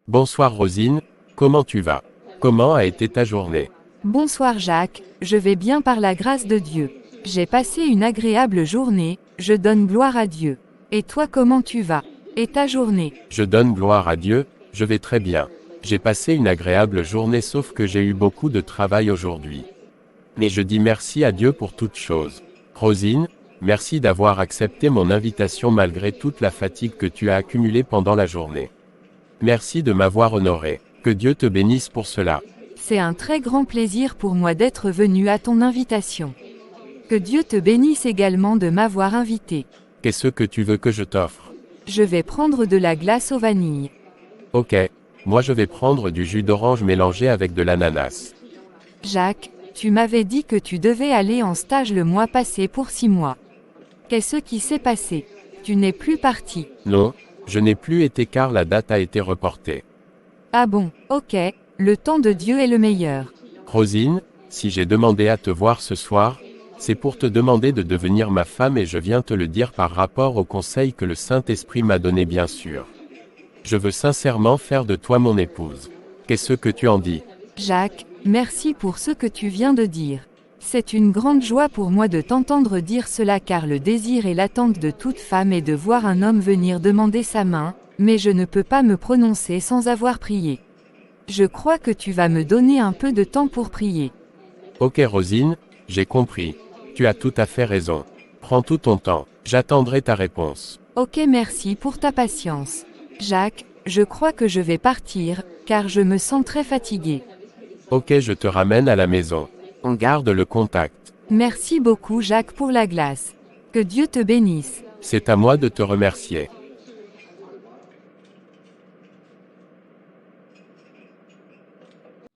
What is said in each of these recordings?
Bonsoir Rosine, comment tu vas? Comment a été ta journée? Bonsoir Jacques, je vais bien par la grâce de Dieu. J'ai passé une agréable journée, je donne gloire à Dieu. Et toi comment tu vas? Et ta journée? Je donne gloire à Dieu, je vais très bien. J'ai passé une agréable journée sauf que j'ai eu beaucoup de travail aujourd'hui. Mais je dis merci à Dieu pour toutes choses. Rosine, merci d'avoir accepté mon invitation malgré toute la fatigue que tu as accumulée pendant la journée. Merci de m'avoir honoré. Que Dieu te bénisse pour cela. C'est un très grand plaisir pour moi d'être venu à ton invitation. Que Dieu te bénisse également de m'avoir invité. Qu'est-ce que tu veux que je t'offre? Je vais prendre de la glace aux vanilles. Ok, moi je vais prendre du jus d'orange mélangé avec de l'ananas. Jacques, tu m'avais dit que tu devais aller en stage le mois passé pour 6 mois. Qu'est-ce qui s'est passé? Tu n'es plus parti. Non, je n'ai plus été car la date a été reportée. Ah bon, ok, le temps de Dieu est le meilleur. Rosine, si j'ai demandé à te voir ce soir, c'est pour te demander de devenir ma femme et je viens te le dire par rapport au conseil que le Saint-Esprit m'a donné bien sûr. Je veux sincèrement faire de toi mon épouse. Qu'est-ce que tu en dis? Jacques, merci pour ce que tu viens de dire. C'est une grande joie pour moi de t'entendre dire cela car le désir et l'attente de toute femme est de voir un homme venir demander sa main, mais je ne peux pas me prononcer sans avoir prié. Je crois que tu vas me donner un peu de temps pour prier. Ok Rosine, j'ai compris. Tu as tout à fait raison. Prends tout ton temps, j'attendrai ta réponse. Ok, merci pour ta patience. Jacques, je crois que je vais partir, car je me sens très fatigué. Ok, je te ramène à la maison. On garde le contact. Merci beaucoup Jacques pour la glace. Que Dieu te bénisse. C'est à moi de te remercier.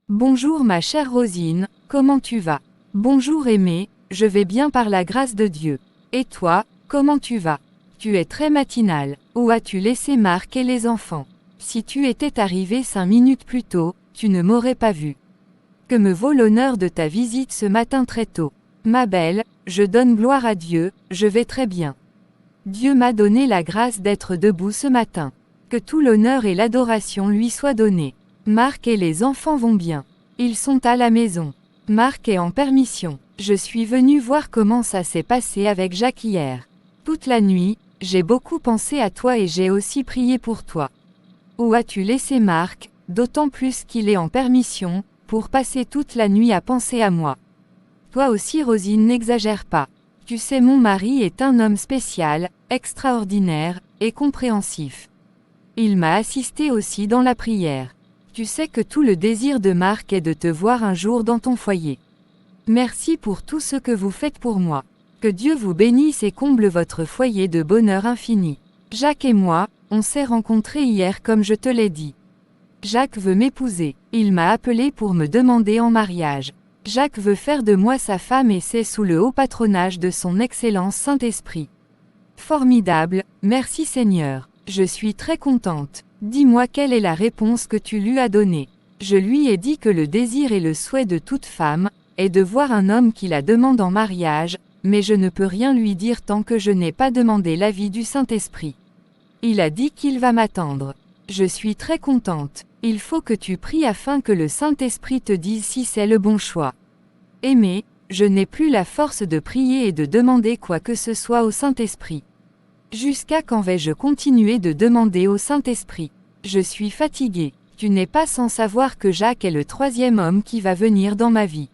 Bonjour ma chère Rosine, comment tu vas? Bonjour Aimé, je vais bien par la grâce de Dieu. Et toi, comment tu vas? Tu es très matinal. Où as-tu laissé Marc et les enfants? Si tu étais arrivé 5 minutes plus tôt, tu ne m'aurais pas vu. Que me vaut l'honneur de ta visite ce matin très tôt? Ma belle, je donne gloire à Dieu, je vais très bien. Dieu m'a donné la grâce d'être debout ce matin. Que tout l'honneur et l'adoration lui soient donnés. Marc et les enfants vont bien. Ils sont à la maison. Marc est en permission. Je suis venu voir comment ça s'est passé avec Jacques hier. Toute la nuit, j'ai beaucoup pensé à toi et j'ai aussi prié pour toi. Où as-tu laissé Marc, d'autant plus qu'il est en permission, pour passer toute la nuit à penser à moi? Toi aussi Rosine, n'exagère pas. Tu sais, mon mari est un homme spécial, extraordinaire, et compréhensif. Il m'a assisté aussi dans la prière. Tu sais que tout le désir de Marc est de te voir un jour dans ton foyer. Merci pour tout ce que vous faites pour moi. Que Dieu vous bénisse et comble votre foyer de bonheur infini. Jacques et moi, on s'est rencontrés hier comme je te l'ai dit. Jacques veut m'épouser. Il m'a appelé pour me demander en mariage. Jacques veut faire de moi sa femme et c'est sous le haut patronage de son Excellence Saint-Esprit. Formidable, merci Seigneur. Je suis très contente. Dis-moi quelle est la réponse que tu lui as donnée. Je lui ai dit que le désir et le souhait de toute femme est de voir un homme qui la demande en mariage, mais je ne peux rien lui dire tant que je n'ai pas demandé l'avis du Saint-Esprit. Il a dit qu'il va m'attendre. Je suis très contente. Il faut que tu pries afin que le Saint-Esprit te dise si c'est le bon choix. Aimé, je n'ai plus la force de prier et de demander quoi que ce soit au Saint-Esprit. Jusqu'à quand vais-je continuer de demander au Saint-Esprit? Je suis fatiguée. Tu n'es pas sans savoir que Jacques est le 3e homme qui va venir dans ma vie.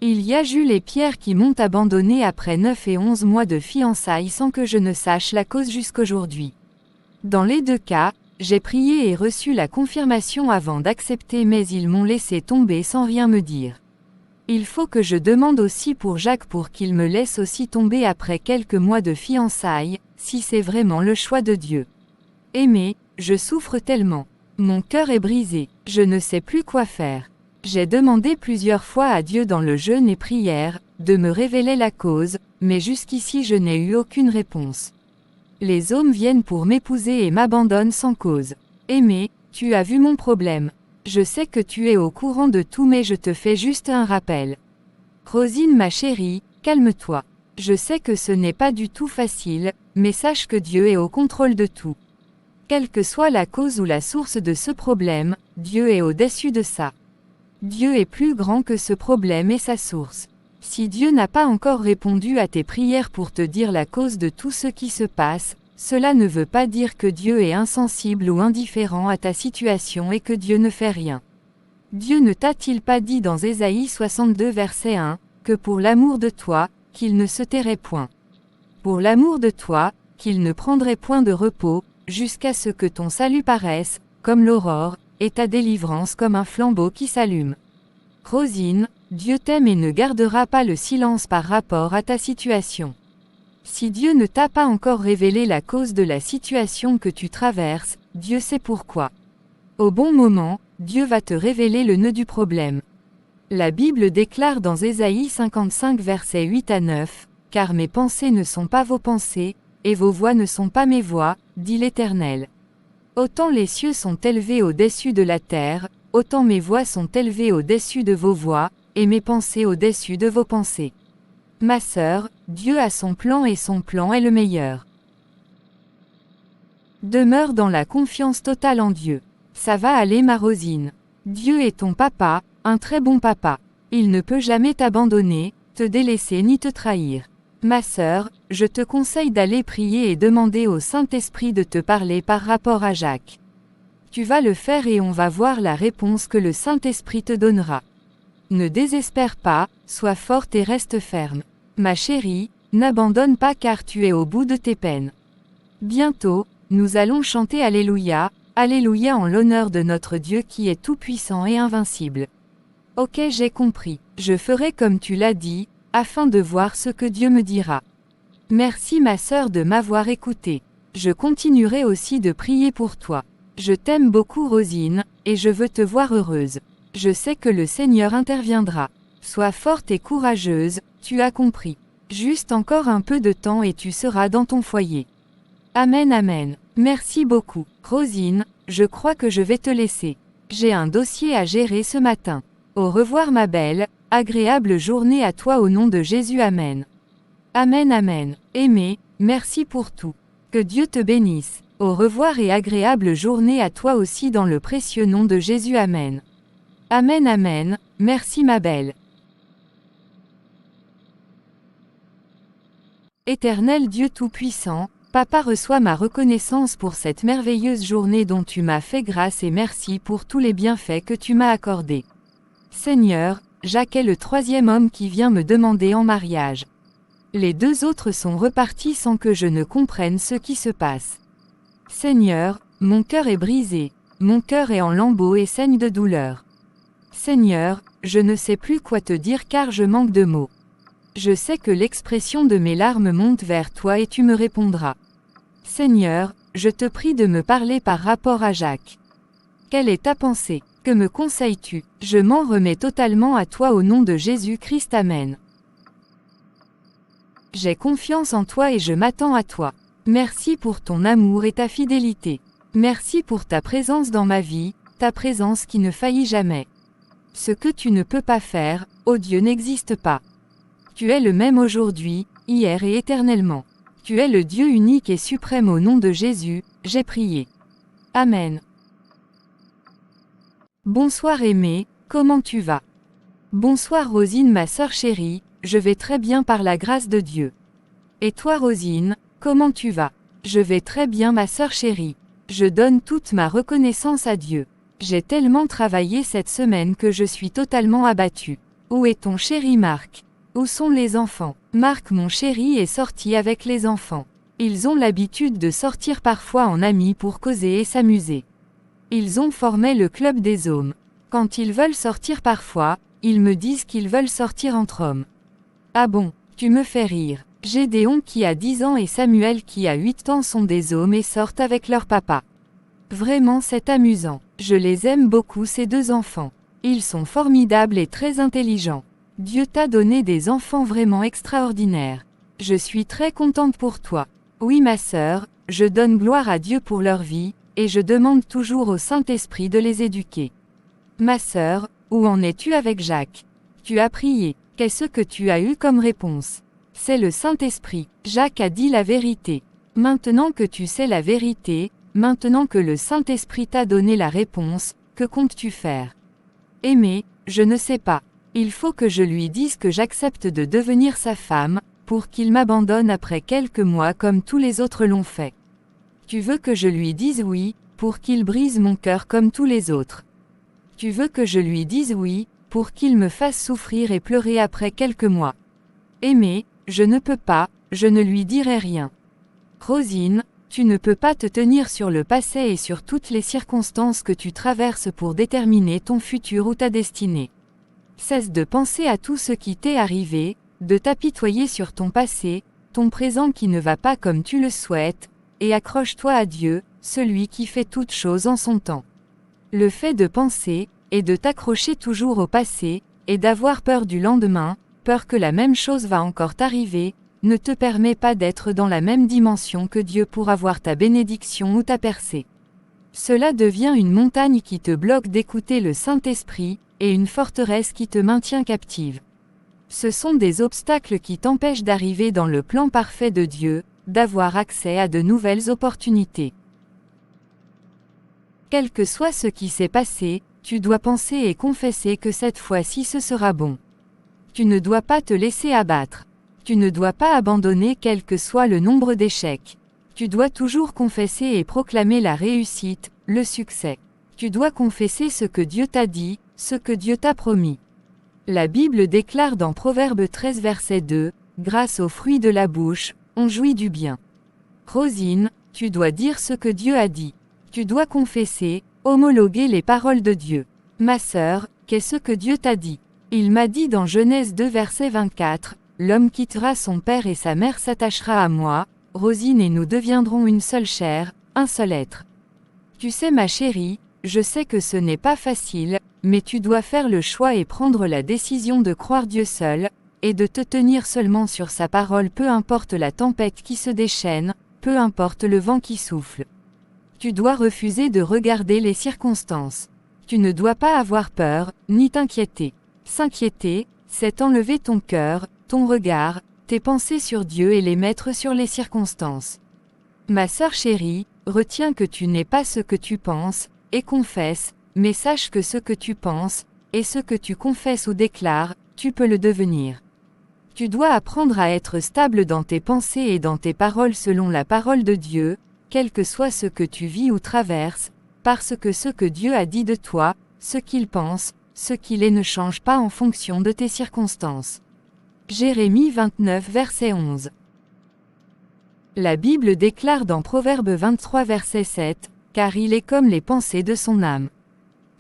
Il y a Jules et Pierre qui m'ont abandonné après 9 et 11 mois de fiançailles sans que je ne sache la cause jusqu'aujourd'hui. Dans les 2 cas, j'ai prié et reçu la confirmation avant d'accepter mais ils m'ont laissé tomber sans rien me dire. Il faut que je demande aussi pour Jacques pour qu'il me laisse aussi tomber après quelques mois de fiançailles, si c'est vraiment le choix de Dieu. Aimé, je souffre tellement. Mon cœur est brisé, je ne sais plus quoi faire. J'ai demandé plusieurs fois à Dieu dans le jeûne et prière, de me révéler la cause, mais jusqu'ici je n'ai eu aucune réponse. Les hommes viennent pour m'épouser et m'abandonnent sans cause. Aimé, tu as vu mon problème. Je sais que tu es au courant de tout mais je te fais juste un rappel. Rosine ma chérie, calme-toi. Je sais que ce n'est pas du tout facile, mais sache que Dieu est au contrôle de tout. Quelle que soit la cause ou la source de ce problème, Dieu est au-dessus de ça. Dieu est plus grand que ce problème et sa source. Si Dieu n'a pas encore répondu à tes prières pour te dire la cause de tout ce qui se passe, cela ne veut pas dire que Dieu est insensible ou indifférent à ta situation et que Dieu ne fait rien. Dieu ne t'a-t-il pas dit dans Ésaïe 62 verset 1, que pour l'amour de toi, qu'il ne se tairait point. Pour l'amour de toi, qu'il ne prendrait point de repos, jusqu'à ce que ton salut paraisse, comme l'aurore, et ta délivrance comme un flambeau qui s'allume. Rosine, Dieu t'aime et ne gardera pas le silence par rapport à ta situation. Si Dieu ne t'a pas encore révélé la cause de la situation que tu traverses, Dieu sait pourquoi. Au bon moment, Dieu va te révéler le nœud du problème. La Bible déclare dans Ésaïe 55 versets 8 à 9, « Car mes pensées ne sont pas vos pensées, et vos voix ne sont pas mes voix, dit l'Éternel. Autant les cieux sont élevés au-dessus de la terre, autant mes voix sont élevées au-dessus de vos voix, et mes pensées au-dessus de vos pensées. » Ma sœur, Dieu a son plan et son plan est le meilleur. Demeure dans la confiance totale en Dieu. Ça va aller ma Rosine. Dieu est ton papa, un très bon papa. Il ne peut jamais t'abandonner, te délaisser ni te trahir. Ma sœur, je te conseille d'aller prier et demander au Saint-Esprit de te parler par rapport à Jacques. Tu vas le faire et on va voir la réponse que le Saint-Esprit te donnera. Ne désespère pas, sois forte et reste ferme. Ma chérie, n'abandonne pas car tu es au bout de tes peines. Bientôt, nous allons chanter Alléluia, Alléluia en l'honneur de notre Dieu qui est tout-puissant et invincible. Ok, j'ai compris, je ferai comme tu l'as dit, afin de voir ce que Dieu me dira. Merci ma sœur de m'avoir écouté. Je continuerai aussi de prier pour toi. Je t'aime beaucoup Rosine, et je veux te voir heureuse. Je sais que le Seigneur interviendra. Sois forte et courageuse, tu as compris. Juste encore un peu de temps et tu seras dans ton foyer. Amen amen. Merci beaucoup. Rosine, je crois que je vais te laisser. J'ai un dossier à gérer ce matin. Au revoir ma belle, agréable journée à toi au nom de Jésus amen. Amen amen. Aimé, merci pour tout. Que Dieu te bénisse. Au revoir et agréable journée à toi aussi dans le précieux nom de Jésus amen. Amen amen, merci ma belle. Éternel Dieu Tout-Puissant, Papa reçois ma reconnaissance pour cette merveilleuse journée dont tu m'as fait grâce et merci pour tous les bienfaits que tu m'as accordés. Seigneur, Jacques est le troisième homme qui vient me demander en mariage. Les deux autres sont repartis sans que je ne comprenne ce qui se passe. Seigneur, mon cœur est brisé, mon cœur est en lambeaux et saigne de douleur. Seigneur, je ne sais plus quoi te dire car je manque de mots. Je sais que l'expression de mes larmes monte vers toi et tu me répondras. Seigneur, je te prie de me parler par rapport à Jacques. Quelle est ta pensée? Que me conseilles-tu? Je m'en remets totalement à toi au nom de Jésus-Christ. Amen. J'ai confiance en toi et je m'attends à toi. Merci pour ton amour et ta fidélité. Merci pour ta présence dans ma vie, ta présence qui ne faillit jamais. Ce que tu ne peux pas faire, ô Dieu, n'existe pas. Tu es le même aujourd'hui, hier et éternellement. Tu es le Dieu unique et suprême au nom de Jésus, j'ai prié. Amen. Bonsoir aimé, comment tu vas? Bonsoir Rosine ma sœur chérie, je vais très bien par la grâce de Dieu. Et toi Rosine, comment tu vas? Je vais très bien ma sœur chérie. Je donne toute ma reconnaissance à Dieu. J'ai tellement travaillé cette semaine que je suis totalement abattue. Où est ton chéri Marc? Où sont les enfants? Marc mon chéri est sorti avec les enfants. Ils ont l'habitude de sortir parfois en amis pour causer et s'amuser. Ils ont formé le club des hommes. Quand ils veulent sortir parfois, ils me disent qu'ils veulent sortir entre hommes. Ah bon, tu me fais rire. Gédéon qui a 10 ans et Samuel qui a 8 ans sont des hommes et sortent avec leur papa. Vraiment c'est amusant. Je les aime beaucoup ces deux enfants. Ils sont formidables et très intelligents. Dieu t'a donné des enfants vraiment extraordinaires. Je suis très contente pour toi. Oui ma sœur, je donne gloire à Dieu pour leur vie, et je demande toujours au Saint-Esprit de les éduquer. Ma sœur, où en es-tu avec Jacques? Tu as prié. Qu'est-ce que tu as eu comme réponse? C'est le Saint-Esprit. Jacques a dit la vérité. Maintenant que tu sais la vérité, maintenant que le Saint-Esprit t'a donné la réponse, que comptes-tu faire? Aimé, je ne sais pas. Il faut que je lui dise que j'accepte de devenir sa femme, pour qu'il m'abandonne après quelques mois comme tous les autres l'ont fait. Tu veux que je lui dise oui, pour qu'il brise mon cœur comme tous les autres. Tu veux que je lui dise oui, pour qu'il me fasse souffrir et pleurer après quelques mois. Aimé, je ne peux pas, je ne lui dirai rien. Rosine, tu ne peux pas te tenir sur le passé et sur toutes les circonstances que tu traverses pour déterminer ton futur ou ta destinée. Cesse de penser à tout ce qui t'est arrivé, de t'apitoyer sur ton passé, ton présent qui ne va pas comme tu le souhaites, et accroche-toi à Dieu, celui qui fait toutes choses en son temps. Le fait de penser, et de t'accrocher toujours au passé, et d'avoir peur du lendemain, peur que la même chose va encore t'arriver, ne te permet pas d'être dans la même dimension que Dieu pour avoir ta bénédiction ou ta percée. Cela devient une montagne qui te bloque d'écouter le Saint-Esprit, et une forteresse qui te maintient captive. Ce sont des obstacles qui t'empêchent d'arriver dans le plan parfait de Dieu, d'avoir accès à de nouvelles opportunités. Quel que soit ce qui s'est passé, tu dois penser et confesser que cette fois-ci ce sera bon. Tu ne dois pas te laisser abattre. Tu ne dois pas abandonner quel que soit le nombre d'échecs. Tu dois toujours confesser et proclamer la réussite, le succès. Tu dois confesser ce que Dieu t'a dit, ce que Dieu t'a promis. La Bible déclare dans Proverbe 13 verset 2, « Grâce aux fruits de la bouche, on jouit du bien. » Rosine, tu dois dire ce que Dieu a dit. Tu dois confesser, homologuer les paroles de Dieu. Ma sœur, qu'est-ce que Dieu t'a dit? Il m'a dit dans Genèse 2 verset 24, « L'homme quittera son père et sa mère s'attachera à moi, Rosine et nous deviendrons une seule chair, un seul être. » Tu sais ma chérie, je sais que ce n'est pas facile, mais tu dois faire le choix et prendre la décision de croire Dieu seul, et de te tenir seulement sur sa parole peu importe la tempête qui se déchaîne, peu importe le vent qui souffle. Tu dois refuser de regarder les circonstances. Tu ne dois pas avoir peur, ni t'inquiéter. S'inquiéter, c'est enlever ton cœur, ton regard, tes pensées sur Dieu et les mettre sur les circonstances. Ma sœur chérie, retiens que tu n'es pas ce que tu penses, et confesse, mais sache que ce que tu penses, et ce que tu confesses ou déclares, tu peux le devenir. Tu dois apprendre à être stable dans tes pensées et dans tes paroles selon la parole de Dieu, quel que soit ce que tu vis ou traverses, parce que ce que Dieu a dit de toi, ce qu'il pense, ce qu'il est ne change pas en fonction de tes circonstances. Jérémie 29 verset 11. La Bible déclare dans Proverbe 23 verset 7, « Car il est comme les pensées de son âme. »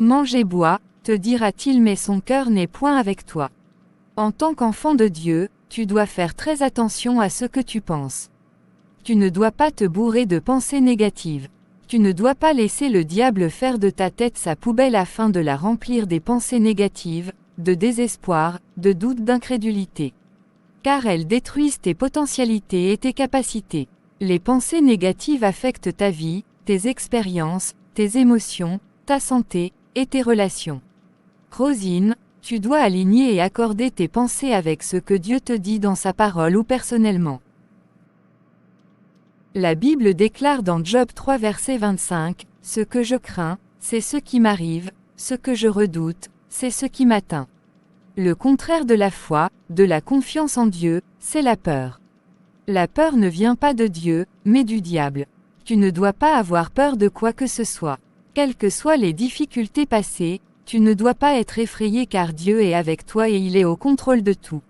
Mange et bois, te dira-t-il mais son cœur n'est point avec toi. En tant qu'enfant de Dieu, tu dois faire très attention à ce que tu penses. Tu ne dois pas te bourrer de pensées négatives. Tu ne dois pas laisser le diable faire de ta tête sa poubelle afin de la remplir des pensées négatives, de désespoir, de doute, d'incrédulité. Car elles détruisent tes potentialités et tes capacités. Les pensées négatives affectent ta vie, tes expériences, tes émotions, ta santé, et tes relations. Rosine, tu dois aligner et accorder tes pensées avec ce que Dieu te dit dans sa parole ou personnellement. La Bible déclare dans Job 3 verset 25, « Ce que je crains, c'est ce qui m'arrive, ce que je redoute, c'est ce qui m'atteint. » Le contraire de la foi, de la confiance en Dieu, c'est la peur. La peur ne vient pas de Dieu, mais du diable. Tu ne dois pas avoir peur de quoi que ce soit. Quelles que soient les difficultés passées, tu ne dois pas être effrayé car Dieu est avec toi et il est au contrôle de tout.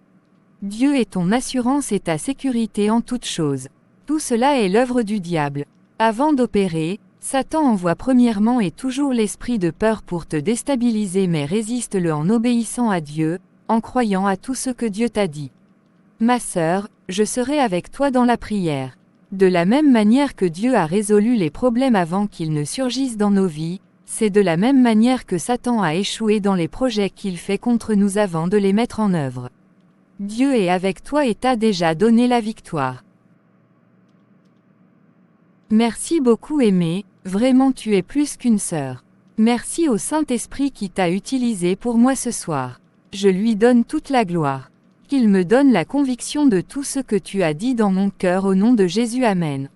Dieu est ton assurance et ta sécurité en toutes choses. Tout cela est l'œuvre du diable. Avant d'opérer, Satan envoie premièrement et toujours l'esprit de peur pour te déstabiliser mais résiste-le en obéissant à Dieu, en croyant à tout ce que Dieu t'a dit. Ma sœur, je serai avec toi dans la prière. De la même manière que Dieu a résolu les problèmes avant qu'ils ne surgissent dans nos vies, c'est de la même manière que Satan a échoué dans les projets qu'il fait contre nous avant de les mettre en œuvre. Dieu est avec toi et t'a déjà donné la victoire. Merci beaucoup aimé, vraiment tu es plus qu'une sœur. Merci au Saint-Esprit qui t'a utilisé pour moi ce soir. Je lui donne toute la gloire. Qu'il me donne la conviction de tout ce que tu as dit dans mon cœur au nom de Jésus. Amen.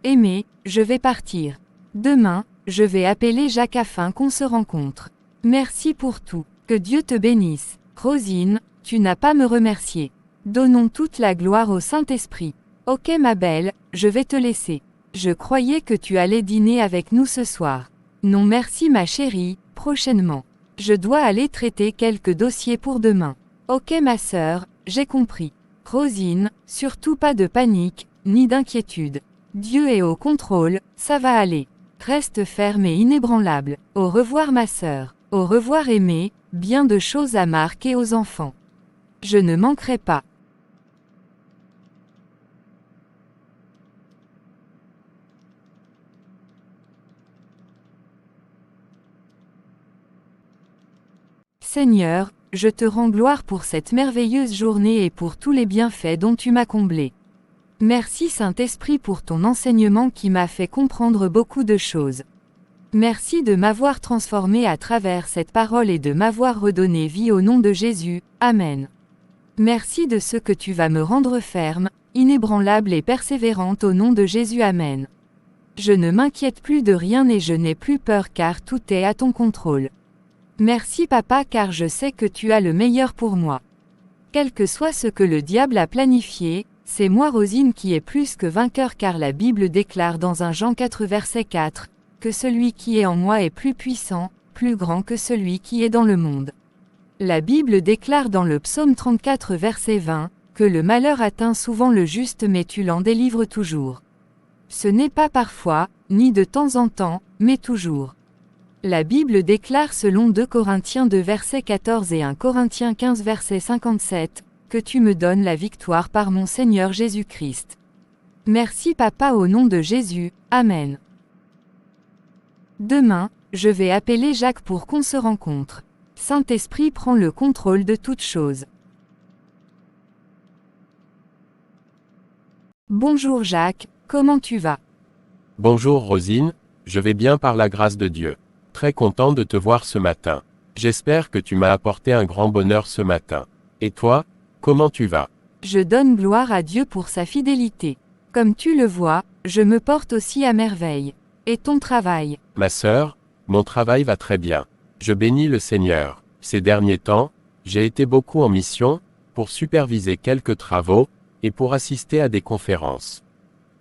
Aimé, je vais partir. Demain, je vais appeler Jacques afin qu'on se rencontre. Merci pour tout. Que Dieu te bénisse. Rosine, tu n'as pas me remercier. Donnons toute la gloire au Saint-Esprit. Ok ma belle, je vais te laisser. Je croyais que tu allais dîner avec nous ce soir. Non merci ma chérie, prochainement. Je dois aller traiter quelques dossiers pour demain. Ok ma sœur, j'ai compris. Rosine, surtout pas de panique, ni d'inquiétude. Dieu est au contrôle, ça va aller. Reste ferme et inébranlable. Au revoir ma sœur. Au revoir aimée, bien de choses à marquer aux enfants. Je ne manquerai pas. Seigneur, je te rends gloire pour cette merveilleuse journée et pour tous les bienfaits dont tu m'as comblé. Merci Saint-Esprit pour ton enseignement qui m'a fait comprendre beaucoup de choses. Merci de m'avoir transformé à travers cette parole et de m'avoir redonné vie au nom de Jésus. Amen. Merci de ce que tu vas me rendre ferme, inébranlable et persévérante au nom de Jésus. Amen. Je ne m'inquiète plus de rien et je n'ai plus peur car tout est à ton contrôle. Merci papa car je sais que tu as le meilleur pour moi. Quel que soit ce que le diable a planifié, c'est moi Rosine qui est plus que vainqueur car la Bible déclare dans 1 Jean 4 verset 4, que celui qui est en moi est plus puissant, plus grand que celui qui est dans le monde. La Bible déclare dans le psaume 34 verset 20, que le malheur atteint souvent le juste mais tu l'en délivres toujours. Ce n'est pas parfois, ni de temps en temps, mais toujours. La Bible déclare selon 2 Corinthiens 2 verset 14 et 1 Corinthiens 15 verset 57, que tu me donnes la victoire par mon Seigneur Jésus-Christ. Merci papa au nom de Jésus, Amen. Demain, je vais appeler Jacques pour qu'on se rencontre. Saint-Esprit prend le contrôle de toutes choses. Bonjour Jacques, comment tu vas? Bonjour Rosine, je vais bien par la grâce de Dieu. Très content de te voir ce matin. J'espère que tu m'as apporté un grand bonheur ce matin. Et toi, comment tu vas? Je donne gloire à Dieu pour sa fidélité. Comme tu le vois, je me porte aussi à merveille. Et ton travail? Ma sœur, mon travail va très bien. Je bénis le Seigneur. Ces derniers temps, j'ai été beaucoup en mission, pour superviser quelques travaux, et pour assister à des conférences.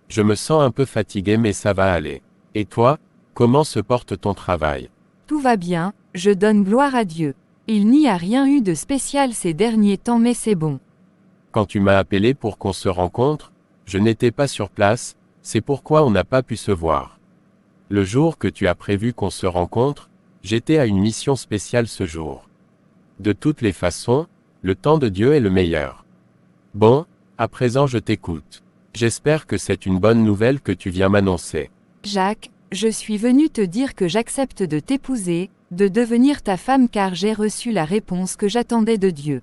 Je me sens un peu fatigué mais ça va aller. Et toi, comment se porte ton travail? Tout va bien, je donne gloire à Dieu. Il n'y a rien eu de spécial ces derniers temps mais c'est bon. Quand tu m'as appelé pour qu'on se rencontre, je n'étais pas sur place, c'est pourquoi on n'a pas pu se voir. Le jour que tu as prévu qu'on se rencontre, j'étais à une mission spéciale ce jour. De toutes les façons, le temps de Dieu est le meilleur. Bon, à présent je t'écoute. J'espère que c'est une bonne nouvelle que tu viens m'annoncer. Jacques, je suis venu te dire que j'accepte de t'épouser, de devenir ta femme car j'ai reçu la réponse que j'attendais de Dieu.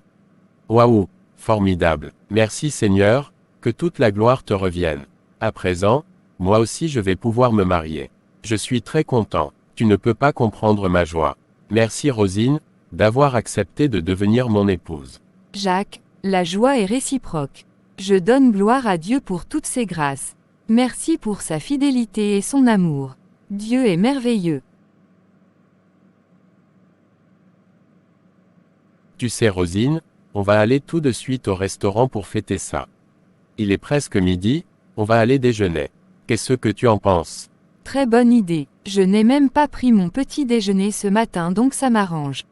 Waouh, formidable. Merci Seigneur, que toute la gloire te revienne. À présent, moi aussi je vais pouvoir me marier. Je suis très content, tu ne peux pas comprendre ma joie. Merci Rosine, d'avoir accepté de devenir mon épouse. Jacques, la joie est réciproque. Je donne gloire à Dieu pour toutes ses grâces. Merci pour sa fidélité et son amour. Dieu est merveilleux. Tu sais Rosine, on va aller tout de suite au restaurant pour fêter ça. Il est presque midi, on va aller déjeuner. Qu'est-ce que tu en penses? Très bonne idée. Je n'ai même pas pris mon petit déjeuner ce matin donc ça m'arrange.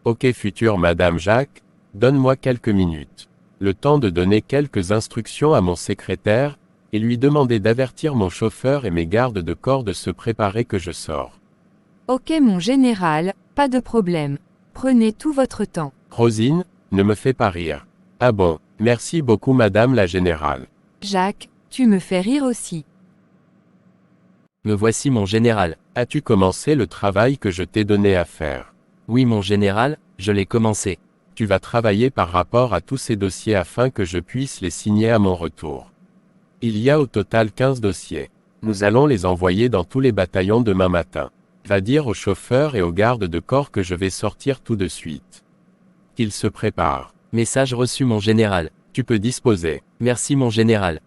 Ok future Madame Jacques, donne-moi quelques minutes. Le temps de donner quelques instructions à mon secrétaire, et lui demander d'avertir mon chauffeur et mes gardes de corps de se préparer que je sors. Ok mon général, pas de problème. Prenez tout votre temps. Rosine, ne me fais pas rire. Ah bon, merci beaucoup Madame la Générale. Jacques, tu me fais rire aussi. Me voici mon général. As-tu commencé le travail que je t'ai donné à faire? Oui mon général, je l'ai commencé. Tu vas travailler par rapport à tous ces dossiers afin que je puisse les signer à mon retour. Il y a au total 15 dossiers. Nous allons les envoyer dans tous les bataillons demain matin. Va dire au chauffeur et aux gardes de corps que je vais sortir tout de suite. Qu'ils se préparent. Message reçu mon général. Tu peux disposer. Merci mon général.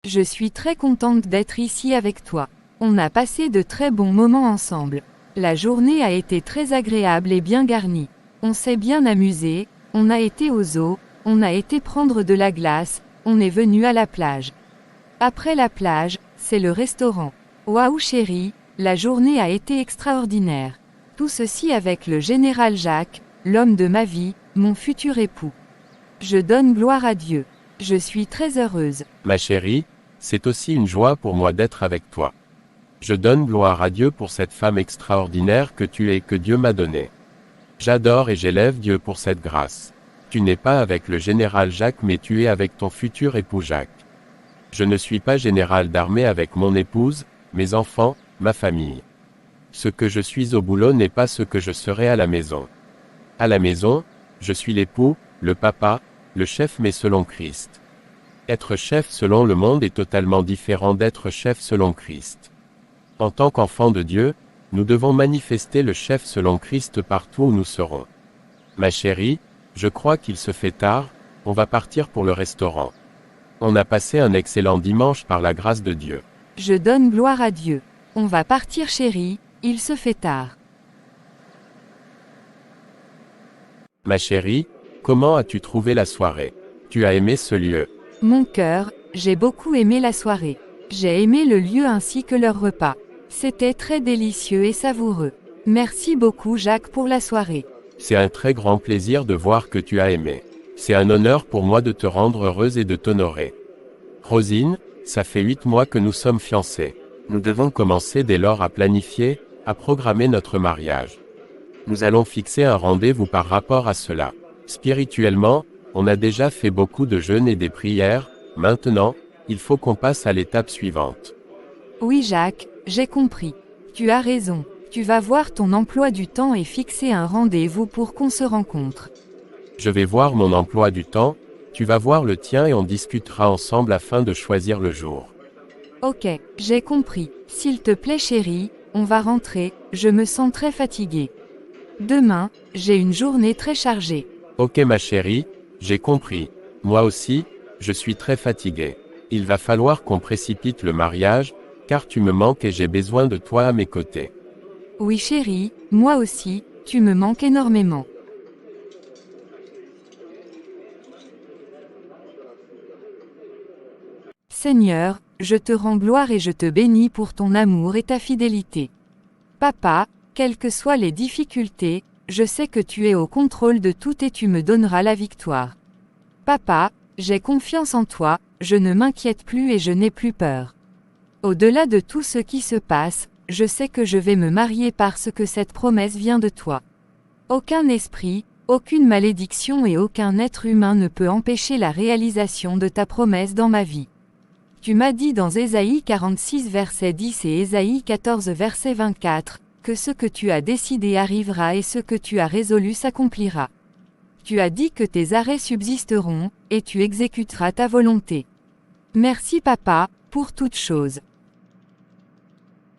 Je suis très contente d'être ici avec toi. On a passé de très bons moments ensemble. La journée a été très agréable et bien garnie. On s'est bien amusé, on a été au zoo, on a été prendre de la glace, on est venu à la plage. Après la plage, c'est le restaurant. Waouh chérie, la journée a été extraordinaire. Tout ceci avec le général Jacques, l'homme de ma vie, mon futur époux. Je donne gloire à Dieu. Je suis très heureuse. Ma chérie, c'est aussi une joie pour moi d'être avec toi. Je donne gloire à Dieu pour cette femme extraordinaire que tu es et que Dieu m'a donnée. J'adore et j'élève Dieu pour cette grâce. Tu n'es pas avec le général Jacques mais tu es avec ton futur époux Jacques. Je ne suis pas général d'armée avec mon épouse, mes enfants, ma famille. Ce que je suis au boulot n'est pas ce que je serai à la maison. À la maison, je suis l'époux, le papa, le chef mais selon Christ. Être chef selon le monde est totalement différent d'être chef selon Christ. En tant qu'enfants de Dieu, nous devons manifester le chef selon Christ partout où nous serons. Ma chérie, je crois qu'il se fait tard, on va partir pour le restaurant. On a passé un excellent dimanche par la grâce de Dieu. Je donne gloire à Dieu. On va partir chérie, il se fait tard. Ma chérie, comment as-tu trouvé la soirée? Tu as aimé ce lieu? Mon cœur, j'ai beaucoup aimé la soirée. J'ai aimé le lieu ainsi que leur repas. C'était très délicieux et savoureux. Merci beaucoup Jacques pour la soirée. C'est un très grand plaisir de voir que tu as aimé. C'est un honneur pour moi de te rendre heureuse et de t'honorer. Rosine, ça fait 8 mois que nous sommes fiancés. Nous devons commencer dès lors à planifier, à programmer notre mariage. Nous allons fixer un rendez-vous par rapport à cela. Spirituellement, on a déjà fait beaucoup de jeûnes et des prières, maintenant, il faut qu'on passe à l'étape suivante. Oui Jacques, j'ai compris. Tu as raison. Tu vas voir ton emploi du temps et fixer un rendez-vous pour qu'on se rencontre. Je vais voir mon emploi du temps, tu vas voir le tien et on discutera ensemble afin de choisir le jour. Ok, j'ai compris. S'il te plaît chérie, on va rentrer, je me sens très fatiguée. Demain, j'ai une journée très chargée. Ok ma chérie, j'ai compris. Moi aussi, je suis très fatigué. Il va falloir qu'on précipite le mariage, car tu me manques et j'ai besoin de toi à mes côtés. Oui chérie, moi aussi, tu me manques énormément. Seigneur, je te rends gloire et je te bénis pour ton amour et ta fidélité. Papa, quelles que soient les difficultés, je sais que tu es au contrôle de tout et tu me donneras la victoire. Papa, j'ai confiance en toi, je ne m'inquiète plus et je n'ai plus peur. Au-delà de tout ce qui se passe, je sais que je vais me marier parce que cette promesse vient de toi. Aucun esprit, aucune malédiction et aucun être humain ne peut empêcher la réalisation de ta promesse dans ma vie. Tu m'as dit dans Ésaïe 46 verset 10 et Ésaïe 14 verset 24, que ce que tu as décidé arrivera et ce que tu as résolu s'accomplira. Tu as dit que tes arrêts subsisteront, et tu exécuteras ta volonté. Merci papa, pour toutes choses.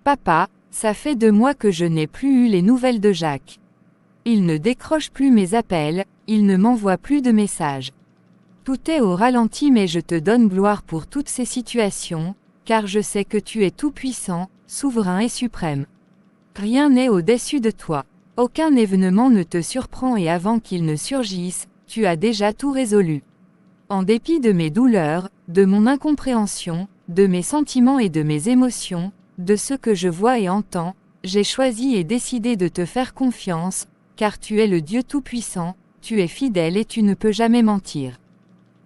Papa, ça fait 2 mois que je n'ai plus eu les nouvelles de Jacques. Il ne décroche plus mes appels, il ne m'envoie plus de messages. Tout est au ralenti mais je te donne gloire pour toutes ces situations, car je sais que tu es tout-puissant, souverain et suprême. Rien n'est au-dessus de toi. Aucun événement ne te surprend et avant qu'il ne surgisse, tu as déjà tout résolu. En dépit de mes douleurs, de mon incompréhension, de mes sentiments et de mes émotions, de ce que je vois et entends, j'ai choisi et décidé de te faire confiance, car tu es le Dieu Tout-Puissant, tu es fidèle et tu ne peux jamais mentir.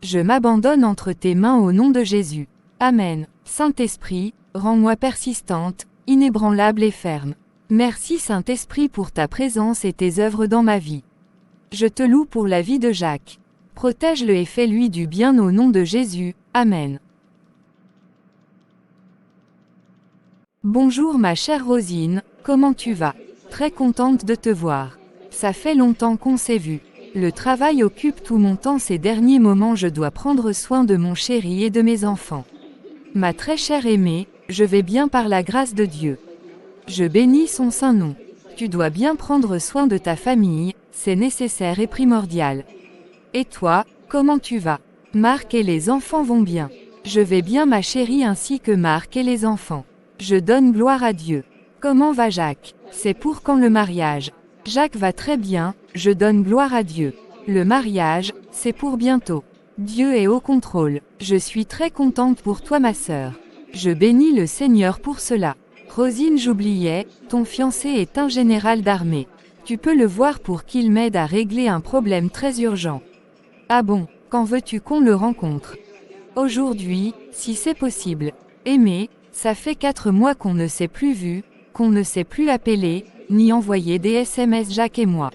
Je m'abandonne entre tes mains au nom de Jésus. Amen. Saint-Esprit, rends-moi persistante, inébranlable et ferme. Merci Saint-Esprit pour ta présence et tes œuvres dans ma vie. Je te loue pour la vie de Jacques. Protège-le et fais-lui du bien au nom de Jésus. Amen. Bonjour ma chère Rosine, comment tu vas? Très contente de te voir. Ça fait longtemps qu'on s'est vu. Le travail occupe tout mon temps ces derniers moments, je dois prendre soin de mon chéri et de mes enfants. Ma très chère aimée, je vais bien par la grâce de Dieu. Je bénis son saint nom. Tu dois bien prendre soin de ta famille, c'est nécessaire et primordial. Et toi, comment tu vas? Marc et les enfants vont bien. Je vais bien ma chérie ainsi que Marc et les enfants. Je donne gloire à Dieu. Comment va Jacques? C'est pour quand le mariage? Jacques va très bien, je donne gloire à Dieu. Le mariage, c'est pour bientôt. Dieu est au contrôle. Je suis très contente pour toi ma sœur. Je bénis le Seigneur pour cela. Rosine, j'oubliais, ton fiancé est un général d'armée. Tu peux le voir pour qu'il m'aide à régler un problème très urgent. Ah bon, quand veux-tu qu'on le rencontre? Aujourd'hui, si c'est possible. Aimé, ça fait 4 mois qu'on ne s'est plus vu, qu'on ne s'est plus appelé, ni envoyé des SMS Jacques et moi.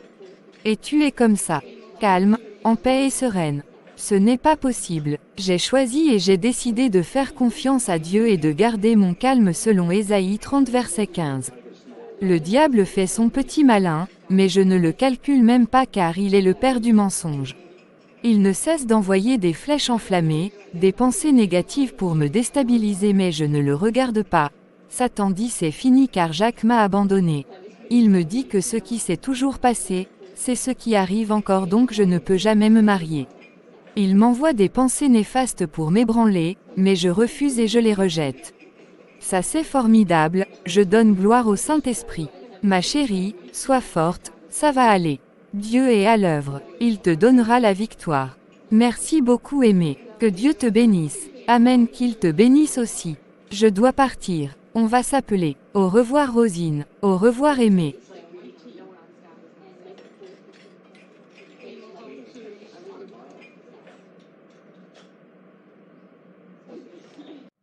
Et tu es comme ça. Calme, en paix et sereine. Ce n'est pas possible. J'ai choisi et j'ai décidé de faire confiance à Dieu et de garder mon calme selon Ésaïe 30 verset 15. Le diable fait son petit malin, mais je ne le calcule même pas car il est le père du mensonge. Il ne cesse d'envoyer des flèches enflammées, des pensées négatives pour me déstabiliser mais je ne le regarde pas. Satan dit c'est fini car Jacques m'a abandonné. Il me dit que ce qui s'est toujours passé, c'est ce qui arrive encore donc je ne peux jamais me marier. Il m'envoie des pensées néfastes pour m'ébranler, mais je refuse et je les rejette. Ça c'est formidable, je donne gloire au Saint-Esprit. Ma chérie, sois forte, ça va aller. Dieu est à l'œuvre, il te donnera la victoire. Merci beaucoup aimé, que Dieu te bénisse. Amen, qu'il te bénisse aussi. Je dois partir, on va s'appeler. Au revoir Rosine, au revoir aimé.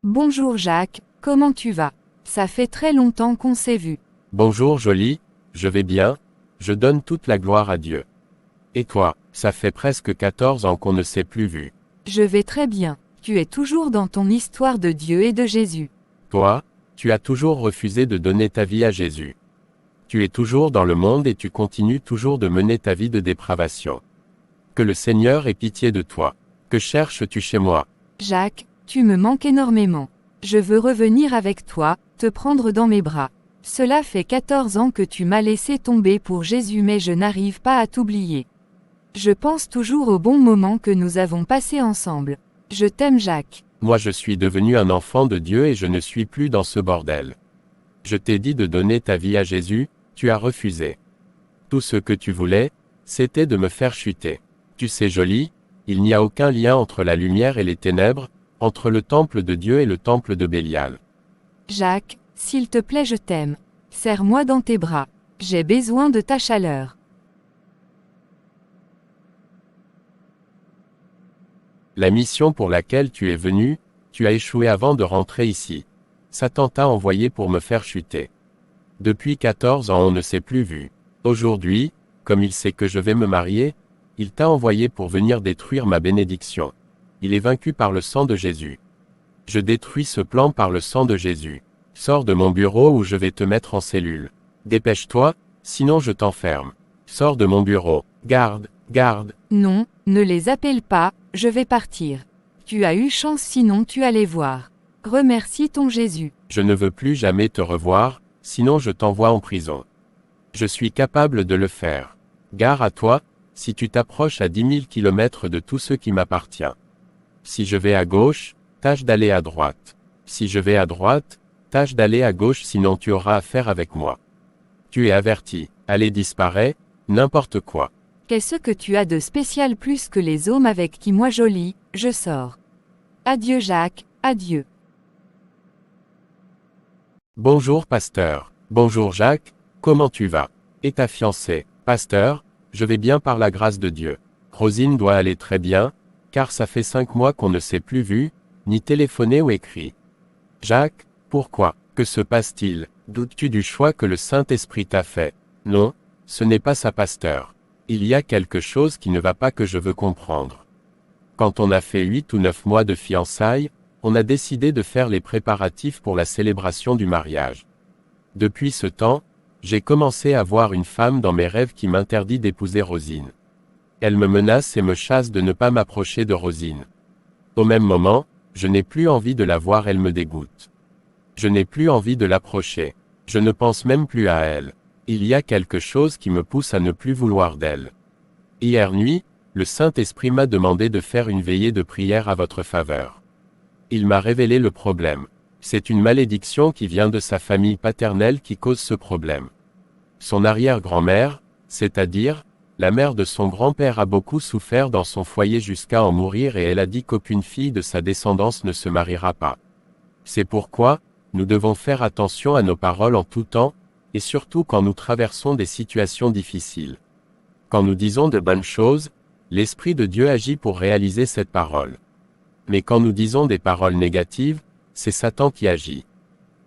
Bonjour Jacques, comment tu vas? Ça fait très longtemps qu'on s'est vu. Bonjour Jolie, je vais bien, je donne toute la gloire à Dieu. Et toi, ça fait presque 14 ans qu'on ne s'est plus vu. Je vais très bien, tu es toujours dans ton histoire de Dieu et de Jésus. Toi, tu as toujours refusé de donner ta vie à Jésus. Tu es toujours dans le monde et tu continues toujours de mener ta vie de dépravation. Que le Seigneur ait pitié de toi. Que cherches-tu chez moi? Jacques, tu me manques énormément. Je veux revenir avec toi, te prendre dans mes bras. Cela fait 14 ans que tu m'as laissé tomber pour Jésus mais je n'arrive pas à t'oublier. Je pense toujours aux bons moments que nous avons passés ensemble. Je t'aime Jacques. Moi je suis devenu un enfant de Dieu et je ne suis plus dans ce bordel. Je t'ai dit de donner ta vie à Jésus, tu as refusé. Tout ce que tu voulais, c'était de me faire chuter. Tu sais Jolie, il n'y a aucun lien entre la lumière et les ténèbres, entre le temple de Dieu et le temple de Bélial. Jacques, s'il te plaît je t'aime. Serre-moi dans tes bras. J'ai besoin de ta chaleur. La mission pour laquelle tu es venu, tu as échoué avant de rentrer ici. Satan t'a envoyé pour me faire chuter. Depuis 14 ans on ne s'est plus vu. Aujourd'hui, comme il sait que je vais me marier, il t'a envoyé pour venir détruire ma bénédiction. Il est vaincu par le sang de Jésus. Je détruis ce plan par le sang de Jésus. Sors de mon bureau ou je vais te mettre en cellule. Dépêche-toi, sinon je t'enferme. Sors de mon bureau. Garde, garde. Non, ne les appelle pas, je vais partir. Tu as eu chance sinon tu allais voir. Remercie ton Jésus. Je ne veux plus jamais te revoir, sinon je t'envoie en prison. Je suis capable de le faire. Gare à toi, si tu t'approches à 10 000 km de tout ce qui m'appartient. Si je vais à gauche, tâche d'aller à droite. Si je vais à droite, tâche d'aller à gauche sinon tu auras affaire avec moi. Tu es averti, allez disparaît, n'importe quoi. Qu'est-ce que tu as de spécial plus que les hommes avec qui moi jolie, je sors. Adieu Jacques, adieu. Bonjour pasteur. Bonjour Jacques, comment tu vas? Et ta fiancée? Pasteur, je vais bien par la grâce de Dieu. Rosine doit aller très bien, car ça fait 5 mois qu'on ne s'est plus vu, ni téléphoné ou écrit. Jacques, pourquoi? Que se passe-t-il? Doutes-tu du choix que le Saint-Esprit t'a fait? Non, ce n'est pas ça pasteur. Il y a quelque chose qui ne va pas que je veux comprendre. Quand on a fait 8 ou 9 mois de fiançailles, on a décidé de faire les préparatifs pour la célébration du mariage. Depuis ce temps, j'ai commencé à voir une femme dans mes rêves qui m'interdit d'épouser Rosine. Elle me menace et me chasse de ne pas m'approcher de Rosine. Au même moment, je n'ai plus envie de la voir, elle me dégoûte. Je n'ai plus envie de l'approcher. Je ne pense même plus à elle. Il y a quelque chose qui me pousse à ne plus vouloir d'elle. Hier nuit, le Saint-Esprit m'a demandé de faire une veillée de prière à votre faveur. Il m'a révélé le problème. C'est une malédiction qui vient de sa famille paternelle qui cause ce problème. Son arrière-grand-mère, c'est-à-dire, la mère de son grand-père a beaucoup souffert dans son foyer jusqu'à en mourir et elle a dit qu'aucune fille de sa descendance ne se mariera pas. C'est pourquoi, nous devons faire attention à nos paroles en tout temps, et surtout quand nous traversons des situations difficiles. Quand nous disons de bonnes choses, l'Esprit de Dieu agit pour réaliser cette parole. Mais quand nous disons des paroles négatives, c'est Satan qui agit.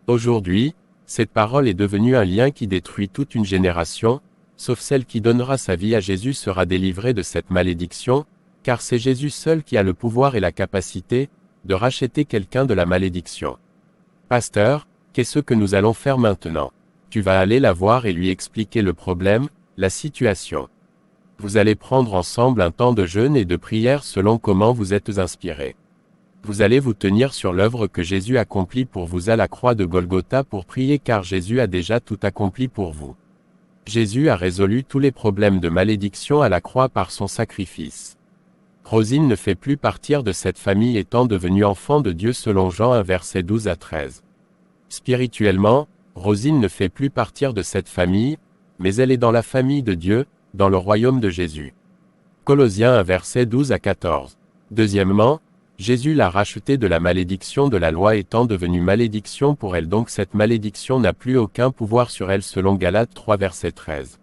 Aujourd'hui, cette parole est devenue un lien qui détruit toute une génération, sauf celle qui donnera sa vie à Jésus sera délivrée de cette malédiction, car c'est Jésus seul qui a le pouvoir et la capacité de racheter quelqu'un de la malédiction. Pasteur, qu'est-ce que nous allons faire maintenant? Tu vas aller la voir et lui expliquer le problème, la situation. Vous allez prendre ensemble un temps de jeûne et de prière selon comment vous êtes inspiré. Vous allez vous tenir sur l'œuvre que Jésus accomplit pour vous à la croix de Golgotha pour prier car Jésus a déjà tout accompli pour vous. Jésus a résolu tous les problèmes de malédiction à la croix par son sacrifice. Rosine ne fait plus partir de cette famille étant devenue enfant de Dieu selon Jean 1 versets 12 à 13. Spirituellement, Rosine ne fait plus partir de cette famille, mais elle est dans la famille de Dieu, dans le royaume de Jésus. Colossiens 1 versets 12 à 14. Deuxièmement, Jésus l'a rachetée de la malédiction de la loi étant devenue malédiction pour elle donc cette malédiction n'a plus aucun pouvoir sur elle selon Galates 3 verset 13.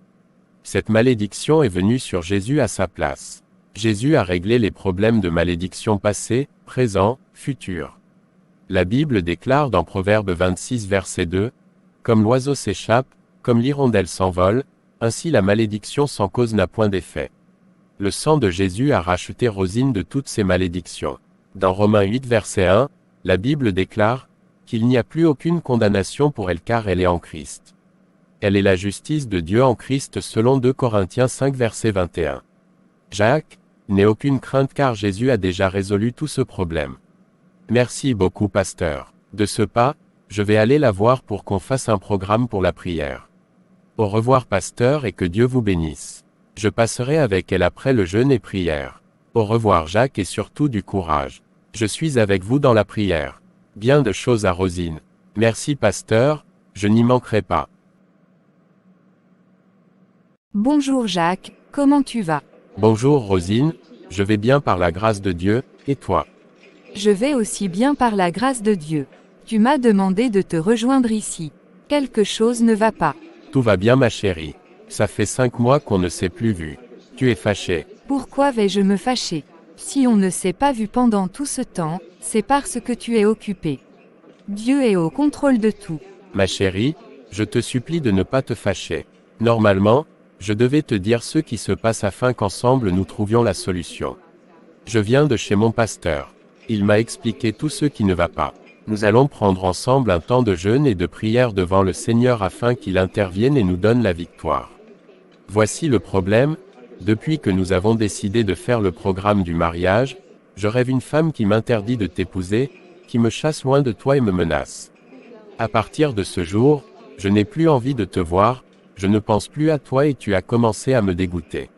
Cette malédiction est venue sur Jésus à sa place. Jésus a réglé les problèmes de malédiction passés, présents, futurs. La Bible déclare dans Proverbe 26 verset 2, « Comme l'oiseau s'échappe, comme l'hirondelle s'envole, ainsi la malédiction sans cause n'a point d'effet. » Le sang de Jésus a racheté Rosine de toutes ces malédictions. Dans Romains 8 verset 1, la Bible déclare qu'il n'y a plus aucune condamnation pour elle car elle est en Christ. Elle est la justice de Dieu en Christ selon 2 Corinthiens 5 verset 21. Jacques, n'aie aucune crainte car Jésus a déjà résolu tout ce problème. Merci beaucoup pasteur. De ce pas, je vais aller la voir pour qu'on fasse un programme pour la prière. Au revoir pasteur et que Dieu vous bénisse. Je passerai avec elle après le jeûne et prière. Au revoir Jacques et surtout du courage. Je suis avec vous dans la prière. Bien de choses à Rosine. Merci pasteur, je n'y manquerai pas. Bonjour Jacques, comment tu vas? Bonjour Rosine, je vais bien par la grâce de Dieu, et toi? Je vais aussi bien par la grâce de Dieu. Tu m'as demandé de te rejoindre ici. Quelque chose ne va pas. Tout va bien ma chérie. Ça fait 5 mois qu'on ne s'est plus vu. Tu es fâchée. Pourquoi vais-je me fâcher? Si on ne s'est pas vu pendant tout ce temps, c'est parce que tu es occupé. Dieu est au contrôle de tout. Ma chérie, je te supplie de ne pas te fâcher. Normalement, je devais te dire ce qui se passe afin qu'ensemble nous trouvions la solution. Je viens de chez mon pasteur. Il m'a expliqué tout ce qui ne va pas. Nous allons prendre ensemble un temps de jeûne et de prière devant le Seigneur afin qu'il intervienne et nous donne la victoire. Voici le problème. Depuis que nous avons décidé de faire le programme du mariage, je rêve une femme qui m'interdit de t'épouser, qui me chasse loin de toi et me menace. À partir de ce jour, je n'ai plus envie de te voir, je ne pense plus à toi et tu as commencé à me dégoûter.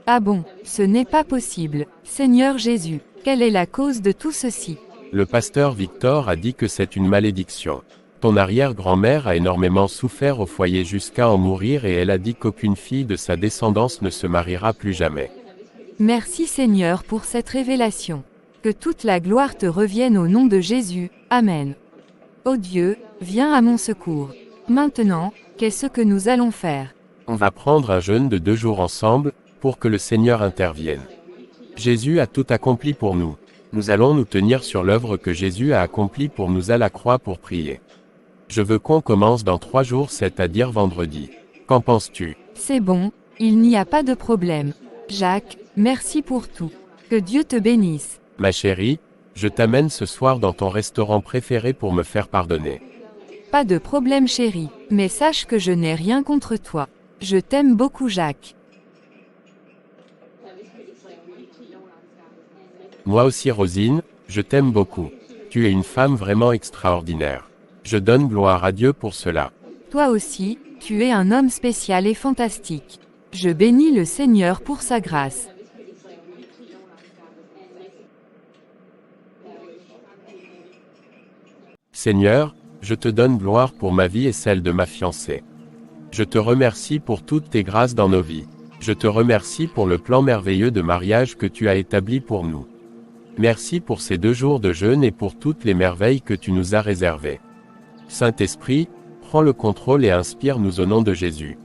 Ah bon, ce n'est pas possible. Seigneur Jésus, quelle est la cause de tout ceci? Le pasteur Victor a dit que c'est une malédiction. Ton arrière-grand-mère a énormément souffert au foyer jusqu'à en mourir et elle a dit qu'aucune fille de sa descendance ne se mariera plus jamais. Merci Seigneur pour cette révélation. Que toute la gloire te revienne au nom de Jésus. Amen. Ô Dieu, viens à mon secours. Maintenant, qu'est-ce que nous allons faire? On va prendre un jeûne de 2 jours ensemble, pour que le Seigneur intervienne. Jésus a tout accompli pour nous. Nous allons nous tenir sur l'œuvre que Jésus a accomplie pour nous à la croix pour prier. Je veux qu'on commence dans 3 jours, c'est-à-dire vendredi. Qu'en penses-tu? C'est bon, il n'y a pas de problème. Jacques, merci pour tout. Que Dieu te bénisse. Ma chérie, je t'amène ce soir dans ton restaurant préféré pour me faire pardonner. Pas de problème chérie, mais sache que je n'ai rien contre toi. Je t'aime beaucoup Jacques. Moi aussi Rosine, je t'aime beaucoup. Tu es une femme vraiment extraordinaire. Je donne gloire à Dieu pour cela. Toi aussi, tu es un homme spécial et fantastique. Je bénis le Seigneur pour sa grâce. Seigneur, je te donne gloire pour ma vie et celle de ma fiancée. Je te remercie pour toutes tes grâces dans nos vies. Je te remercie pour le plan merveilleux de mariage que tu as établi pour nous. Merci pour ces 2 jours de jeûne et pour toutes les merveilles que tu nous as réservées. Saint-Esprit, prends le contrôle et inspire-nous au nom de Jésus.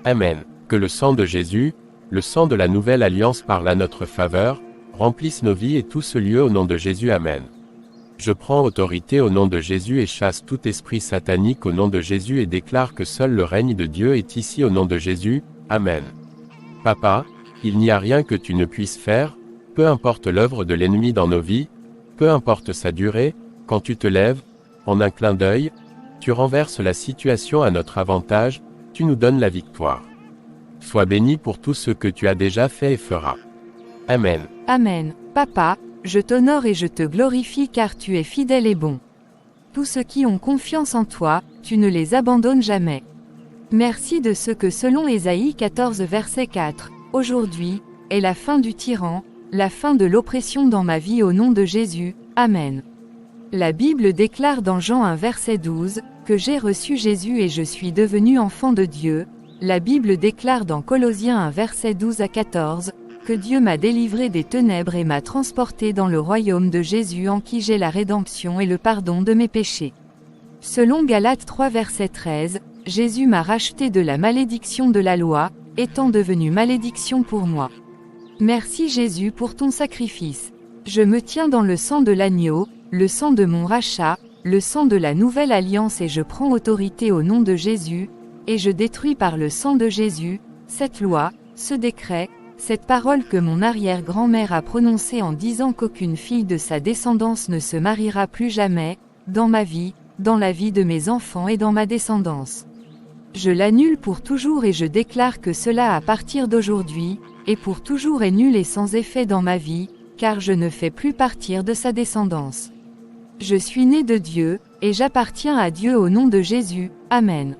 Amen. Que le sang de Jésus, le sang de la nouvelle alliance parle à notre faveur, remplisse nos vies et tout ce lieu au nom de Jésus. Amen. Je prends autorité au nom de Jésus et chasse tout esprit satanique au nom de Jésus et déclare que seul le règne de Dieu est ici au nom de Jésus. Amen. Papa, il n'y a rien que tu ne puisses faire, peu importe l'œuvre de l'ennemi dans nos vies, peu importe sa durée, quand tu te lèves, en un clin d'œil, tu renverses la situation à notre avantage, tu nous donnes la victoire. Sois béni pour tout ce que tu as déjà fait et feras. Amen. Amen. Papa, je t'honore et je te glorifie car tu es fidèle et bon. Tous ceux qui ont confiance en toi, tu ne les abandonnes jamais. Merci de ce que selon Ésaïe 14 verset 4, aujourd'hui, est la fin du tyran, la fin de l'oppression dans ma vie au nom de Jésus. Amen. La Bible déclare dans Jean 1 verset 12, que j'ai reçu Jésus et je suis devenu enfant de Dieu. La Bible déclare dans Colossiens 1 verset 12 à 14, que Dieu m'a délivré des ténèbres et m'a transporté dans le royaume de Jésus en qui j'ai la rédemption et le pardon de mes péchés. Selon Galates 3 verset 13, Jésus m'a racheté de la malédiction de la loi, étant devenu malédiction pour moi. Merci Jésus pour ton sacrifice. Je me tiens dans le sang de l'agneau, le sang de mon rachat, le sang de la nouvelle alliance et je prends autorité au nom de Jésus, et je détruis par le sang de Jésus, cette loi, ce décret, cette parole que mon arrière-grand-mère a prononcée en disant qu'aucune fille de sa descendance ne se mariera plus jamais, dans ma vie, dans la vie de mes enfants et dans ma descendance. Je l'annule pour toujours et je déclare que cela à partir d'aujourd'hui, et pour toujours est nul et sans effet dans ma vie, car je ne fais plus partir de sa descendance. Je suis né de Dieu, et j'appartiens à Dieu au nom de Jésus. Amen.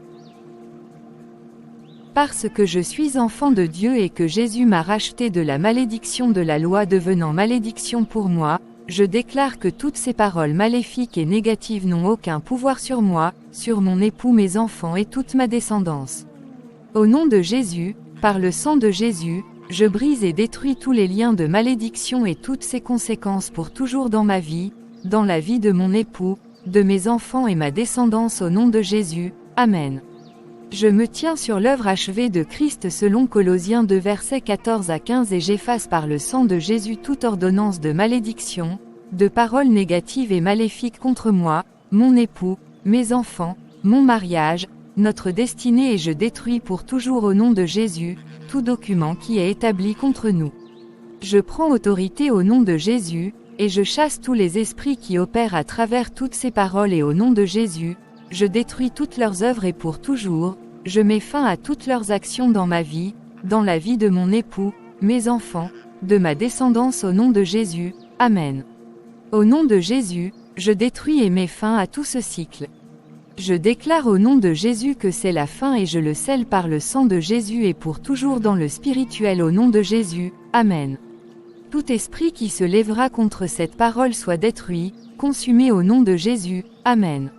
Parce que je suis enfant de Dieu et que Jésus m'a racheté de la malédiction de la loi devenant malédiction pour moi, je déclare que toutes ces paroles maléfiques et négatives n'ont aucun pouvoir sur moi, sur mon époux, mes enfants et toute ma descendance. Au nom de Jésus, par le sang de Jésus, je brise et détruis tous les liens de malédiction et toutes ses conséquences pour toujours dans ma vie, dans la vie de mon époux, de mes enfants et ma descendance au nom de Jésus. Amen. Je me tiens sur l'œuvre achevée de Christ selon Colossiens 2 versets 14 à 15 et j'efface par le sang de Jésus toute ordonnance de malédiction, de paroles négatives et maléfiques contre moi, mon époux, mes enfants, mon mariage, notre destinée et je détruis pour toujours au nom de Jésus, tout document qui est établi contre nous. Je prends autorité au nom de Jésus, et je chasse tous les esprits qui opèrent à travers toutes ces paroles et au nom de Jésus, je détruis toutes leurs œuvres et pour toujours, je mets fin à toutes leurs actions dans ma vie, dans la vie de mon époux, mes enfants, de ma descendance au nom de Jésus. Amen. Au nom de Jésus, je détruis et mets fin à tout ce cycle. Je déclare au nom de Jésus que c'est la fin et je le scelle par le sang de Jésus et pour toujours dans le spirituel au nom de Jésus. Amen. Tout esprit qui se lèvera contre cette parole soit détruit, consumé au nom de Jésus. Amen.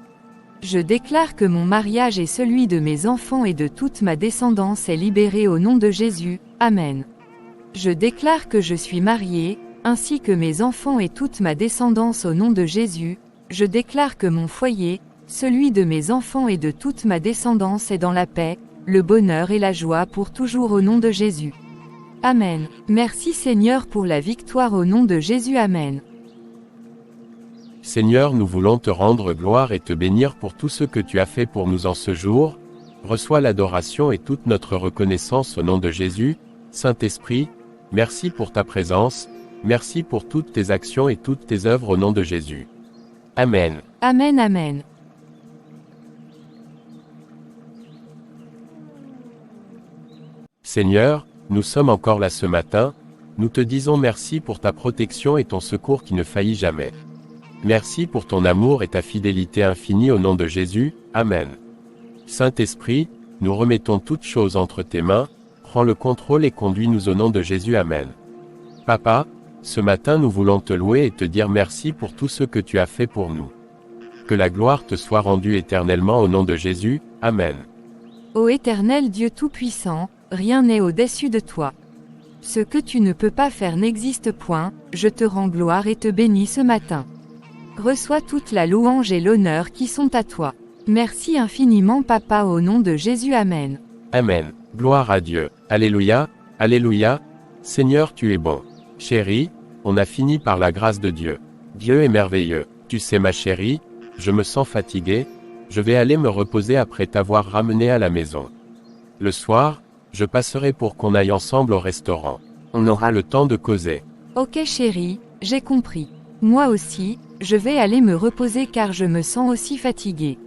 Je déclare que mon mariage et celui de mes enfants et de toute ma descendance est libéré au nom de Jésus. Amen. Je déclare que je suis marié, ainsi que mes enfants et toute ma descendance au nom de Jésus. Je déclare que mon foyer, celui de mes enfants et de toute ma descendance est dans la paix, le bonheur et la joie pour toujours au nom de Jésus. Amen. Merci Seigneur pour la victoire au nom de Jésus. Amen. Seigneur, nous voulons te rendre gloire et te bénir pour tout ce que tu as fait pour nous en ce jour. Reçois l'adoration et toute notre reconnaissance au nom de Jésus. Saint-Esprit, merci pour ta présence, merci pour toutes tes actions et toutes tes œuvres au nom de Jésus. Amen. Amen. Amen. Seigneur, nous sommes encore là ce matin, nous te disons merci pour ta protection et ton secours qui ne faillit jamais. Merci pour ton amour et ta fidélité infinie au nom de Jésus. Amen. Saint-Esprit, nous remettons toutes choses entre tes mains, prends le contrôle et conduis-nous au nom de Jésus. Amen. Papa, ce matin nous voulons te louer et te dire merci pour tout ce que tu as fait pour nous. Que la gloire te soit rendue éternellement au nom de Jésus, Amen. Ô Éternel Dieu Tout-Puissant, rien n'est au-dessus de toi. Ce que tu ne peux pas faire n'existe point, je te rends gloire et te bénis ce matin. Reçois toute la louange et l'honneur qui sont à toi. Merci infiniment Papa au nom de Jésus Amen. Amen. Gloire à Dieu. Alléluia, Alléluia. Seigneur tu es bon. Chérie, on a fini par la grâce de Dieu. Dieu est merveilleux. Tu sais ma chérie, je me sens fatigué, je vais aller me reposer après t'avoir ramené à la maison. Le soir, je passerai pour qu'on aille ensemble au restaurant. On aura le temps de causer. Ok chérie, j'ai compris. Moi aussi, je vais aller me reposer car je me sens aussi fatigué.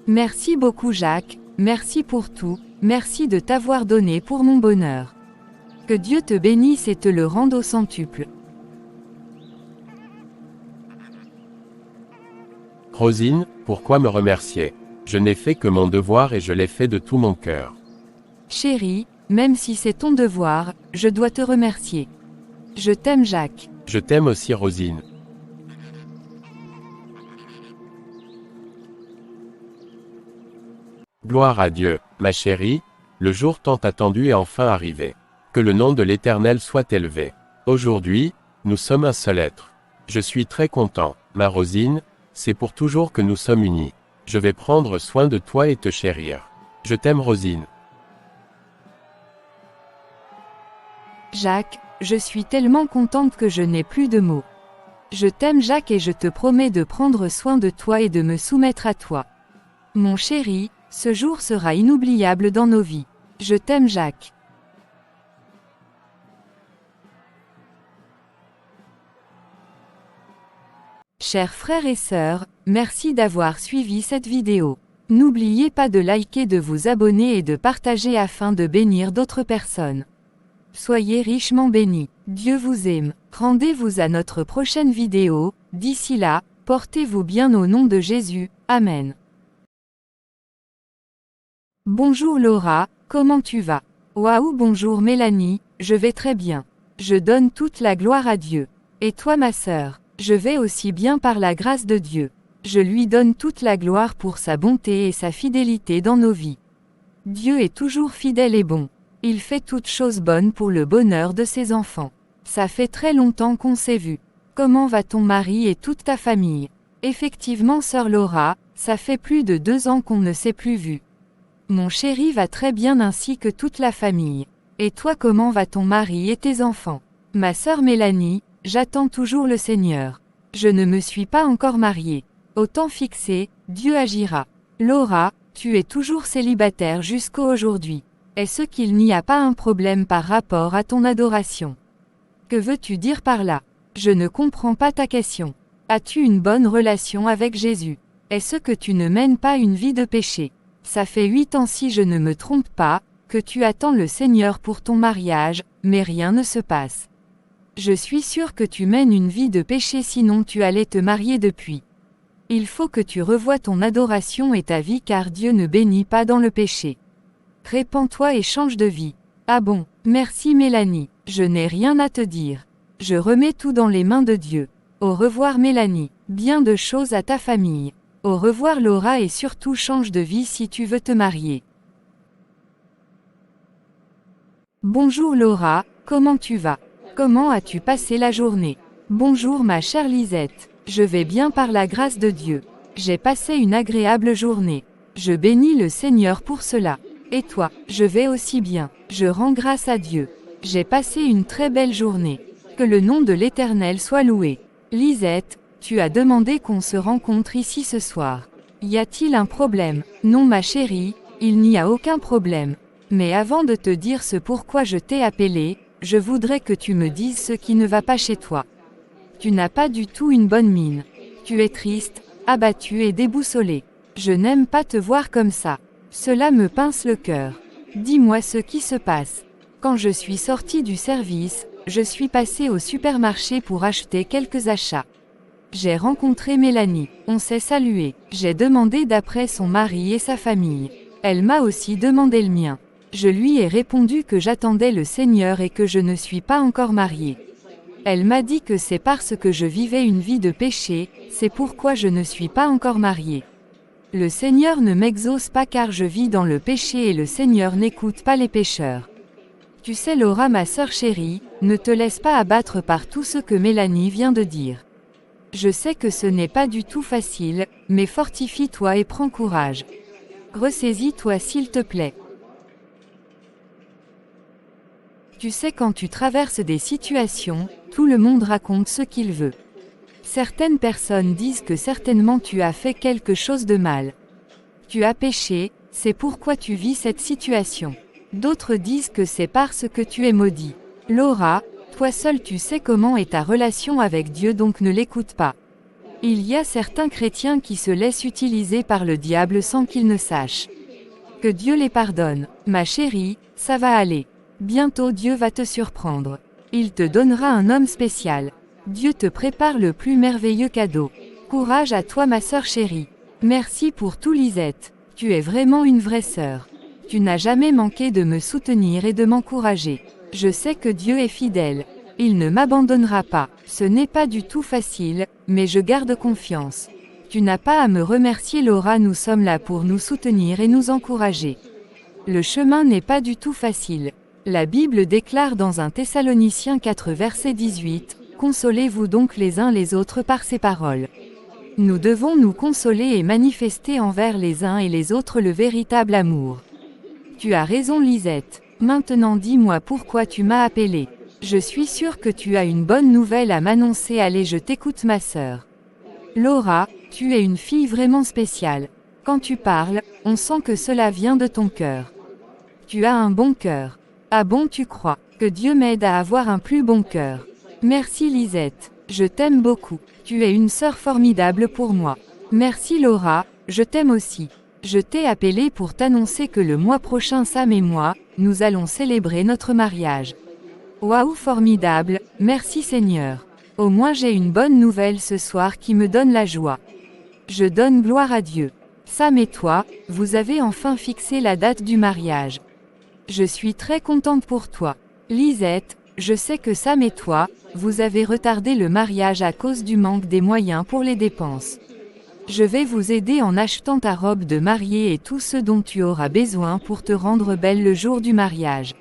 Merci beaucoup Jacques, merci pour tout, merci de t'avoir donné pour mon bonheur. Que Dieu te bénisse et te le rende au centuple. Rosine, pourquoi me remercier? Je n'ai fait que mon devoir et je l'ai fait de tout mon cœur. Chérie, même si c'est ton devoir, je dois te remercier. Je t'aime Jacques. Je t'aime aussi Rosine. Gloire à Dieu, ma chérie, le jour tant attendu est enfin arrivé. Que le nom de l'Éternel soit élevé. Aujourd'hui, nous sommes un seul être. Je suis très content, ma Rosine, c'est pour toujours que nous sommes unis. Je vais prendre soin de toi et te chérir. Je t'aime Rosine. Jacques, je suis tellement contente que je n'ai plus de mots. Je t'aime Jacques et je te promets de prendre soin de toi et de me soumettre à toi. Mon chéri, ce jour sera inoubliable dans nos vies. Je t'aime Jacques. Chers frères et sœurs, merci d'avoir suivi cette vidéo. N'oubliez pas de liker, de vous abonner et de partager afin de bénir d'autres personnes. Soyez richement bénis. Dieu vous aime. Rendez-vous à notre prochaine vidéo. D'ici là, portez-vous bien au nom de Jésus. Amen. Bonjour Laura, comment tu vas? Waouh, bonjour Mélanie, je vais très bien. Je donne toute la gloire à Dieu. Et toi ma sœur? Je vais aussi bien par la grâce de Dieu. Je lui donne toute la gloire pour sa bonté et sa fidélité dans nos vies. Dieu est toujours fidèle et bon. Il fait toutes choses bonnes pour le bonheur de ses enfants. Ça fait très longtemps qu'on s'est vu. Comment va ton mari et toute ta famille? Effectivement sœur Laura, ça fait plus de 2 ans qu'on ne s'est plus vu. Mon chéri va très bien ainsi que toute la famille. Et toi comment va ton mari et tes enfants? Ma sœur Mélanie, j'attends toujours le Seigneur. Je ne me suis pas encore mariée. Au temps fixé, Dieu agira. Laura, tu es toujours célibataire jusqu'à aujourd'hui. Est-ce qu'il n'y a pas un problème par rapport à ton adoration? Que veux-tu dire par là? Je ne comprends pas ta question. As-tu une bonne relation avec Jésus? Est-ce que tu ne mènes pas une vie de péché? Ça fait 8 ans si je ne me trompe pas, que tu attends le Seigneur pour ton mariage, mais rien ne se passe. Je suis sûre que tu mènes une vie de péché sinon tu allais te marier depuis. Il faut que tu revoies ton adoration et ta vie car Dieu ne bénit pas dans le péché. Répands-toi et change de vie. Ah bon, merci Mélanie, je n'ai rien à te dire. Je remets tout dans les mains de Dieu. Au revoir Mélanie, bien de choses à ta famille. Au revoir Laura et surtout change de vie si tu veux te marier. Bonjour Laura, comment tu vas? Comment as-tu passé la journée? Bonjour ma chère Lisette, je vais bien par la grâce de Dieu. J'ai passé une agréable journée. Je bénis le Seigneur pour cela. Et toi? Je vais aussi bien. Je rends grâce à Dieu. J'ai passé une très belle journée. Que le nom de l'Éternel soit loué. Lisette, tu as demandé qu'on se rencontre ici ce soir. Y a-t-il un problème? Non ma chérie, il n'y a aucun problème. Mais avant de te dire ce pourquoi je t'ai appelé, je voudrais que tu me dises ce qui ne va pas chez toi. Tu n'as pas du tout une bonne mine. Tu es triste, abattu et déboussolé. Je n'aime pas te voir comme ça. Cela me pince le cœur. Dis-moi ce qui se passe. Quand je suis sortie du service, je suis passée au supermarché pour acheter quelques achats. J'ai rencontré Mélanie, on s'est salué. J'ai demandé d'après son mari et sa famille. Elle m'a aussi demandé le mien. Je lui ai répondu que j'attendais le Seigneur et que je ne suis pas encore mariée. Elle m'a dit que c'est parce que je vivais une vie de péché, c'est pourquoi je ne suis pas encore mariée. Le Seigneur ne m'exauce pas car je vis dans le péché et le Seigneur n'écoute pas les pécheurs. Tu sais Laura ma sœur chérie, ne te laisse pas abattre par tout ce que Mélanie vient de dire. Je sais que ce n'est pas du tout facile, mais fortifie-toi et prends courage. Ressaisis-toi s'il te plaît. Tu sais quand tu traverses des situations, tout le monde raconte ce qu'il veut. Certaines personnes disent que certainement tu as fait quelque chose de mal. Tu as péché, c'est pourquoi tu vis cette situation. D'autres disent que c'est parce que tu es maudit. Laura, toi seule tu sais comment est ta relation avec Dieu donc ne l'écoute pas. Il y a certains chrétiens qui se laissent utiliser par le diable sans qu'ils ne sachent. Que Dieu les pardonne, ma chérie, ça va aller. Bientôt Dieu va te surprendre. Il te donnera un homme spécial. Dieu te prépare le plus merveilleux cadeau. Courage à toi ma sœur chérie. Merci pour tout Lisette. Tu es vraiment une vraie sœur. Tu n'as jamais manqué de me soutenir et de m'encourager. Je sais que Dieu est fidèle. Il ne m'abandonnera pas. Ce n'est pas du tout facile, mais je garde confiance. Tu n'as pas à me remercier Laura, nous sommes là pour nous soutenir et nous encourager. Le chemin n'est pas du tout facile. La Bible déclare dans 1 Thessaloniciens 4 verset 18, « Consolez-vous donc les uns les autres par ces paroles. » Nous devons nous consoler et manifester envers les uns et les autres le véritable amour. Tu as raison Lisette. Maintenant dis-moi pourquoi tu m'as appelé. Je suis sûre que tu as une bonne nouvelle à m'annoncer. Allez, je t'écoute ma sœur. Laura, tu es une fille vraiment spéciale. Quand tu parles, on sent que cela vient de ton cœur. Tu as un bon cœur. Ah bon, tu crois? Que Dieu m'aide à avoir un plus bon cœur. Merci Lisette. Je t'aime beaucoup. Tu es une sœur formidable pour moi. Merci Laura, je t'aime aussi. Je t'ai appelé pour t'annoncer que le mois prochain Sam et moi, nous allons célébrer notre mariage. Waouh, formidable, merci Seigneur. Au moins j'ai une bonne nouvelle ce soir qui me donne la joie. Je donne gloire à Dieu. Sam et toi, vous avez enfin fixé la date du mariage. Je suis très contente pour toi. Lisette, je sais que Sam et toi, vous avez retardé le mariage à cause du manque des moyens pour les dépenses. Je vais vous aider en achetant ta robe de mariée et tout ce dont tu auras besoin pour te rendre belle le jour du mariage.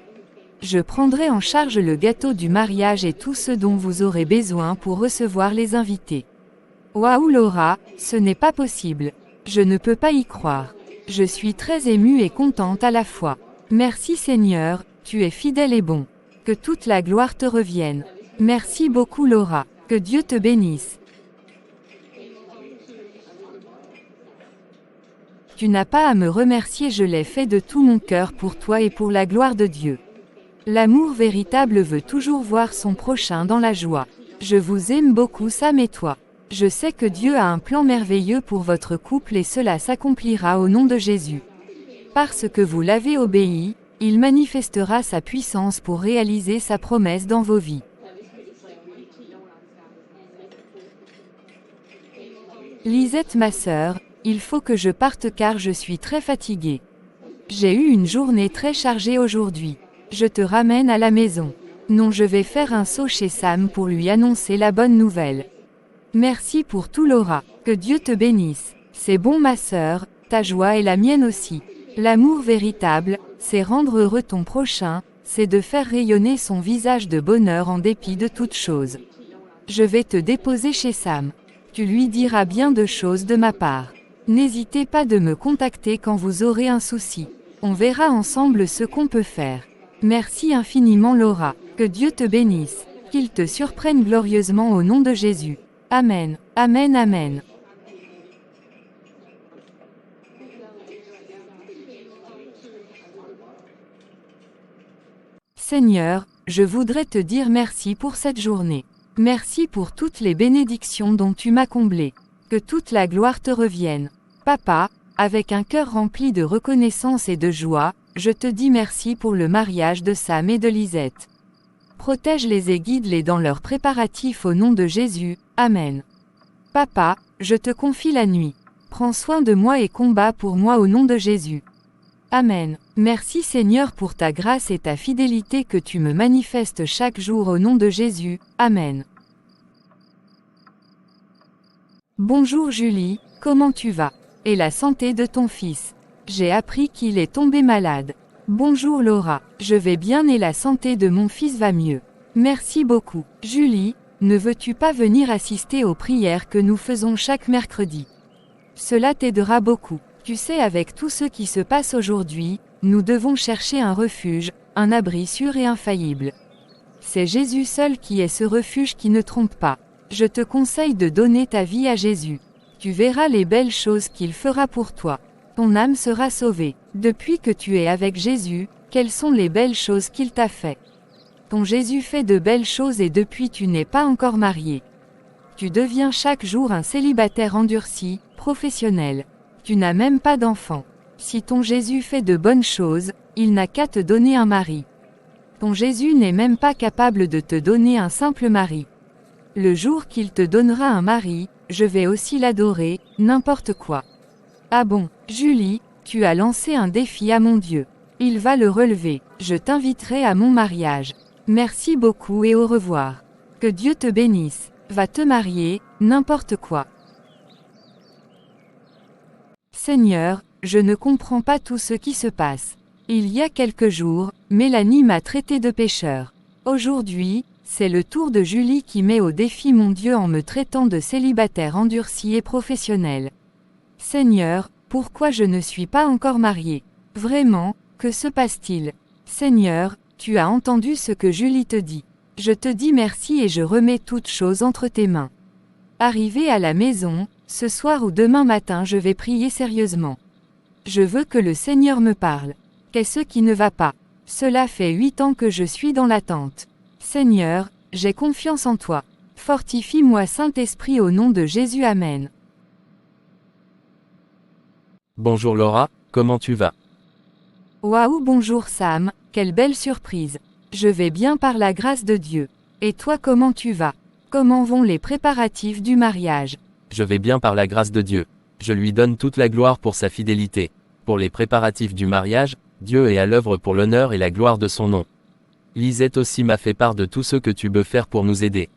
Je prendrai en charge le gâteau du mariage et tout ce dont vous aurez besoin pour recevoir les invités. Waouh Laura, ce n'est pas possible. Je ne peux pas y croire. Je suis très émue et contente à la fois. Merci Seigneur, tu es fidèle et bon. Que toute la gloire te revienne. Merci beaucoup Laura. Que Dieu te bénisse. Tu n'as pas à me remercier, je l'ai fait de tout mon cœur pour toi et pour la gloire de Dieu. L'amour véritable veut toujours voir son prochain dans la joie. Je vous aime beaucoup Sam et toi. Je sais que Dieu a un plan merveilleux pour votre couple et cela s'accomplira au nom de Jésus. Parce que vous l'avez obéi, il manifestera sa puissance pour réaliser sa promesse dans vos vies. Lisette ma sœur, il faut que je parte car je suis très fatiguée. J'ai eu une journée très chargée aujourd'hui. Je te ramène à la maison. Non, je vais faire un saut chez Sam pour lui annoncer la bonne nouvelle. Merci pour tout Laura. Que Dieu te bénisse. C'est bon ma sœur, ta joie est la mienne aussi. L'amour véritable, c'est rendre heureux ton prochain, c'est de faire rayonner son visage de bonheur en dépit de toutes choses. Je vais te déposer chez Sam. Tu lui diras bien de choses de ma part. N'hésitez pas de me contacter quand vous aurez un souci. On verra ensemble ce qu'on peut faire. Merci infiniment Laura. Que Dieu te bénisse. Qu'il te surprenne glorieusement au nom de Jésus. Amen. Amen. Amen. Seigneur, je voudrais te dire merci pour cette journée. Merci pour toutes les bénédictions dont tu m'as comblé. Que toute la gloire te revienne. Papa, avec un cœur rempli de reconnaissance et de joie, je te dis merci pour le mariage de Sam et de Lisette. Protège-les et guide-les dans leurs préparatifs au nom de Jésus. Amen. Papa, je te confie la nuit. Prends soin de moi et combat pour moi au nom de Jésus. Amen. Merci Seigneur pour ta grâce et ta fidélité que tu me manifestes chaque jour au nom de Jésus. Amen. Bonjour Julie, comment tu vas? Et la santé de ton fils? J'ai appris qu'il est tombé malade. Bonjour Laura, je vais bien et la santé de mon fils va mieux. Merci beaucoup. Julie, ne veux-tu pas venir assister aux prières que nous faisons chaque mercredi? Cela t'aidera beaucoup. Tu sais, avec tout ce qui se passe aujourd'hui, nous devons chercher un refuge, un abri sûr et infaillible. C'est Jésus seul qui est ce refuge qui ne trompe pas. Je te conseille de donner ta vie à Jésus. Tu verras les belles choses qu'il fera pour toi. Ton âme sera sauvée. Depuis que tu es avec Jésus, quelles sont les belles choses qu'il t'a fait? Ton Jésus fait de belles choses et depuis tu n'es pas encore marié. Tu deviens chaque jour un célibataire endurci, professionnel. Tu n'as même pas d'enfant. Si ton Jésus fait de bonnes choses, il n'a qu'à te donner un mari. Ton Jésus n'est même pas capable de te donner un simple mari. Le jour qu'il te donnera un mari, je vais aussi l'adorer, n'importe quoi. Ah bon, Julie, tu as lancé un défi à mon Dieu. Il va le relever. Je t'inviterai à mon mariage. Merci beaucoup et au revoir. Que Dieu te bénisse. Va te marier, n'importe quoi. Seigneur, je ne comprends pas tout ce qui se passe. Il y a quelques jours, Mélanie m'a traité de pécheur. Aujourd'hui, c'est le tour de Julie qui met au défi mon Dieu en me traitant de célibataire endurci et professionnel. Seigneur, pourquoi je ne suis pas encore mariée? Vraiment, que se passe-t-il? Seigneur, tu as entendu ce que Julie te dit. Je te dis merci et je remets toutes choses entre tes mains. Arrivé à la maison, ce soir ou demain matin je vais prier sérieusement. Je veux que le Seigneur me parle. Qu'est-ce qui ne va pas? Cela fait 8 ans que je suis dans l'attente. Seigneur, j'ai confiance en toi. Fortifie-moi Saint-Esprit au nom de Jésus. Amen. Bonjour Laura, comment tu vas? Waouh, bonjour Sam, quelle belle surprise. Je vais bien par la grâce de Dieu. Et toi, comment tu vas? Comment vont les préparatifs du mariage? Je vais bien par la grâce de Dieu. Je lui donne toute la gloire pour sa fidélité. Pour les préparatifs du mariage, Dieu est à l'œuvre pour l'honneur et la gloire de son nom. Lisette aussi m'a fait part de tout ce que tu peux faire pour nous aider.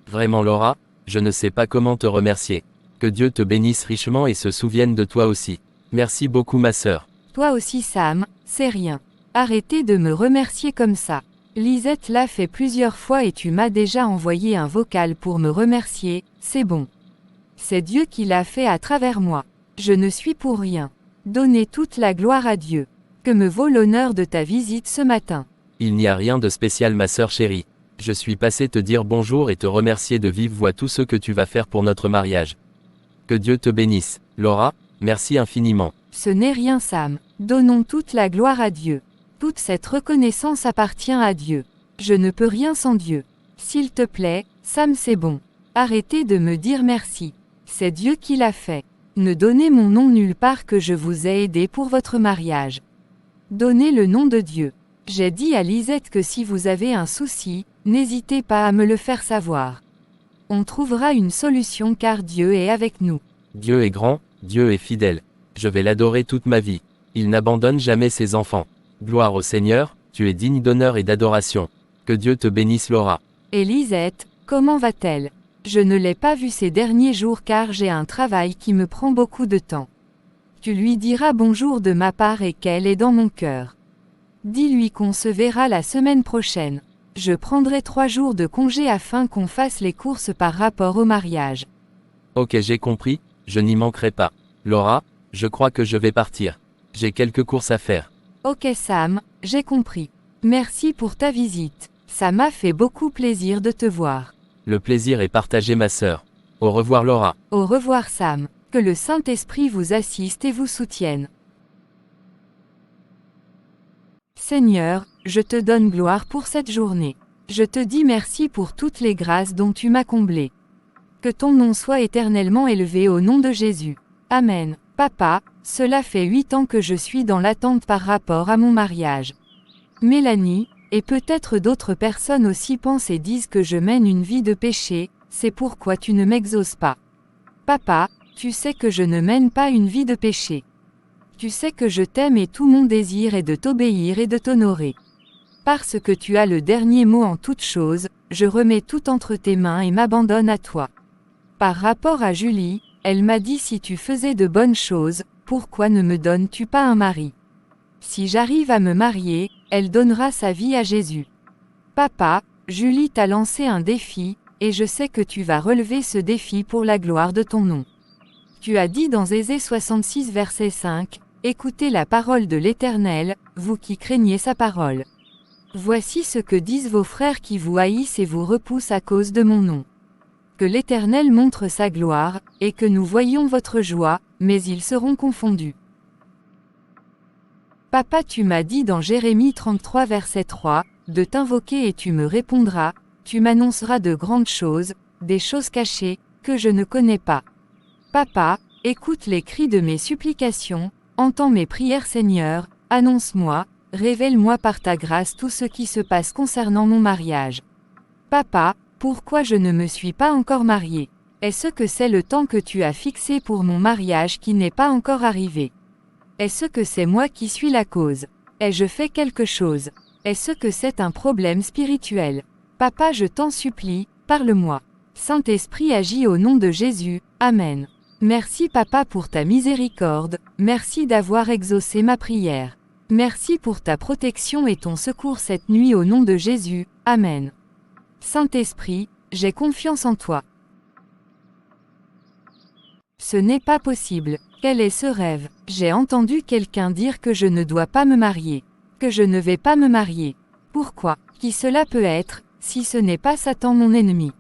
Vraiment Laura, je ne sais pas comment te remercier. Que Dieu te bénisse richement et se souvienne de toi aussi. Merci beaucoup ma sœur. Toi aussi Sam, c'est rien. Arrêtez de me remercier comme ça. Lisette l'a fait plusieurs fois et tu m'as déjà envoyé un vocal pour me remercier, c'est bon. C'est Dieu qui l'a fait à travers moi. Je ne suis pour rien. Donnez toute la gloire à Dieu. Que me vaut l'honneur de ta visite ce matin? Il n'y a rien de spécial ma sœur chérie. Je suis passé te dire bonjour et te remercier de vive voix tout ce que tu vas faire pour notre mariage. Que Dieu te bénisse. Laura, merci infiniment. Ce n'est rien Sam. Donnons toute la gloire à Dieu. Toute cette reconnaissance appartient à Dieu. Je ne peux rien sans Dieu. S'il te plaît, Sam, c'est bon. Arrêtez de me dire merci. C'est Dieu qui l'a fait. Ne donnez mon nom nulle part que je vous ai aidé pour votre mariage. Donnez le nom de Dieu. J'ai dit à Lisette que si vous avez un souci, n'hésitez pas à me le faire savoir. On trouvera une solution car Dieu est avec nous. Dieu est grand, Dieu est fidèle. Je vais l'adorer toute ma vie. Il n'abandonne jamais ses enfants. Gloire au Seigneur, tu es digne d'honneur et d'adoration. Que Dieu te bénisse Laura. Et Lisette, comment va-t-elle? Je ne l'ai pas vue ces derniers jours car j'ai un travail qui me prend beaucoup de temps. Tu lui diras bonjour de ma part et qu'elle est dans mon cœur. Dis-lui qu'on se verra la semaine prochaine. Je prendrai 3 jours de congé afin qu'on fasse les courses par rapport au mariage. Ok, j'ai compris, je n'y manquerai pas. Laura, je crois que je vais partir. J'ai quelques courses à faire. Ok Sam, j'ai compris. Merci pour ta visite. Ça m'a fait beaucoup plaisir de te voir. Le plaisir est partagé ma sœur. Au revoir Laura. Au revoir Sam. Que le Saint-Esprit vous assiste et vous soutienne. Seigneur, je te donne gloire pour cette journée. Je te dis merci pour toutes les grâces dont tu m'as comblé. Que ton nom soit éternellement élevé au nom de Jésus. Amen. Papa, cela fait 8 ans que je suis dans l'attente par rapport à mon mariage. Mélanie, et peut-être d'autres personnes aussi pensent et disent que je mène une vie de péché, c'est pourquoi tu ne m'exauces pas. Papa, tu sais que je ne mène pas une vie de péché. Tu sais que je t'aime et tout mon désir est de t'obéir et de t'honorer. Parce que tu as le dernier mot en toutes choses, je remets tout entre tes mains et m'abandonne à toi. Par rapport à Julie, elle m'a dit si tu faisais de bonnes choses, pourquoi ne me donnes-tu pas un mari? Si j'arrive à me marier, elle donnera sa vie à Jésus. Papa, Julie t'a lancé un défi, et je sais que tu vas relever ce défi pour la gloire de ton nom. Tu as dit dans Ésée 66 verset 5, « Écoutez la parole de l'Éternel, vous qui craignez sa parole. Voici ce que disent vos frères qui vous haïssent et vous repoussent à cause de mon nom. Que l'Éternel montre sa gloire, et que nous voyions votre joie, mais ils seront confondus. » Papa, tu m'as dit dans Jérémie 33 verset 3, « De t'invoquer et tu me répondras, tu m'annonceras de grandes choses, des choses cachées, que je ne connais pas. » Papa, écoute les cris de mes supplications, entends mes prières Seigneur, annonce-moi, révèle-moi par ta grâce tout ce qui se passe concernant mon mariage. Papa, pourquoi je ne me suis pas encore mariée? Est-ce que c'est le temps que tu as fixé pour mon mariage qui n'est pas encore arrivé? Est-ce que c'est moi qui suis la cause? Ai-je fait quelque chose? Est-ce que c'est un problème spirituel? Papa, je t'en supplie, parle-moi. Saint-Esprit, agis au nom de Jésus, Amen. Merci Papa pour ta miséricorde, merci d'avoir exaucé ma prière. Merci pour ta protection et ton secours cette nuit au nom de Jésus, Amen. Saint-Esprit, j'ai confiance en toi. Ce n'est pas possible. Quel est ce rêve? J'ai entendu quelqu'un dire que je ne dois pas me marier. Que je ne vais pas me marier. Pourquoi? Qui cela peut être, si ce n'est pas Satan mon ennemi?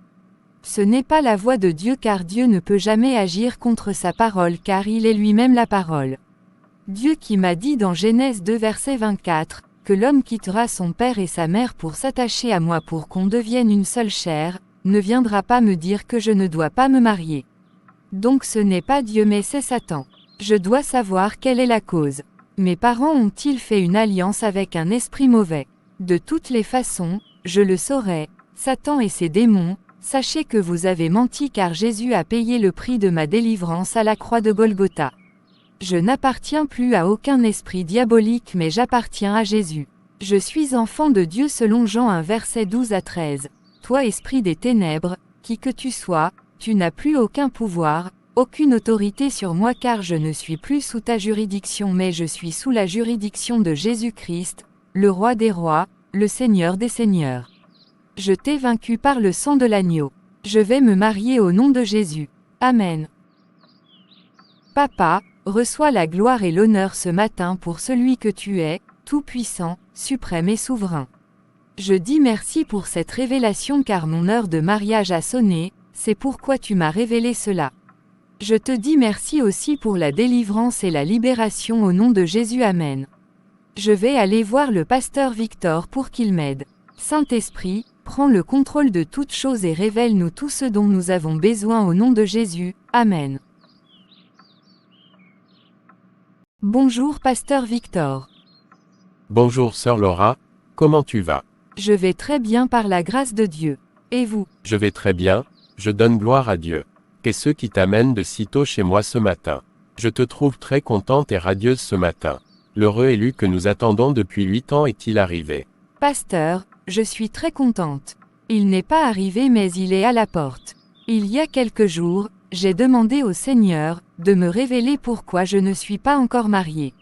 Ce n'est pas la voix de Dieu car Dieu ne peut jamais agir contre sa parole car il est lui-même la parole. Dieu qui m'a dit dans Genèse 2 verset 24, que l'homme quittera son père et sa mère pour s'attacher à moi pour qu'on devienne une seule chair, ne viendra pas me dire que je ne dois pas me marier. Donc ce n'est pas Dieu mais c'est Satan. Je dois savoir quelle est la cause. Mes parents ont-ils fait une alliance avec un esprit mauvais? De toutes les façons, je le saurai, Satan et ses démons, sachez que vous avez menti car Jésus a payé le prix de ma délivrance à la croix de Golgotha. Je n'appartiens plus à aucun esprit diabolique mais j'appartiens à Jésus. Je suis enfant de Dieu selon Jean 1 verset 12 à 13. Toi esprit des ténèbres, qui que tu sois, tu n'as plus aucun pouvoir, aucune autorité sur moi car je ne suis plus sous ta juridiction mais je suis sous la juridiction de Jésus-Christ, le roi des rois, le Seigneur des seigneurs. Je t'ai vaincu par le sang de l'agneau. Je vais me marier au nom de Jésus. Amen. Papa, reçois la gloire et l'honneur ce matin pour celui que tu es, tout-puissant, suprême et souverain. Je dis merci pour cette révélation car mon heure de mariage a sonné, c'est pourquoi tu m'as révélé cela. Je te dis merci aussi pour la délivrance et la libération au nom de Jésus. Amen. Je vais aller voir le pasteur Victor pour qu'il m'aide. Saint-Esprit, prends le contrôle de toutes choses et révèle-nous tout ce dont nous avons besoin au nom de Jésus. Amen. Bonjour pasteur Victor. Bonjour sœur Laura, comment tu vas? Je vais très bien par la grâce de Dieu. Et vous? Je vais très bien, je donne gloire à Dieu. Qu'est-ce qui t'amène de si tôt chez moi ce matin? Je te trouve très contente et radieuse ce matin. L'heureux élu que nous attendons depuis 8 ans est-il arrivé? Pasteur, je suis très contente. Il n'est pas arrivé mais il est à la porte. Il y a quelques jours, j'ai demandé au Seigneur de me révéler pourquoi je ne suis pas encore mariée.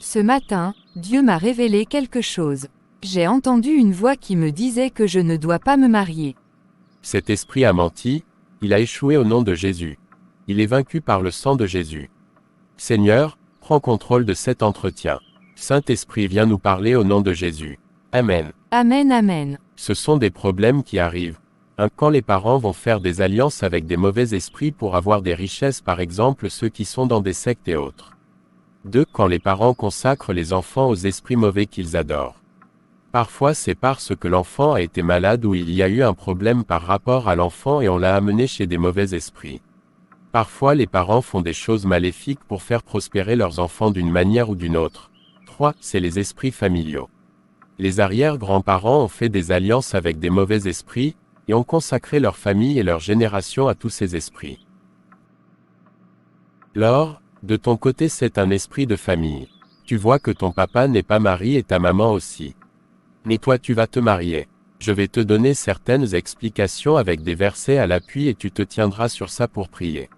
Ce matin, Dieu m'a révélé quelque chose. J'ai entendu une voix qui me disait que je ne dois pas me marier. Cet esprit a menti, il a échoué au nom de Jésus. Il est vaincu par le sang de Jésus. Seigneur, prends contrôle de cet entretien. Saint-Esprit, viens nous parler au nom de Jésus. Amen. Amen, amen. Ce sont des problèmes qui arrivent. Quand les parents vont faire des alliances avec des mauvais esprits pour avoir des richesses, par exemple ceux qui sont dans des sectes et autres. 2. Quand les parents consacrent les enfants aux esprits mauvais qu'ils adorent. Parfois c'est parce que l'enfant a été malade ou il y a eu un problème par rapport à l'enfant et on l'a amené chez des mauvais esprits. Parfois les parents font des choses maléfiques pour faire prospérer leurs enfants d'une manière ou d'une autre. 3. C'est les esprits familiaux. Les arrière-grands-parents ont fait des alliances avec des mauvais esprits, et ont consacré leur famille et leur génération à tous ces esprits. Laure, De ton côté, c'est un esprit de famille. Tu vois que ton papa n'est pas marié et ta maman aussi. Mais toi tu vas te marier. Je vais te donner certaines explications avec des versets à l'appui et tu te tiendras sur ça pour prier.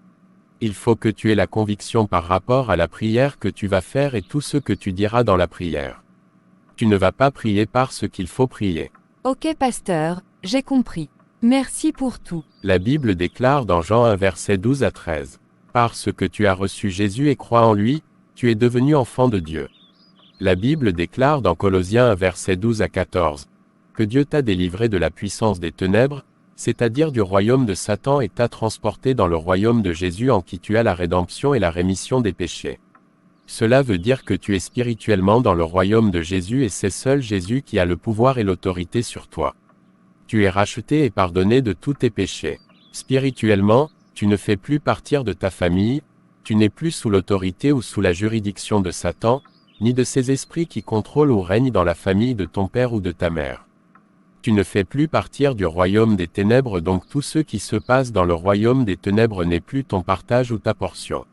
Il faut que tu aies la conviction par rapport à la prière que tu vas faire et tout ce que tu diras dans la prière. Tu ne vas pas prier parce qu'il faut prier. Ok pasteur, j'ai compris. Merci pour tout. La Bible déclare dans Jean 1 verset 12 à 13. Parce que tu as reçu Jésus et crois en lui, tu es devenu enfant de Dieu. La Bible déclare dans Colossiens 1 verset 12 à 14. Que Dieu t'a délivré de la puissance des ténèbres, c'est-à-dire du royaume de Satan et t'a transporté dans le royaume de Jésus en qui tu as la rédemption et la rémission des péchés. Cela veut dire que tu es spirituellement dans le royaume de Jésus et c'est seul Jésus qui a le pouvoir et l'autorité sur toi. Tu es racheté et pardonné de tous tes péchés. Spirituellement, tu ne fais plus partir de ta famille, tu n'es plus sous l'autorité ou sous la juridiction de Satan, ni de ces esprits qui contrôlent ou règnent dans la famille de ton père ou de ta mère. Tu ne fais plus partir du royaume des ténèbres, donc tout ce qui se passe dans le royaume des ténèbres n'est plus ton partage ou ta portion.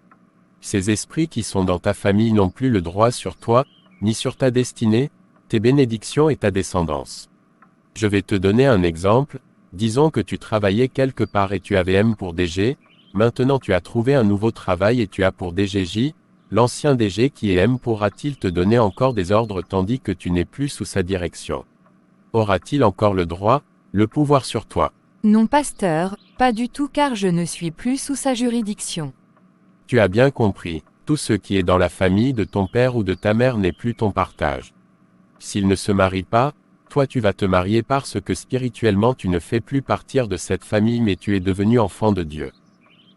Ces esprits qui sont dans ta famille n'ont plus le droit sur toi, ni sur ta destinée, tes bénédictions et ta descendance. Je vais te donner un exemple, disons que tu travaillais quelque part et tu avais M pour DG, maintenant tu as trouvé un nouveau travail et tu as pour DGJ, l'ancien DG qui est M pourra-t-il te donner encore des ordres tandis que tu n'es plus sous sa direction? Aura-t-il encore le droit, le pouvoir sur toi? Non pasteur, pas du tout car je ne suis plus sous sa juridiction. Tu as bien compris, tout ce qui est dans la famille de ton père ou de ta mère n'est plus ton partage. S'il ne se marie pas, toi tu vas te marier parce que spirituellement tu ne fais plus partir de cette famille mais tu es devenu enfant de Dieu.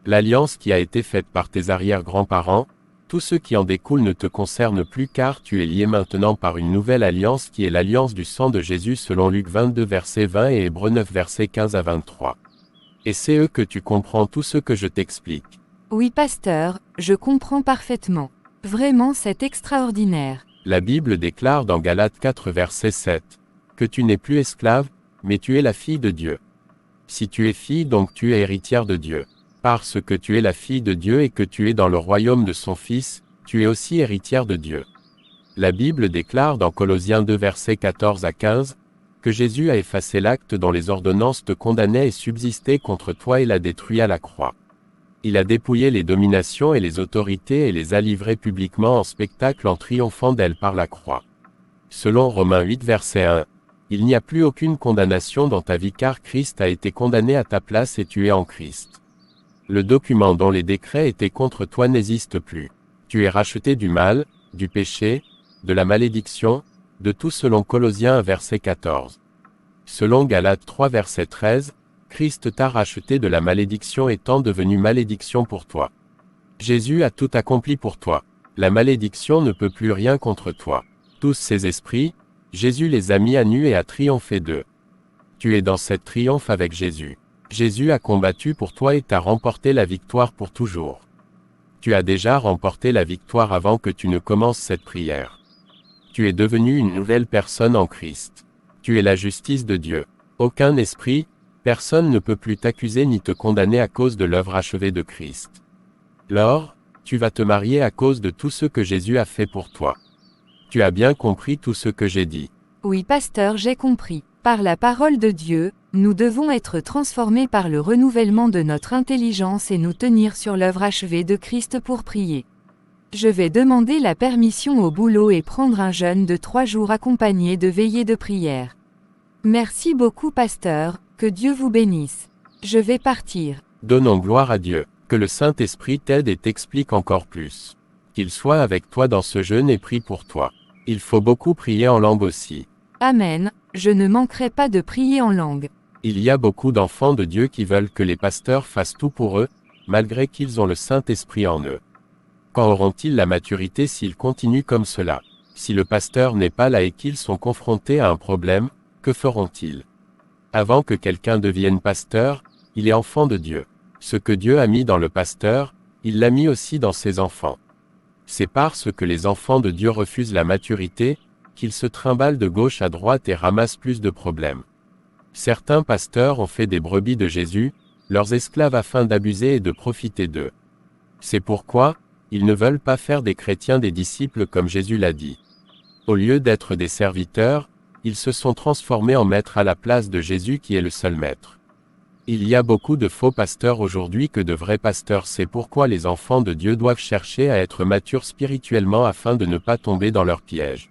L'alliance qui a été faite par tes arrière-grands-parents, tout ce qui en découle ne te concerne plus car tu es lié maintenant par une nouvelle alliance qui est l'alliance du sang de Jésus selon Luc 22 verset 20 et Hébreux 9 verset 15 à 23. Et c'est eux que tu comprends tout ce que je t'explique. Oui pasteur, je comprends parfaitement. Vraiment c'est extraordinaire. La Bible déclare dans Galates 4 verset 7, que tu n'es plus esclave, mais tu es la fille de Dieu. Si tu es fille donc tu es héritière de Dieu. Parce que tu es la fille de Dieu et que tu es dans le royaume de son Fils, tu es aussi héritière de Dieu. La Bible déclare dans Colossiens 2 versets 14 à 15, que Jésus a effacé l'acte dont les ordonnances te condamnaient et subsistaient contre toi et l'a détruit à la croix. Il a dépouillé les dominations et les autorités et les a livrées publiquement en spectacle en triomphant d'elles par la croix. Selon Romains 8 verset 1, il n'y a plus aucune condamnation dans ta vie car Christ a été condamné à ta place et tu es en Christ. Le document dont les décrets étaient contre toi n'existe plus. Tu es racheté du mal, du péché, de la malédiction, de tout selon Colossiens 1 verset 14. Selon Galates 3 verset 13, Christ t'a racheté de la malédiction étant devenu malédiction pour toi. Jésus a tout accompli pour toi. La malédiction ne peut plus rien contre toi. Tous ces esprits, Jésus les a mis à nu et a triomphé d'eux. Tu es dans cette triomphe avec Jésus. Jésus a combattu pour toi et t'a remporté la victoire pour toujours. Tu as déjà remporté la victoire avant que tu ne commences cette prière. Tu es devenu une nouvelle personne en Christ. Tu es la justice de Dieu. Aucun esprit, personne ne peut plus t'accuser ni te condamner à cause de l'œuvre achevée de Christ. Laure, tu vas te marier à cause de tout ce que Jésus a fait pour toi. Tu as bien compris tout ce que j'ai dit. Oui pasteur, j'ai compris. Par la parole de Dieu, nous devons être transformés par le renouvellement de notre intelligence et nous tenir sur l'œuvre achevée de Christ pour prier. Je vais demander la permission au boulot et prendre un jeûne de 3 jours accompagné de veillées de prière. Merci beaucoup pasteur, que Dieu vous bénisse. Je vais partir. Donnons gloire à Dieu, que le Saint-Esprit t'aide et t'explique encore plus. Qu'il soit avec toi dans ce jeûne et prie pour toi. Il faut beaucoup prier en langue aussi. Amen, je ne manquerai pas de prier en langue. Il y a beaucoup d'enfants de Dieu qui veulent que les pasteurs fassent tout pour eux, malgré qu'ils ont le Saint-Esprit en eux. Quand auront-ils la maturité s'ils continuent comme cela? Si le pasteur n'est pas là et qu'ils sont confrontés à un problème, que feront-ils? Avant que quelqu'un devienne pasteur, il est enfant de Dieu. Ce que Dieu a mis dans le pasteur, il l'a mis aussi dans ses enfants. C'est parce que les enfants de Dieu refusent la maturité, qu'ils se trimballent de gauche à droite et ramassent plus de problèmes. Certains pasteurs ont fait des brebis de Jésus, leurs esclaves afin d'abuser et de profiter d'eux. C'est pourquoi, Ils ne veulent pas faire des chrétiens des disciples comme Jésus l'a dit. Au lieu d'être des serviteurs, ils se sont transformés en maîtres à la place de Jésus qui est le seul maître. Il y a beaucoup de faux pasteurs aujourd'hui que de vrais pasteurs. C'est pourquoi les enfants de Dieu doivent chercher à être matures spirituellement afin de ne pas tomber dans leur piège.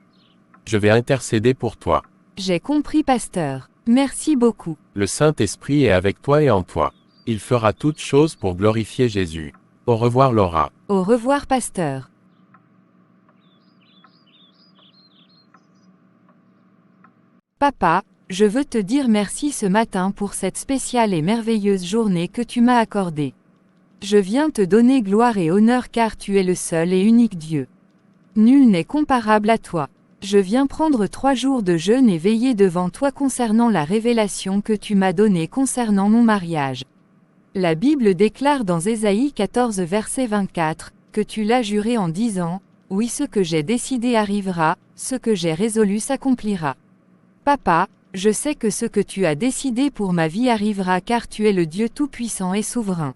Je vais intercéder pour toi. J'ai compris, pasteur. Merci beaucoup. Le Saint-Esprit est avec toi et en toi. Il fera toutes choses pour glorifier Jésus. Au revoir Laura. Au revoir, pasteur. Papa, je veux te dire merci ce matin pour cette spéciale et merveilleuse journée que tu m'as accordée. Je viens te donner gloire et honneur car tu es le seul et unique Dieu. Nul n'est comparable à toi. Je viens prendre 3 jours de jeûne et veiller devant toi concernant la révélation que tu m'as donnée concernant mon mariage. La Bible déclare dans Ésaïe 14 verset 24, que tu l'as juré en disant, « Oui, ce que j'ai décidé arrivera, ce que j'ai résolu s'accomplira. » Papa, je sais que ce que tu as décidé pour ma vie arrivera car tu es le Dieu tout-puissant et souverain.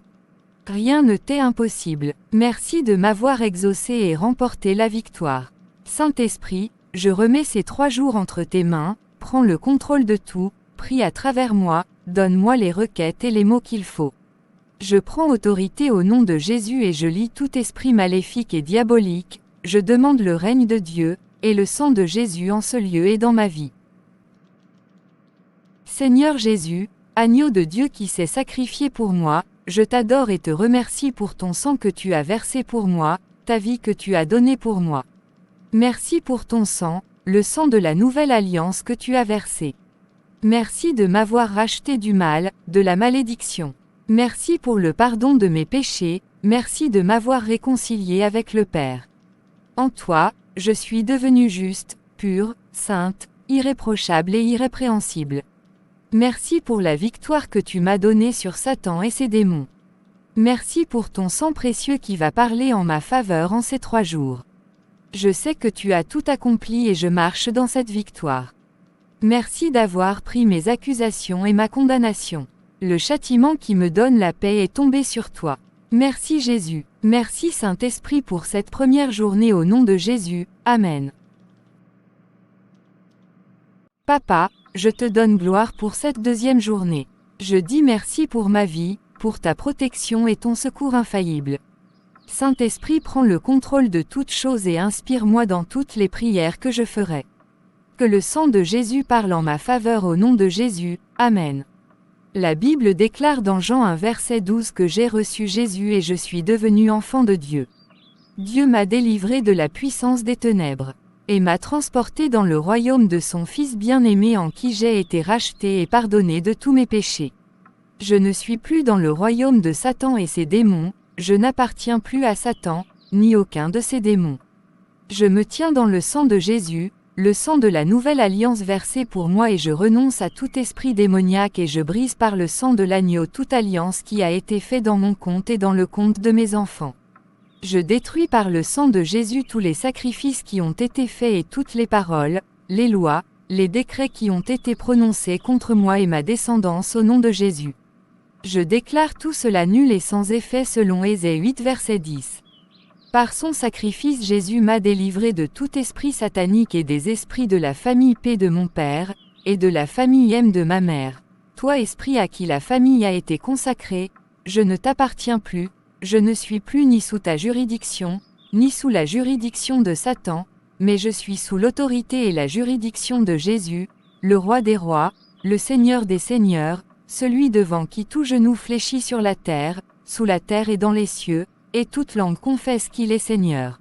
Rien ne t'est impossible. Merci de m'avoir exaucé et remporté la victoire. Saint-Esprit, je remets ces 3 jours entre tes mains, prends le contrôle de tout, prie à travers moi, donne-moi les requêtes et les mots qu'il faut. Je prends autorité au nom de Jésus et je lie tout esprit maléfique et diabolique, je demande le règne de Dieu, et le sang de Jésus en ce lieu et dans ma vie. Seigneur Jésus, agneau de Dieu qui s'est sacrifié pour moi, je t'adore et te remercie pour ton sang que tu as versé pour moi, ta vie que tu as donnée pour moi. Merci pour ton sang, le sang de la nouvelle alliance que tu as versé. Merci de m'avoir racheté du mal, de la malédiction. Merci pour le pardon de mes péchés, merci de m'avoir réconcilié avec le Père. En toi, je suis devenue juste, pure, sainte, irréprochable et irrépréhensible. Merci pour la victoire que tu m'as donnée sur Satan et ses démons. Merci pour ton sang précieux qui va parler en ma faveur en ces 3 jours. Je sais que tu as tout accompli et je marche dans cette victoire. Merci d'avoir pris mes accusations et ma condamnation. Le châtiment qui me donne la paix est tombé sur toi. Merci Jésus. Merci Saint-Esprit pour cette première journée au nom de Jésus. Amen. Papa, je te donne gloire pour cette 2e journée. Je dis merci pour ma vie, pour ta protection et ton secours infaillible. Saint-Esprit prend le contrôle de toutes choses et inspire-moi dans toutes les prières que je ferai. Que le sang de Jésus parle en ma faveur au nom de Jésus. Amen. La Bible déclare dans Jean 1 verset 12 que j'ai reçu Jésus et je suis devenu enfant de Dieu. Dieu m'a délivré de la puissance des ténèbres, et m'a transporté dans le royaume de son Fils bien-aimé en qui j'ai été racheté et pardonné de tous mes péchés. Je ne suis plus dans le royaume de Satan et ses démons, je n'appartiens plus à Satan, ni aucun de ses démons. Je me tiens dans le sang de Jésus, le sang de la nouvelle alliance versée pour moi et je renonce à tout esprit démoniaque et je brise par le sang de l'agneau toute alliance qui a été faite dans mon compte et dans le compte de mes enfants. Je détruis par le sang de Jésus tous les sacrifices qui ont été faits et toutes les paroles, les lois, les décrets qui ont été prononcés contre moi et ma descendance au nom de Jésus. Je déclare tout cela nul et sans effet selon Ésaïe 8 verset 10. Par son sacrifice Jésus m'a délivré de tout esprit satanique et des esprits de la famille P de mon père, et de la famille M de ma mère. Toi esprit à qui la famille a été consacrée, je ne t'appartiens plus, je ne suis plus ni sous ta juridiction, ni sous la juridiction de Satan, mais je suis sous l'autorité et la juridiction de Jésus, le roi des rois, le Seigneur des seigneurs, celui devant qui tout genou fléchit sur la terre, sous la terre et dans les cieux, et toute langue confesse qu'il est Seigneur.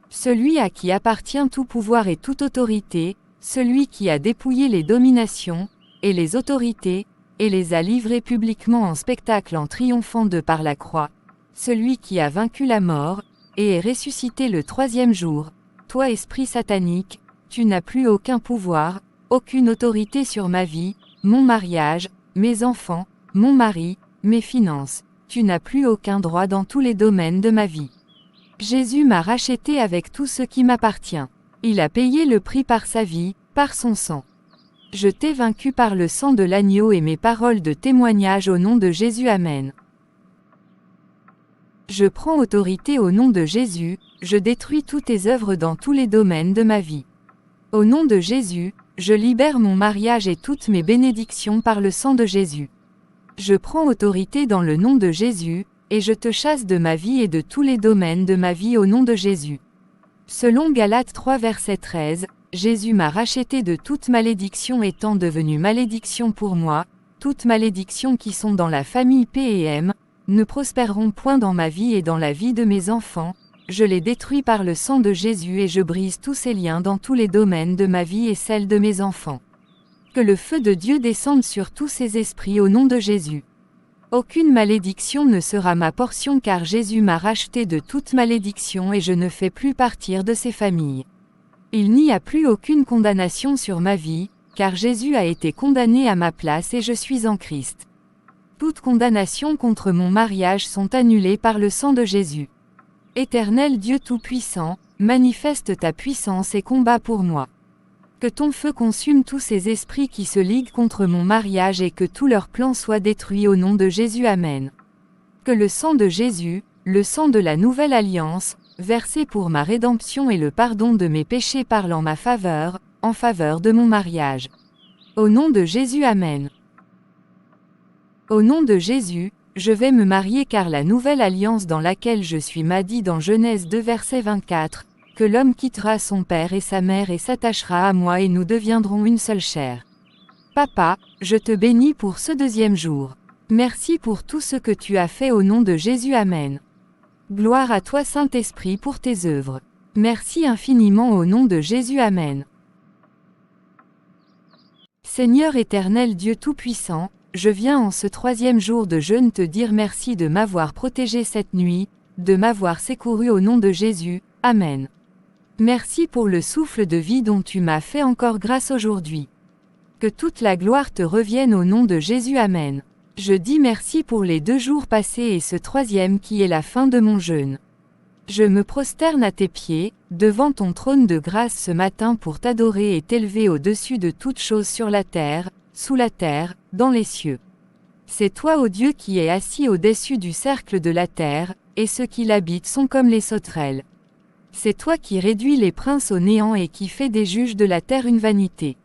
Celui à qui appartient tout pouvoir et toute autorité, celui qui a dépouillé les dominations, et les autorités, et les a livrées publiquement en spectacle en triomphant de par la croix, celui qui a vaincu la mort, et est ressuscité le 3e jour. Toi esprit satanique, tu n'as plus aucun pouvoir, aucune autorité sur ma vie, mon mariage, mes enfants, mon mari, mes finances. Tu n'as plus aucun droit dans tous les domaines de ma vie. Jésus m'a racheté avec tout ce qui m'appartient. Il a payé le prix par sa vie, par son sang. Je t'ai vaincu par le sang de l'agneau et mes paroles de témoignage au nom de Jésus. Amen. Je prends autorité au nom de Jésus, je détruis toutes tes œuvres dans tous les domaines de ma vie. Au nom de Jésus, je libère mon mariage et toutes mes bénédictions par le sang de Jésus. Je prends autorité dans le nom de Jésus, et je te chasse de ma vie et de tous les domaines de ma vie au nom de Jésus. Selon Galates 3 verset 13, Jésus m'a racheté de toute malédiction étant devenue malédiction pour moi, toutes malédictions qui sont dans la famille P et M, ne prospéreront point dans ma vie et dans la vie de mes enfants, je les détruis par le sang de Jésus et je brise tous ces liens dans tous les domaines de ma vie et celle de mes enfants. Que le feu de Dieu descende sur tous ces esprits au nom de Jésus. Aucune malédiction ne sera ma portion car Jésus m'a racheté de toute malédiction et je ne fais plus partir de ces familles. Il n'y a plus aucune condamnation sur ma vie, car Jésus a été condamné à ma place et je suis en Christ. Toute condamnation contre mon mariage sont annulées par le sang de Jésus. Éternel Dieu Tout-Puissant, manifeste ta puissance et combat pour moi. Que ton feu consume tous ces esprits qui se liguent contre mon mariage et que tous leurs plans soient détruits au nom de Jésus. Amen. Que le sang de Jésus, le sang de la nouvelle alliance, versé pour ma rédemption et le pardon de mes péchés parle en ma faveur, en faveur de mon mariage. Au nom de Jésus. Amen. Au nom de Jésus, je vais me marier car la nouvelle alliance dans laquelle je suis m'a dit dans Genèse 2 verset 24, que l'homme quittera son père et sa mère et s'attachera à moi et nous deviendrons une seule chair. Papa, je te bénis pour ce deuxième jour. Merci pour tout ce que tu as fait au nom de Jésus. Amen. Gloire à toi Saint-Esprit pour tes œuvres. Merci infiniment au nom de Jésus. Amen. Seigneur éternel Dieu Tout-Puissant, je viens en ce troisième jour de jeûne te dire merci de m'avoir protégé cette nuit, de m'avoir secouru au nom de Jésus. Amen. Merci pour le souffle de vie dont tu m'as fait encore grâce aujourd'hui. Que toute la gloire te revienne au nom de Jésus. Amen. Je dis merci pour les 2 jours passés et ce troisième qui est la fin de mon jeûne. Je me prosterne à tes pieds, devant ton trône de grâce ce matin pour t'adorer et t'élever au-dessus de toutes choses sur la terre, sous la terre, dans les cieux. C'est toi, ô Dieu, qui es assis au-dessus du cercle de la terre, et ceux qui l'habitent sont comme les sauterelles. C'est toi qui réduis les princes au néant et qui fais des juges de la terre une vanité.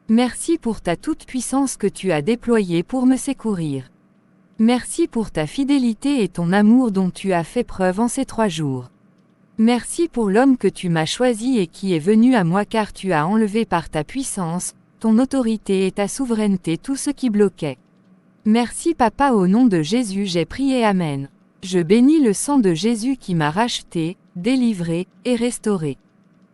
Merci pour ta toute-puissance que tu as déployée pour me secourir. Merci pour ta fidélité et ton amour dont tu as fait preuve en ces 3 jours. Merci pour l'homme que tu m'as choisi et qui est venu à moi car tu as enlevé par ta puissance, ton autorité et ta souveraineté tout ce qui bloquait. Merci Papa au nom de Jésus j'ai prié. Amen. Je bénis le sang de Jésus qui m'a racheté, délivré, et restauré.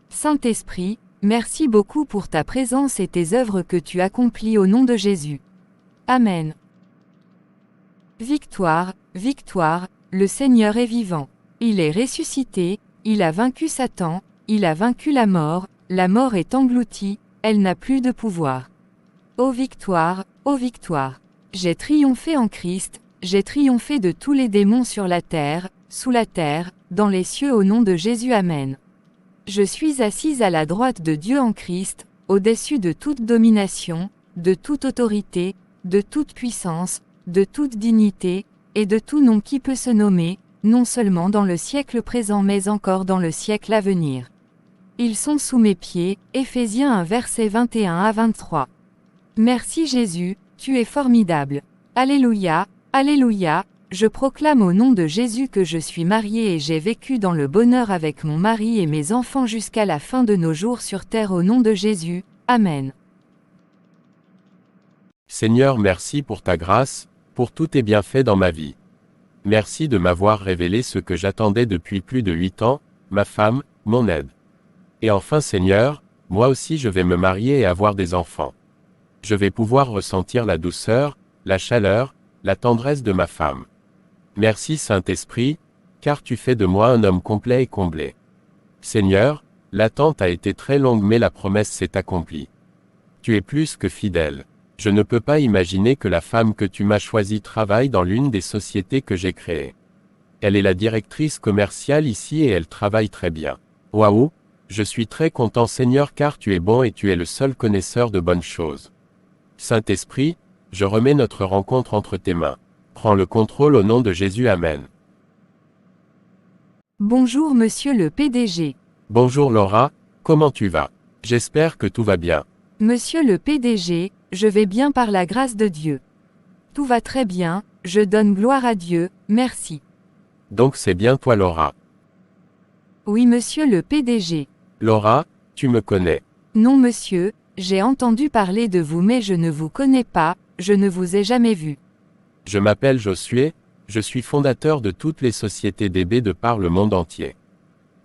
Saint-Esprit, merci beaucoup pour ta présence et tes œuvres que tu accomplis au nom de Jésus. Amen. Victoire, victoire, le Seigneur est vivant. Il est ressuscité, il a vaincu Satan, il a vaincu la mort est engloutie, elle n'a plus de pouvoir. Ô victoire, ô victoire. J'ai triomphé en Christ, j'ai triomphé de tous les démons sur la terre, sous la terre, dans les cieux au nom de Jésus. Amen. Je suis assise à la droite de Dieu en Christ, au-dessus de toute domination, de toute autorité, de toute puissance, de toute dignité, et de tout nom qui peut se nommer, non seulement dans le siècle présent mais encore dans le siècle à venir. Ils sont sous mes pieds, Éphésiens 1 verset 21 à 23. Merci Jésus, tu es formidable. Alléluia, alléluia, je proclame au nom de Jésus que je suis mariée et j'ai vécu dans le bonheur avec mon mari et mes enfants jusqu'à la fin de nos jours sur terre au nom de Jésus. Amen. Seigneur, merci pour ta grâce, pour tous tes bienfaits dans ma vie. Merci de m'avoir révélé ce que j'attendais depuis plus de 8 ans, ma femme, mon aide. Et enfin Seigneur, moi aussi je vais me marier et avoir des enfants. Je vais pouvoir ressentir la douceur, la chaleur, la tendresse de ma femme. Merci Saint-Esprit, car tu fais de moi un homme complet et comblé. Seigneur, l'attente a été très longue mais la promesse s'est accomplie. Tu es plus que fidèle. Je ne peux pas imaginer que la femme que tu m'as choisie travaille dans l'une des sociétés que j'ai créées. Elle est la directrice commerciale ici et elle travaille très bien. Waouh! Je suis très content Seigneur car tu es bon et tu es le seul connaisseur de bonnes choses. Saint-Esprit, je remets notre rencontre entre tes mains. Prends le contrôle au nom de Jésus. Amen. Bonjour monsieur le PDG. Bonjour Laura, comment tu vas? J'espère que tout va bien. Monsieur le PDG, je vais bien par la grâce de Dieu. Tout va très bien, je donne gloire à Dieu, merci. Donc c'est bien toi Laura. Oui monsieur le PDG. Laura, tu me connais. Non monsieur, j'ai entendu parler de vous mais je ne vous connais pas, je ne vous ai jamais vu. Je m'appelle Josué, je suis fondateur de toutes les sociétés DB de par le monde entier.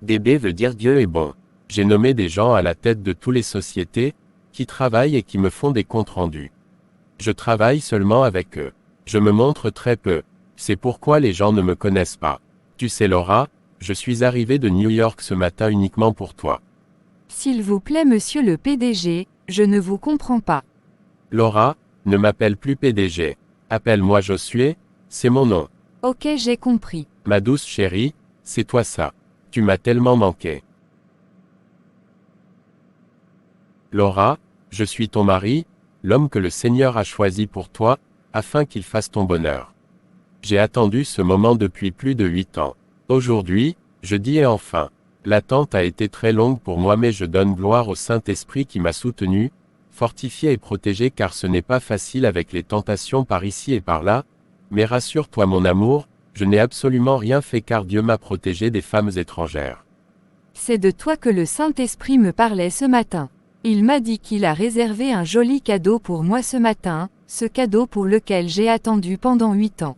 DB veut dire Dieu est bon. J'ai nommé des gens à la tête de toutes les sociétés, qui travaillent et qui me font des comptes rendus. Je travaille seulement avec eux. Je me montre très peu. C'est pourquoi les gens ne me connaissent pas. Tu sais Laura, je suis arrivé de New York ce matin uniquement pour toi. S'il vous plaît monsieur le PDG, je ne vous comprends pas. Laura, ne m'appelle plus PDG. Appelle-moi Josué, c'est mon nom. Ok j'ai compris. Ma douce chérie, c'est toi ça. Tu m'as tellement manqué. Laura, je suis ton mari, l'homme que le Seigneur a choisi pour toi, afin qu'il fasse ton bonheur. J'ai attendu ce moment depuis plus de 8 ans. Aujourd'hui, je dis et enfin. L'attente a été très longue pour moi mais je donne gloire au Saint-Esprit qui m'a soutenu, fortifié et protégé car ce n'est pas facile avec les tentations par ici et par là, mais rassure-toi mon amour, je n'ai absolument rien fait car Dieu m'a protégé des femmes étrangères. C'est de toi que le Saint-Esprit me parlait ce matin. Il m'a dit qu'il a réservé un joli cadeau pour moi ce matin, ce cadeau pour lequel j'ai attendu pendant 8 ans.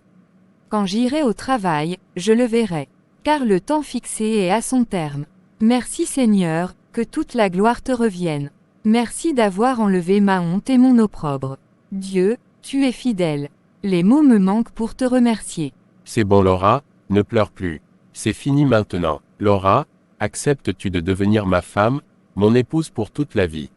Quand j'irai au travail, je le verrai. Car le temps fixé est à son terme. Merci Seigneur, que toute la gloire te revienne. Merci d'avoir enlevé ma honte et mon opprobre. Dieu, tu es fidèle. Les mots me manquent pour te remercier. C'est bon Laura, ne pleure plus. C'est fini maintenant. Laura, acceptes-tu de devenir ma femme, mon épouse pour toute la vie?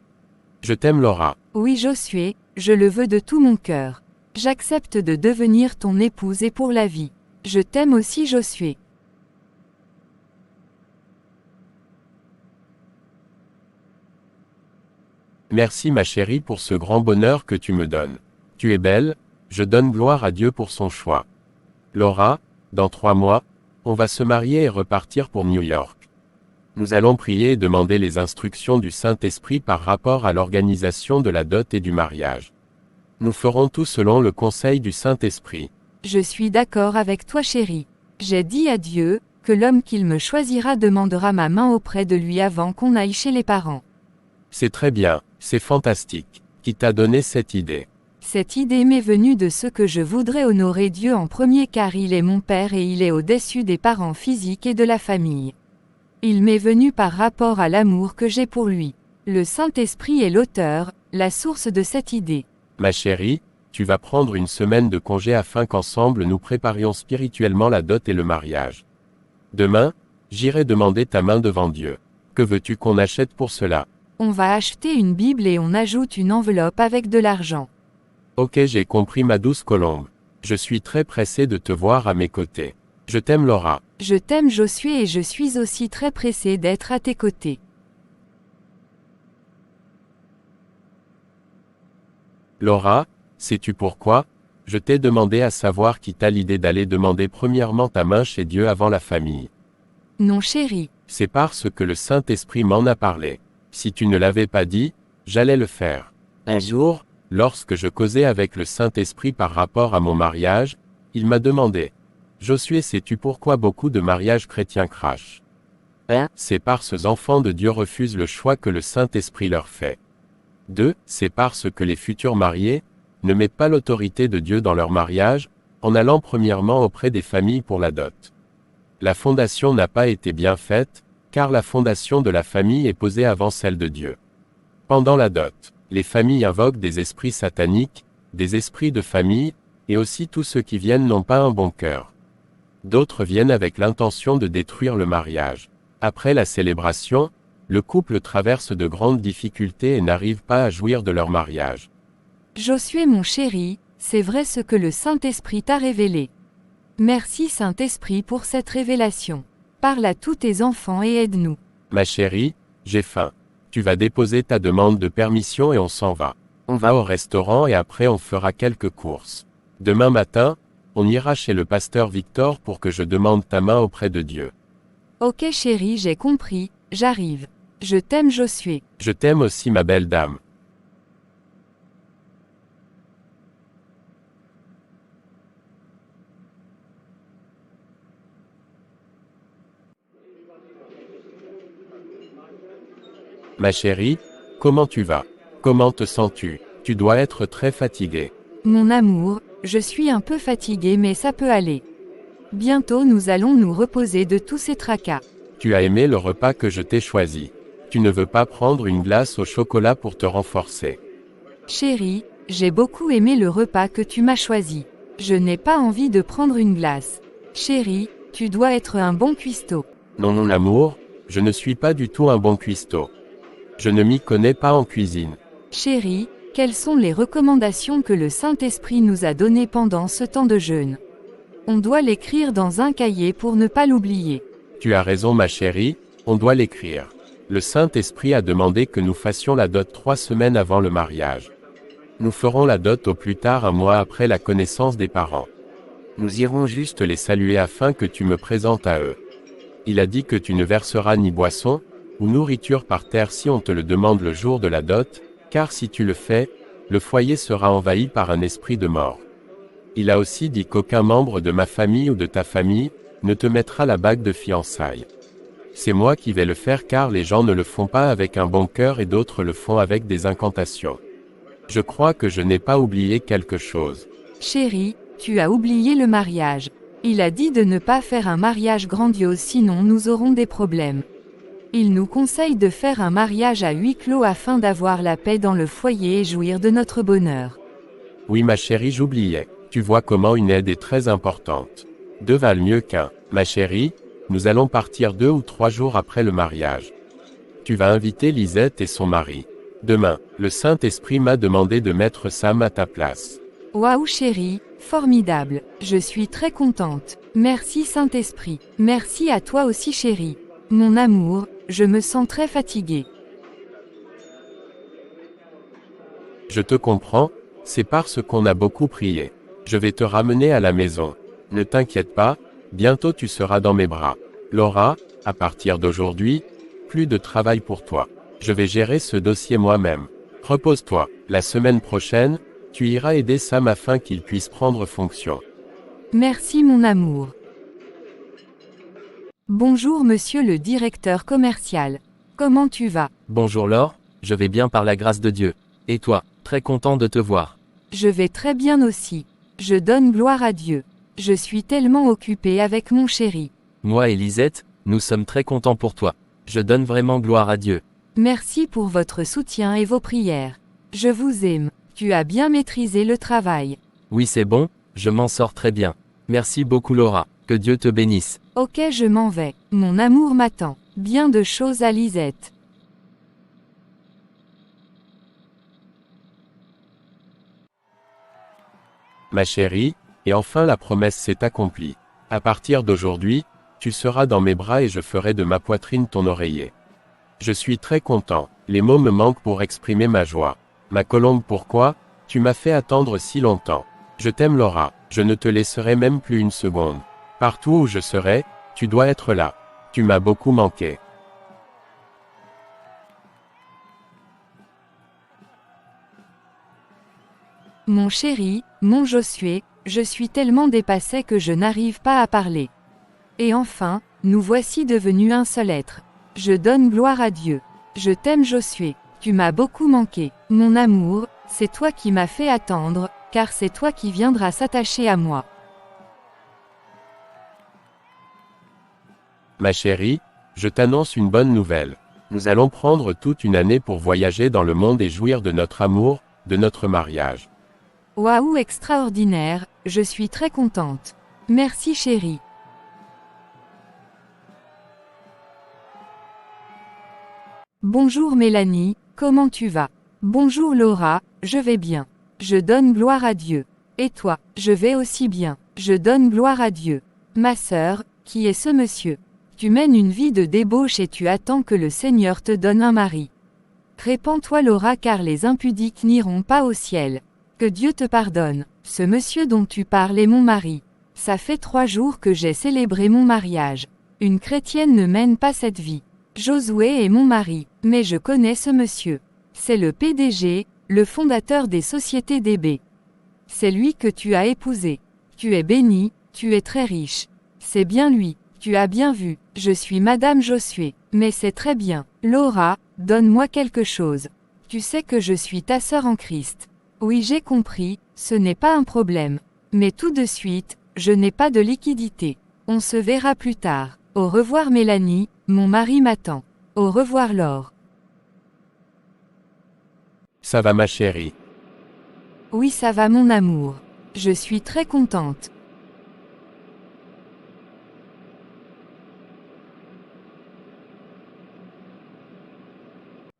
Je t'aime Laura. Oui Josué, je le veux de tout mon cœur. J'accepte de devenir ton épouse et pour la vie. Je t'aime aussi Josué. Merci ma chérie pour ce grand bonheur que tu me donnes. Tu es belle, je donne gloire à Dieu pour son choix. Laura, dans 3 mois, on va se marier et repartir pour New York. Nous allons prier et demander les instructions du Saint-Esprit par rapport à l'organisation de la dot et du mariage. Nous ferons tout selon le conseil du Saint-Esprit. Je suis d'accord avec toi chérie. J'ai dit à Dieu, que l'homme qu'il me choisira demandera ma main auprès de lui avant qu'on aille chez les parents. C'est très bien, c'est fantastique. Qui t'a donné cette idée? Cette idée m'est venue de ce que je voudrais honorer Dieu en premier car il est mon père et il est au-dessus des parents physiques et de la famille. Il m'est venu par rapport à l'amour que j'ai pour lui. Le Saint-Esprit est l'auteur, la source de cette idée. Ma chérie, tu vas prendre une semaine de congé afin qu'ensemble nous préparions spirituellement la dot et le mariage. Demain, j'irai demander ta main devant Dieu. Que veux-tu qu'on achète pour cela? On va acheter une Bible et on ajoute une enveloppe avec de l'argent. Ok, j'ai compris ma douce colombe. Je suis très pressé de te voir à mes côtés. Je t'aime Laura. Je t'aime Josué et je suis aussi très pressé d'être à tes côtés. Laura, sais-tu pourquoi? Je t'ai demandé à savoir qui t'a l'idée d'aller demander premièrement ta main chez Dieu avant la famille. Non chérie. C'est parce que le Saint-Esprit m'en a parlé. Si tu ne l'avais pas dit, j'allais le faire. Un jour, lorsque je causais avec le Saint-Esprit par rapport à mon mariage, il m'a demandé, « Josué, sais-tu pourquoi beaucoup de mariages chrétiens crachent? C'est parce que les enfants de Dieu refusent le choix que le Saint-Esprit leur fait. 2. C'est parce que les futurs mariés ne mettent pas l'autorité de Dieu dans leur mariage, en allant premièrement auprès des familles pour la dot. La fondation n'a pas été bien faite, car la fondation de la famille est posée avant celle de Dieu. Pendant la dot, les familles invoquent des esprits sataniques, des esprits de famille, et aussi tous ceux qui viennent n'ont pas un bon cœur. D'autres viennent avec l'intention de détruire le mariage. Après la célébration, le couple traverse de grandes difficultés et n'arrive pas à jouir de leur mariage. Josué mon chéri, c'est vrai ce que le Saint-Esprit t'a révélé. Merci Saint-Esprit pour cette révélation. Parle à tous tes enfants et aide-nous. Ma chérie, j'ai faim. Tu vas déposer ta demande de permission et on s'en va. On va au restaurant et après on fera quelques courses. Demain matin, on ira chez le pasteur Victor pour que je demande ta main auprès de Dieu. Ok chérie, j'ai compris, j'arrive. Je t'aime Josué. Je t'aime aussi ma belle dame. Ma chérie, comment tu vas? Comment te sens-tu? Tu dois être très fatiguée. Mon amour, je suis un peu fatiguée mais ça peut aller. Bientôt nous allons nous reposer de tous ces tracas. Tu as aimé le repas que je t'ai choisi. Tu ne veux pas prendre une glace au chocolat pour te renforcer. Chérie, j'ai beaucoup aimé le repas que tu m'as choisi. Je n'ai pas envie de prendre une glace. Chérie, tu dois être un bon cuistot. Non mon amour, je ne suis pas du tout un bon cuistot. Je ne m'y connais pas en cuisine. Chérie, quelles sont les recommandations que le Saint-Esprit nous a données pendant ce temps de jeûne? On doit l'écrire dans un cahier pour ne pas l'oublier. Tu as raison ma chérie, on doit l'écrire. Le Saint-Esprit a demandé que nous fassions la dot 3 semaines avant le mariage. Nous ferons la dot au plus tard un mois après la connaissance des parents. Nous irons juste les saluer afin que tu me présentes à eux. Il a dit que tu ne verseras ni boisson, ou nourriture par terre si on te le demande le jour de la dot, car si tu le fais, le foyer sera envahi par un esprit de mort. Il a aussi dit qu'aucun membre de ma famille ou de ta famille ne te mettra la bague de fiançailles. C'est moi qui vais le faire car les gens ne le font pas avec un bon cœur et d'autres le font avec des incantations. Je crois que je n'ai pas oublié quelque chose. Chérie, tu as oublié le mariage. Il a dit de ne pas faire un mariage grandiose sinon nous aurons des problèmes. Il nous conseille de faire un mariage à huis clos afin d'avoir la paix dans le foyer et jouir de notre bonheur. Oui ma chérie, j'oubliais. Tu vois comment une aide est très importante. Deux valent mieux qu'un. Ma chérie, nous allons partir 2 ou 3 jours après le mariage. Tu vas inviter Lisette et son mari. Demain, le Saint-Esprit m'a demandé de mettre Sam à ta place. Waouh chérie, formidable. Je suis très contente. Merci Saint-Esprit. Merci à toi aussi chérie. Mon amour, je me sens très fatiguée. Je te comprends, c'est parce qu'on a beaucoup prié. Je vais te ramener à la maison. Ne t'inquiète pas, bientôt tu seras dans mes bras. Laura, à partir d'aujourd'hui, plus de travail pour toi. Je vais gérer ce dossier moi-même. Repose-toi. La semaine prochaine, tu iras aider Sam afin qu'il puisse prendre fonction. Merci mon amour. Bonjour monsieur le directeur commercial. Comment tu vas? Bonjour Laure, je vais bien par la grâce de Dieu. Et toi, très content de te voir. Je vais très bien aussi. Je donne gloire à Dieu. Je suis tellement occupée avec mon chéri. Moi et Lisette, nous sommes très contents pour toi. Je donne vraiment gloire à Dieu. Merci pour votre soutien et vos prières. Je vous aime. Tu as bien maîtrisé le travail. Oui c'est bon, je m'en sors très bien. Merci beaucoup Laura, que Dieu te bénisse. Ok je m'en vais. Mon amour m'attend. Bien de choses à Lisette. Ma chérie, et enfin la promesse s'est accomplie. À partir d'aujourd'hui, tu seras dans mes bras et je ferai de ma poitrine ton oreiller. Je suis très content, les mots me manquent pour exprimer ma joie. Ma colombe, pourquoi tu m'as fait attendre si longtemps? Je t'aime Laura, je ne te laisserai même plus une seconde. Partout où je serai, tu dois être là. Tu m'as beaucoup manqué. Mon chéri, mon Josué, je suis tellement dépassée que je n'arrive pas à parler. Et enfin, nous voici devenus un seul être. Je donne gloire à Dieu. Je t'aime Josué. Tu m'as beaucoup manqué. Mon amour, c'est toi qui m'as fait attendre, car c'est toi qui viendras s'attacher à moi. Ma chérie, je t'annonce une bonne nouvelle. Nous allons prendre toute une année pour voyager dans le monde et jouir de notre amour, de notre mariage. Waouh, extraordinaire, je suis très contente. Merci chérie. Bonjour Mélanie, comment tu vas? Bonjour Laura, je vais bien. Je donne gloire à Dieu. Et toi? Je vais aussi bien. Je donne gloire à Dieu. Ma sœur, qui est ce monsieur? Tu mènes une vie de débauche et tu attends que le Seigneur te donne un mari. Répands-toi Laura car les impudiques n'iront pas au ciel. Que Dieu te pardonne. Ce monsieur dont tu parles est mon mari. Ça fait 3 jours que j'ai célébré mon mariage. Une chrétienne ne mène pas cette vie. Josué est mon mari, mais je connais ce monsieur. C'est le PDG, le fondateur des sociétés DB. C'est lui que tu as épousé. Tu es béni, tu es très riche. C'est bien lui, tu as bien vu, je suis Madame Josué. Mais c'est très bien. Laura, donne-moi quelque chose. Tu sais que je suis ta sœur en Christ. Oui, j'ai compris, ce n'est pas un problème. Mais tout de suite, je n'ai pas de liquidité. On se verra plus tard. Au revoir Mélanie, mon mari m'attend. Au revoir Laure. Ça va ma chérie. Oui, ça va mon amour. Je suis très contente.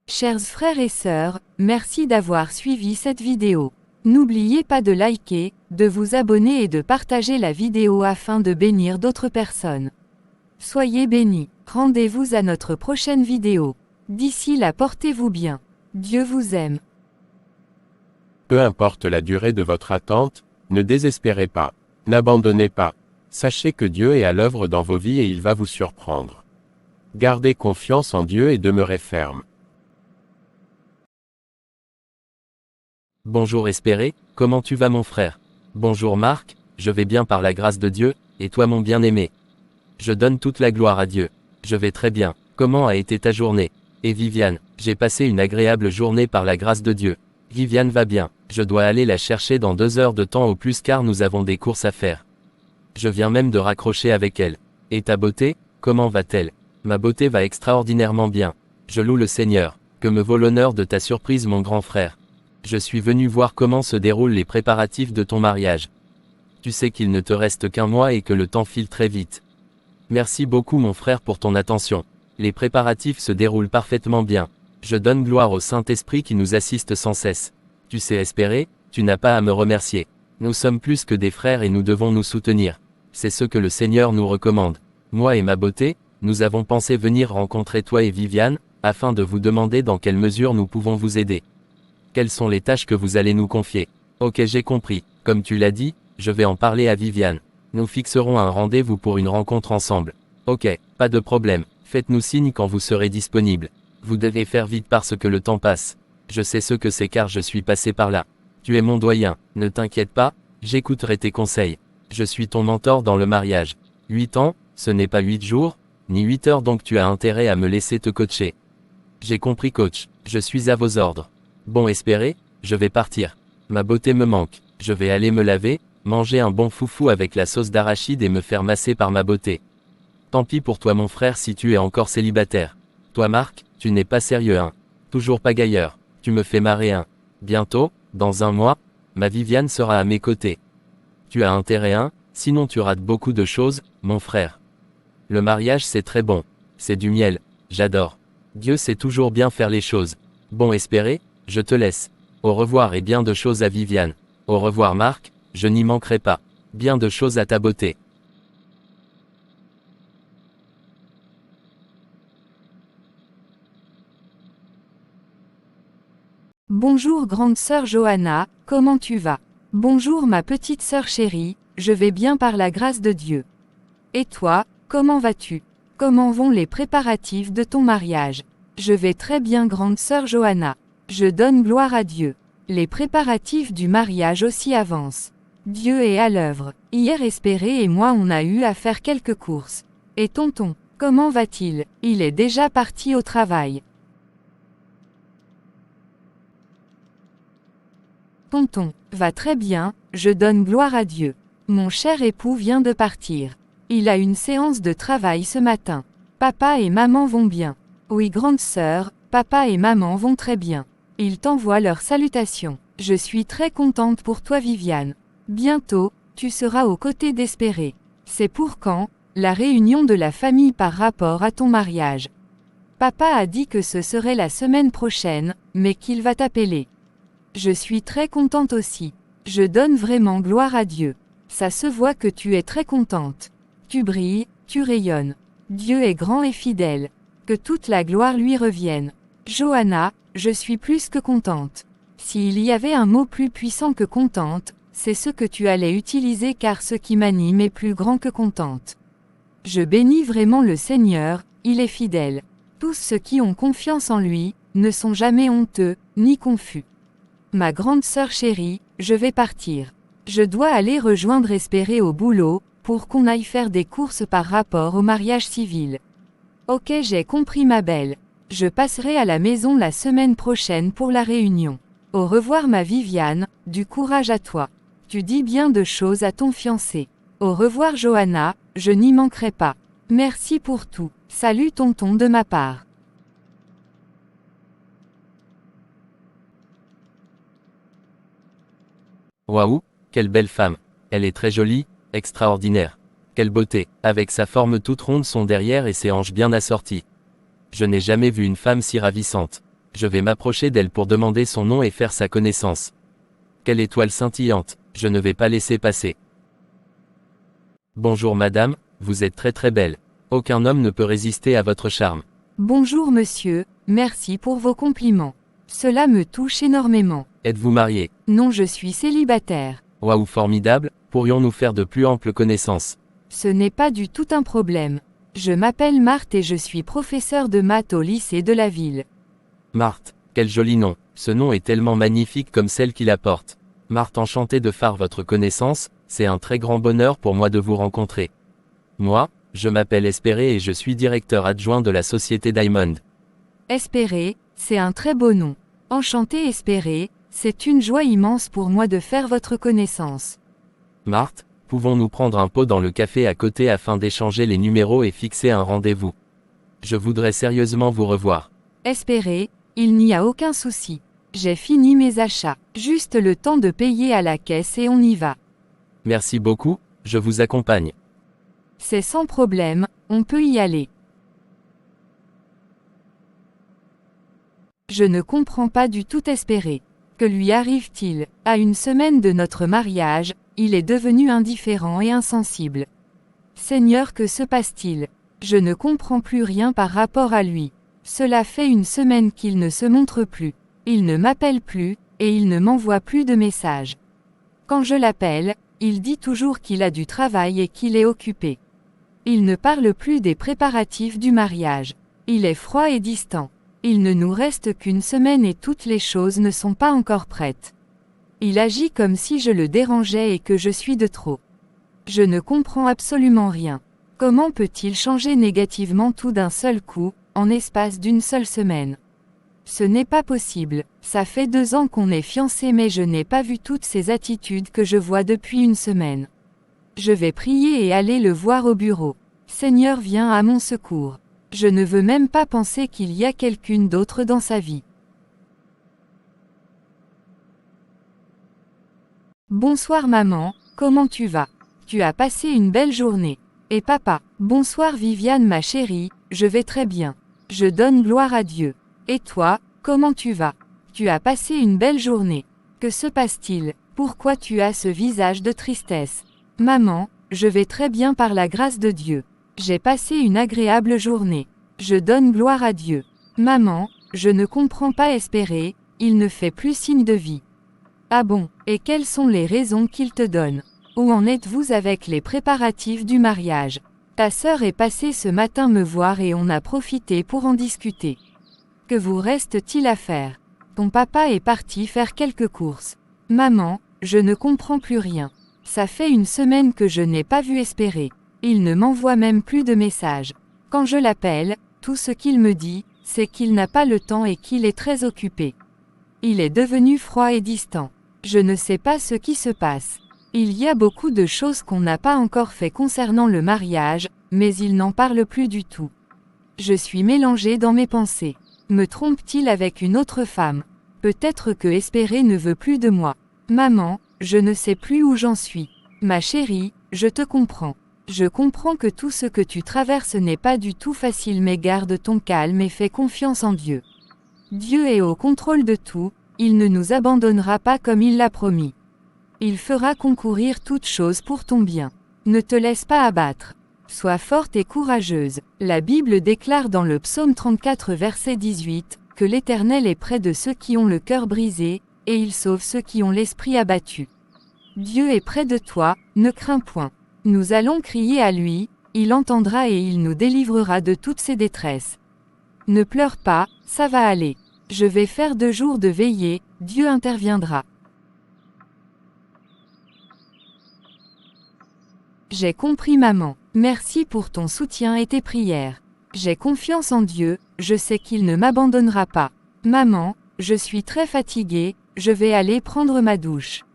Chers frères et sœurs, merci d'avoir suivi cette vidéo. N'oubliez pas de liker, de vous abonner et de partager la vidéo afin de bénir d'autres personnes. Soyez bénis. Rendez-vous à notre prochaine vidéo. D'ici là, portez-vous bien. Dieu vous aime. Peu importe la durée de votre attente, ne désespérez pas. N'abandonnez pas. Sachez que Dieu est à l'œuvre dans vos vies et il va vous surprendre. Gardez confiance en Dieu et demeurez ferme. Bonjour Espéré, comment tu vas mon frère? Bonjour Marc, je vais bien par la grâce de Dieu, et toi mon bien-aimé? Je donne toute la gloire à Dieu. Je vais très bien. Comment a été ta journée? Et Viviane, j'ai passé une agréable journée par la grâce de Dieu. Viviane va bien. Je dois aller la chercher dans 2 heures de temps au plus car nous avons des courses à faire. Je viens même de raccrocher avec elle. Et ta beauté, comment va-t-elle? Ma beauté va extraordinairement bien. Je loue le Seigneur. Que me vaut l'honneur de ta surprise mon grand frère. Je suis venu voir comment se déroulent les préparatifs de ton mariage. Tu sais qu'il ne te reste qu'un mois et que le temps file très vite. Merci beaucoup mon frère pour ton attention. Les préparatifs se déroulent parfaitement bien. Je donne gloire au Saint-Esprit qui nous assiste sans cesse. Tu sais Espérer, tu n'as pas à me remercier. Nous sommes plus que des frères et nous devons nous soutenir. C'est ce que le Seigneur nous recommande. Moi et ma beauté, nous avons pensé venir rencontrer toi et Viviane, afin de vous demander dans quelle mesure nous pouvons vous aider. Quelles sont les tâches que vous allez nous confier? Ok, j'ai compris. Comme tu l'as dit, je vais en parler à Viviane. Nous fixerons un rendez-vous pour une rencontre ensemble. Ok, pas de problème. Faites-nous signe quand vous serez disponible. Vous devez faire vite parce que le temps passe. Je sais ce que c'est car je suis passé par là. Tu es mon doyen, ne t'inquiète pas, j'écouterai tes conseils. Je suis ton mentor dans le mariage. 8 ans, ce n'est pas 8 jours, ni 8 heures donc tu as intérêt à me laisser te coacher. J'ai compris coach, je suis à vos ordres. Bon Espéré, je vais partir. Ma beauté me manque, je vais aller me laver, manger un bon foufou avec la sauce d'arachide et me faire masser par ma beauté. Tant pis pour toi mon frère si tu es encore célibataire. Toi Marc, tu n'es pas sérieux hein. Toujours pagailleur, tu me fais marrer hein. Bientôt, dans 1 mois, ma Viviane sera à mes côtés. Tu as intérêt hein, sinon tu rates beaucoup de choses, mon frère. Le mariage c'est très bon. C'est du miel, j'adore. Dieu sait toujours bien faire les choses. Bon Espéré, je te laisse. Au revoir et bien de choses à Viviane. Au revoir Marc, je n'y manquerai pas. Bien de choses à ta beauté. Bonjour grande sœur Johanna, comment tu vas? Bonjour ma petite sœur chérie, je vais bien par la grâce de Dieu. Et toi, comment vas-tu? Comment vont les préparatifs de ton mariage? Je vais très bien grande sœur Johanna. Je donne gloire à Dieu. Les préparatifs du mariage aussi avancent. Dieu est à l'œuvre. Hier Espéré et moi on a eu à faire quelques courses. Et tonton, comment va-t-il? Il est déjà parti au travail. Tonton, va très bien, je donne gloire à Dieu. Mon cher époux vient de partir. Il a une séance de travail ce matin. Papa et maman vont bien. Oui grande sœur, papa et maman vont très bien. Ils t'envoient leurs salutations. Je suis très contente pour toi Viviane. Bientôt, tu seras aux côtés d'Espéré. C'est pour quand, la réunion de la famille par rapport à ton mariage? Papa a dit que ce serait la semaine prochaine, mais qu'il va t'appeler. Je suis très contente aussi. Je donne vraiment gloire à Dieu. Ça se voit que tu es très contente. Tu brilles, tu rayonnes. Dieu est grand et fidèle. Que toute la gloire lui revienne. Johanna, je suis plus que contente. S'il y avait un mot plus puissant que contente, c'est ce que tu allais utiliser car ce qui m'anime est plus grand que contente. Je bénis vraiment le Seigneur, il est fidèle. Tous ceux qui ont confiance en lui, ne sont jamais honteux, ni confus. Ma grande sœur chérie, je vais partir. Je dois aller rejoindre Espéré au boulot, pour qu'on aille faire des courses par rapport au mariage civil. Ok, j'ai compris ma belle. Je passerai à la maison la semaine prochaine pour la réunion. Au revoir ma Viviane, du courage à toi. Tu dis bien de choses à ton fiancé. Au revoir Johanna, je n'y manquerai pas. Merci pour tout. Salut tonton de ma part. Waouh, quelle belle femme. Elle est très jolie, extraordinaire. Quelle beauté, avec sa forme toute ronde, son derrière et ses hanches bien assorties. Je n'ai jamais vu une femme si ravissante. Je vais m'approcher d'elle pour demander son nom et faire sa connaissance. Quelle étoile scintillante, je ne vais pas laisser passer. Bonjour madame, vous êtes très belle. Aucun homme ne peut résister à votre charme. Bonjour monsieur, merci pour vos compliments. Cela me touche énormément. Êtes-vous mariée? Non, je suis célibataire. Waouh, formidable, pourrions-nous faire de plus amples connaissances? Ce n'est pas du tout un problème. Je m'appelle Marthe et je suis professeure de maths au lycée de la ville. Marthe, quel joli nom, ce nom est tellement magnifique comme celle qu'il apporte. Marthe, enchantée de faire votre connaissance, c'est un très grand bonheur pour moi de vous rencontrer. Moi, je m'appelle Espéré et je suis directeur adjoint de la société Diamond. Espéré, c'est un très beau nom. Enchanté Espéré, c'est une joie immense pour moi de faire votre connaissance. Marthe, pouvons-nous prendre un pot dans le café à côté afin d'échanger les numéros et fixer un rendez-vous? Je voudrais sérieusement vous revoir. Espéré, il n'y a aucun souci. J'ai fini mes achats. Juste le temps de payer à la caisse et on y va. Merci beaucoup, je vous accompagne. C'est sans problème, on peut y aller. Je ne comprends pas du tout Espéré. Que lui arrive-t-il? À une semaine de notre mariage, il est devenu indifférent et insensible. Seigneur, que se passe-t-il? Je ne comprends plus rien par rapport à lui. Cela fait une semaine qu'il ne se montre plus. Il ne m'appelle plus, et il ne m'envoie plus de messages. Quand je l'appelle, il dit toujours qu'il a du travail et qu'il est occupé. Il ne parle plus des préparatifs du mariage. Il est froid et distant. Il ne nous reste qu'une semaine et toutes les choses ne sont pas encore prêtes. Il agit comme si je le dérangeais et que je suis de trop. Je ne comprends absolument rien. Comment peut-il changer négativement tout d'un seul coup, en espace d'une seule semaine? Ce n'est pas possible, ça fait 2 ans qu'on est fiancés mais je n'ai pas vu toutes ces attitudes que je vois depuis une semaine. Je vais prier et aller le voir au bureau. Seigneur, viens à mon secours. Je ne veux même pas penser qu'il y a quelqu'une d'autre dans sa vie. Bonsoir maman, comment tu vas? Tu as passé une belle journée. Et papa? Bonsoir Viviane ma chérie, je vais très bien. Je donne gloire à Dieu. Et toi, comment tu vas? Tu as passé une belle journée. Que se passe-t-il? Pourquoi tu as ce visage de tristesse? Maman, je vais très bien par la grâce de Dieu. J'ai passé une agréable journée. Je donne gloire à Dieu. Maman, je ne comprends pas Espéré, il ne fait plus signe de vie. Ah bon, et quelles sont les raisons qu'il te donne? Où en êtes-vous avec les préparatifs du mariage? Ta sœur est passée ce matin me voir et on a profité pour en discuter. Que vous reste-t-il à faire? Ton papa est parti faire quelques courses. Maman, je ne comprends plus rien. Ça fait une semaine que je n'ai pas vu Espéré. Il ne m'envoie même plus de messages. Quand je l'appelle, tout ce qu'il me dit, c'est qu'il n'a pas le temps et qu'il est très occupé. Il est devenu froid et distant. Je ne sais pas ce qui se passe. Il y a beaucoup de choses qu'on n'a pas encore fait concernant le mariage, mais il n'en parle plus du tout. Je suis mélangée dans mes pensées. Me trompe-t-il avec une autre femme? Peut-être que Espéré ne veut plus de moi. Maman, je ne sais plus où j'en suis. Ma chérie, je te comprends. Je comprends que tout ce que tu traverses n'est pas du tout facile mais garde ton calme et fais confiance en Dieu. Dieu est au contrôle de tout, il ne nous abandonnera pas comme il l'a promis. Il fera concourir toutes choses pour ton bien. Ne te laisse pas abattre. Sois forte et courageuse. La Bible déclare dans le psaume 34 verset 18, que l'Éternel est près de ceux qui ont le cœur brisé, et il sauve ceux qui ont l'esprit abattu. Dieu est près de toi, ne crains point. Nous allons crier à lui, il entendra et il nous délivrera de toutes ses détresses. Ne pleure pas, ça va aller. Je vais faire 2 jours de veillée, Dieu interviendra. J'ai compris maman. Merci pour ton soutien et tes prières. J'ai confiance en Dieu, je sais qu'il ne m'abandonnera pas. Maman, je suis très fatiguée, je vais aller prendre ma douche.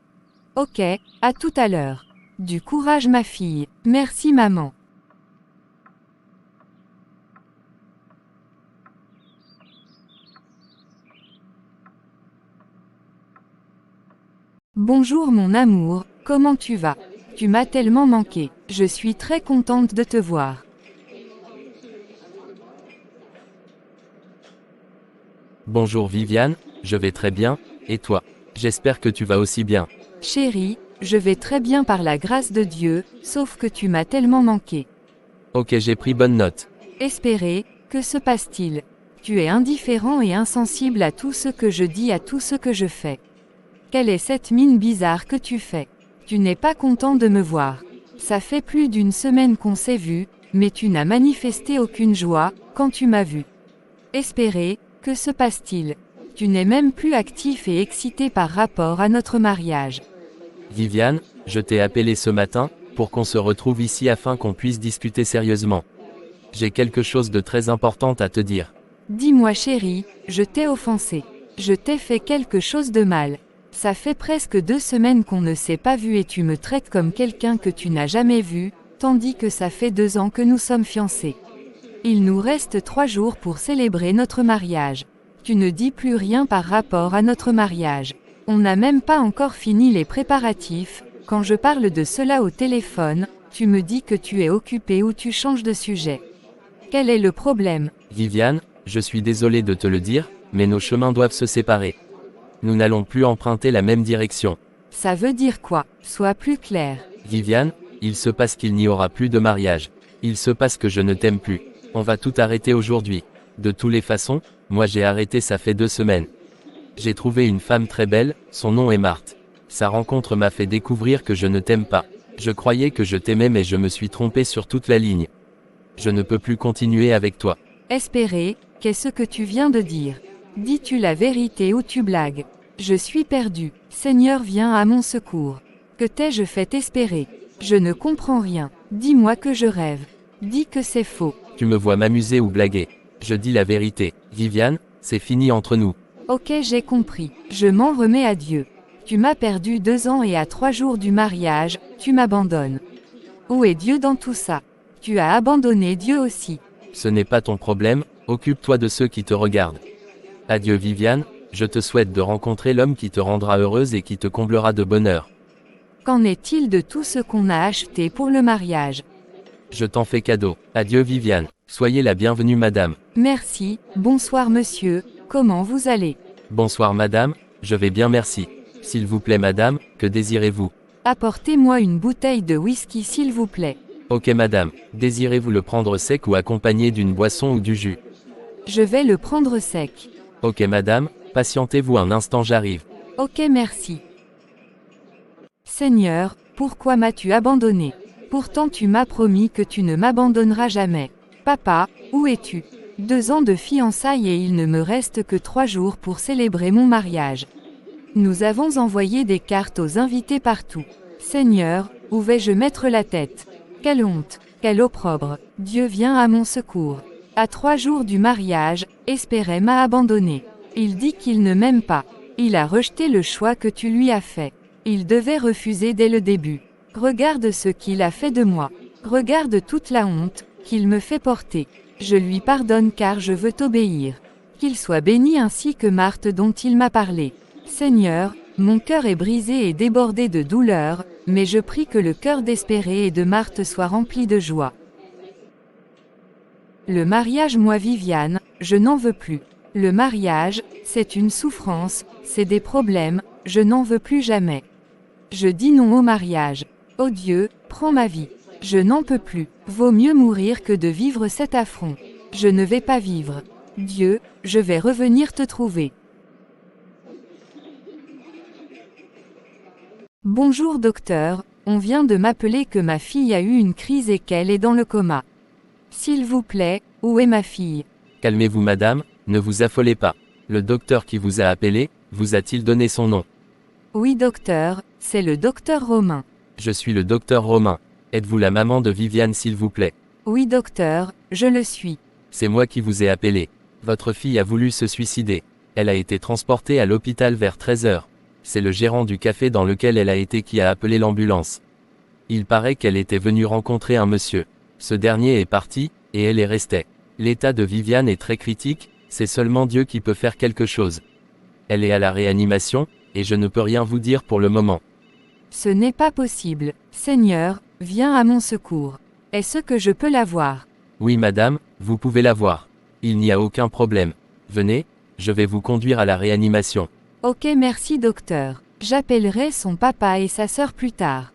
Ok, à tout à l'heure. Du courage ma fille, merci maman. Bonjour mon amour, comment tu vas? Tu m'as tellement manqué, je suis très contente de te voir. Bonjour Viviane, je vais très bien, et toi? J'espère que tu vas aussi bien. Chérie, je vais très bien par la grâce de Dieu, sauf que tu m'as tellement manqué. Ok, j'ai pris bonne note. Espérez, que se passe-t-il? Tu es indifférent et insensible à tout ce que je dis, à tout ce que je fais. Quelle est cette mine bizarre que tu fais? Tu n'es pas content de me voir. Ça fait plus d'1 semaine qu'on s'est vu, mais tu n'as manifesté aucune joie, quand tu m'as vu. Espérez, que se passe-t-il? Tu n'es même plus actif et excité par rapport à notre mariage. Viviane, je t'ai appelé ce matin, pour qu'on se retrouve ici afin qu'on puisse discuter sérieusement. J'ai quelque chose de très important à te dire. Dis-moi chérie, je t'ai offensé. Je t'ai fait quelque chose de mal. Ça fait presque 2 semaines qu'on ne s'est pas vu et tu me traites comme quelqu'un que tu n'as jamais vu, tandis que ça fait 2 ans que nous sommes fiancés. Il nous reste 3 jours pour célébrer notre mariage. Tu ne dis plus rien par rapport à notre mariage. On n'a même pas encore fini les préparatifs, quand je parle de cela au téléphone, tu me dis que tu es occupé ou tu changes de sujet. Quel est le problème? Viviane, je suis désolé de te le dire, mais nos chemins doivent se séparer. Nous n'allons plus emprunter la même direction. Ça veut dire quoi? Sois plus clair. Viviane, il se passe qu'il n'y aura plus de mariage. Il se passe que je ne t'aime plus. On va tout arrêter aujourd'hui. De toutes les façons, moi j'ai arrêté ça fait 2 semaines. J'ai trouvé une femme très belle, son nom est Marthe. Sa rencontre m'a fait découvrir que je ne t'aime pas. Je croyais que je t'aimais mais je me suis trompé sur toute la ligne. Je ne peux plus continuer avec toi. Espérez, qu'est-ce que tu viens de dire? Dis-tu la vérité ou tu blagues? Je suis perdu. Seigneur, viens à mon secours. Que t'ai-je fait espérer? Je ne comprends rien. Dis-moi que je rêve. Dis que c'est faux. Tu me vois m'amuser ou blaguer. Je dis la vérité. Viviane, c'est fini entre nous. Ok, j'ai compris. Je m'en remets à Dieu. Tu m'as perdu 2 ans et à 3 jours du mariage, tu m'abandonnes. Où est Dieu dans tout ça? Tu as abandonné Dieu aussi. Ce n'est pas ton problème, occupe-toi de ceux qui te regardent. Adieu Viviane, je te souhaite de rencontrer l'homme qui te rendra heureuse et qui te comblera de bonheur. Qu'en est-il de tout ce qu'on a acheté pour le mariage? Je t'en fais cadeau. Adieu Viviane. Soyez la bienvenue madame. Merci, bonsoir monsieur, comment vous allez? Bonsoir madame, je vais bien merci. S'il vous plaît madame, que désirez-vous? Apportez-moi une bouteille de whisky s'il vous plaît. Ok madame, désirez-vous le prendre sec ou accompagné d'une boisson ou du jus? Je vais le prendre sec. Ok madame, patientez-vous un instant j'arrive. Ok merci. Seigneur, pourquoi m'as-tu abandonné? Pourtant tu m'as promis que tu ne m'abandonneras jamais. Papa, où es-tu? 2 ans de fiançailles et il ne me reste que 3 jours pour célébrer mon mariage. Nous avons envoyé des cartes aux invités partout. Seigneur, où vais-je mettre la tête? Quelle honte, quel opprobre. Dieu vient à mon secours. À 3 jours du mariage, Espéret m'a abandonné. Il dit qu'il ne m'aime pas. Il a rejeté le choix que tu lui as fait. Il devait refuser dès le début. Regarde ce qu'il a fait de moi. Regarde toute la honte qu'il me fait porter. Je lui pardonne car je veux t'obéir. Qu'il soit béni ainsi que Marthe dont il m'a parlé. Seigneur, mon cœur est brisé et débordé de douleur, mais je prie que le cœur d'Espéret et de Marthe soit rempli de joie. Le mariage, moi Viviane, je n'en veux plus. Le mariage, c'est une souffrance, c'est des problèmes, je n'en veux plus jamais. Je dis non au mariage. Oh Dieu, prends ma vie. Je n'en peux plus. Vaut mieux mourir que de vivre cet affront. Je ne vais pas vivre. Dieu, je vais revenir te trouver. Bonjour docteur, on vient de m'appeler que ma fille a eu une crise et qu'elle est dans le coma. S'il vous plaît, où est ma fille? Calmez-vous madame, ne vous affolez pas. Le docteur qui vous a appelé, vous a-t-il donné son nom? Oui docteur, c'est le docteur Romain. Je suis le docteur Romain. Êtes-vous la maman de Viviane s'il vous plaît? Oui docteur, je le suis. C'est moi qui vous ai appelé. Votre fille a voulu se suicider. Elle a été transportée à l'hôpital vers 13 heures. C'est le gérant du café dans lequel elle a été qui a appelé l'ambulance. Il paraît qu'elle était venue rencontrer un monsieur. Ce dernier est parti, et elle est restée. L'état de Viviane est très critique, c'est seulement Dieu qui peut faire quelque chose. Elle est à la réanimation, et je ne peux rien vous dire pour le moment. Ce n'est pas possible. Seigneur, viens à mon secours. Est-ce que je peux la voir? Oui madame, vous pouvez la voir. Il n'y a aucun problème. Venez, je vais vous conduire à la réanimation. Ok merci docteur. J'appellerai son papa et sa sœur plus tard.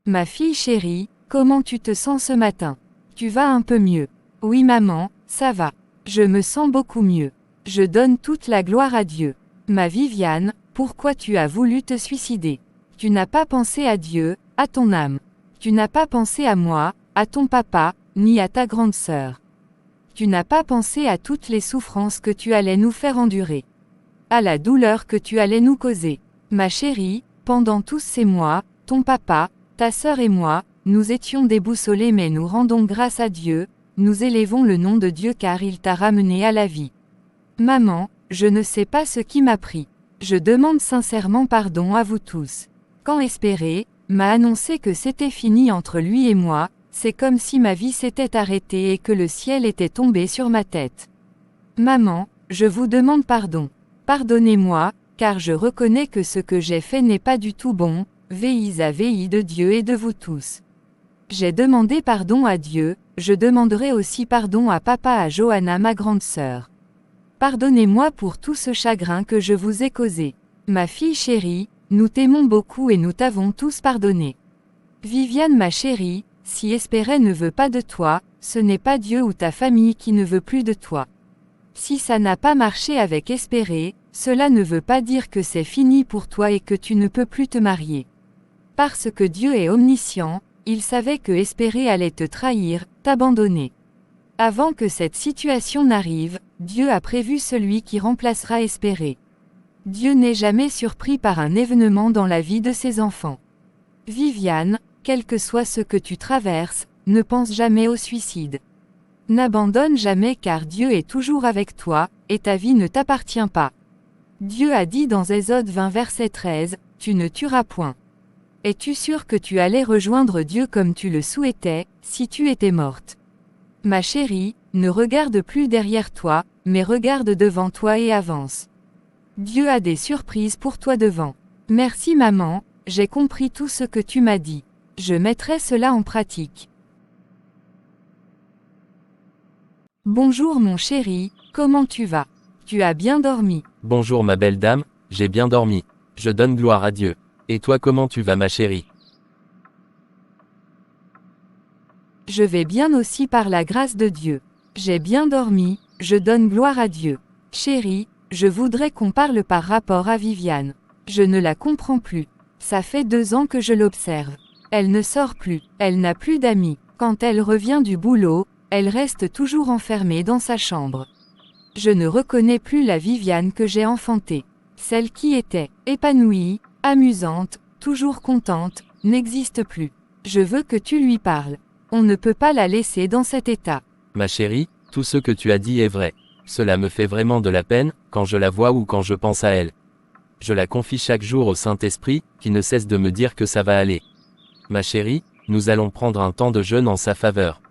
Ma fille chérie, comment tu te sens ce matin? Tu vas un peu mieux? Oui maman, ça va. Je me sens beaucoup mieux. Je donne toute la gloire à Dieu. Ma Viviane, pourquoi tu as voulu te suicider? Tu n'as pas pensé à Dieu, à ton âme. Tu n'as pas pensé à moi, à ton papa, ni à ta grande sœur. Tu n'as pas pensé à toutes les souffrances que tu allais nous faire endurer. À la douleur que tu allais nous causer. Ma chérie, pendant tous ces mois, ton papa, ta sœur et moi, nous étions déboussolés mais nous rendons grâce à Dieu, nous élevons le nom de Dieu car il t'a ramené à la vie. Maman, je ne sais pas ce qui m'a pris. Je demande sincèrement pardon à vous tous. Quand Espéré m'a annoncé que c'était fini entre lui et moi, c'est comme si ma vie s'était arrêtée et que le ciel était tombé sur ma tête. Maman, je vous demande pardon. Pardonnez-moi, car je reconnais que ce que j'ai fait n'est pas du tout bon, vis-à-vis de Dieu et de vous tous. J'ai demandé pardon à Dieu, je demanderai aussi pardon à papa, à Johanna ma grande sœur. Pardonnez-moi pour tout ce chagrin que je vous ai causé. Ma fille chérie, nous t'aimons beaucoup et nous t'avons tous pardonné. Viviane ma chérie, si Espéré ne veut pas de toi, ce n'est pas Dieu ou ta famille qui ne veut plus de toi. Si ça n'a pas marché avec Espéré, cela ne veut pas dire que c'est fini pour toi et que tu ne peux plus te marier. Parce que Dieu est omniscient, il savait que Espéré allait te trahir, t'abandonner. Avant que cette situation n'arrive, Dieu a prévu celui qui remplacera Espéré. Dieu n'est jamais surpris par un événement dans la vie de ses enfants. Viviane, quel que soit ce que tu traverses, ne pense jamais au suicide. N'abandonne jamais car Dieu est toujours avec toi, et ta vie ne t'appartient pas. Dieu a dit dans Exode 20 verset 13, « Tu ne tueras point. » Es-tu sûr que tu allais rejoindre Dieu comme tu le souhaitais, si tu étais morte? Ma chérie, ne regarde plus derrière toi, mais regarde devant toi et avance. Dieu a des surprises pour toi devant. Merci maman, j'ai compris tout ce que tu m'as dit. Je mettrai cela en pratique. Bonjour mon chéri, comment tu vas? Tu as bien dormi? Bonjour ma belle dame, j'ai bien dormi. Je donne gloire à Dieu. Et toi comment tu vas ma chérie? Je vais bien aussi par la grâce de Dieu. J'ai bien dormi, je donne gloire à Dieu. Chérie, je voudrais qu'on parle par rapport à Viviane. Je ne la comprends plus. Ça fait 2 ans que je l'observe. Elle ne sort plus, elle n'a plus d'amis. Quand elle revient du boulot, elle reste toujours enfermée dans sa chambre. Je ne reconnais plus la Viviane que j'ai enfantée. Celle qui était épanouie, amusante, toujours contente, n'existe plus. Je veux que tu lui parles. On ne peut pas la laisser dans cet état. Ma chérie, tout ce que tu as dit est vrai. Cela me fait vraiment de la peine, quand je la vois ou quand je pense à elle. Je la confie chaque jour au Saint-Esprit, qui ne cesse de me dire que ça va aller. Ma chérie, nous allons prendre un temps de jeûne en sa faveur.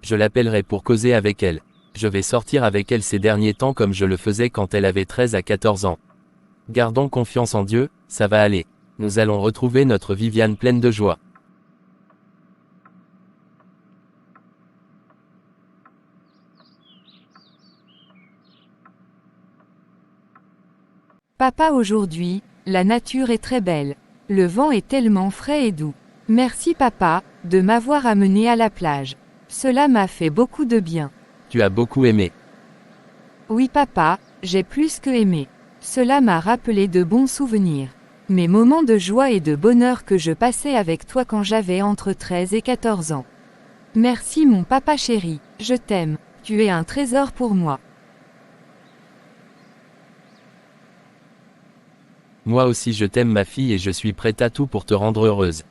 Je l'appellerai pour causer avec elle. Je vais sortir avec elle ces derniers temps comme je le faisais quand elle avait 13 à 14 ans. Gardons confiance en Dieu, ça va aller. Nous allons retrouver notre Viviane pleine de joie. Papa, aujourd'hui, la nature est très belle. Le vent est tellement frais et doux. Merci papa, de m'avoir amené à la plage. Cela m'a fait beaucoup de bien. Tu as beaucoup aimé. Oui papa, j'ai plus que aimé. Cela m'a rappelé de bons souvenirs. mes moments de joie et de bonheur que je passais avec toi quand j'avais entre 13 et 14 ans. Merci mon papa chéri, je t'aime, tu es un trésor pour moi. Moi aussi je t'aime ma fille et je suis prête à tout pour te rendre heureuse.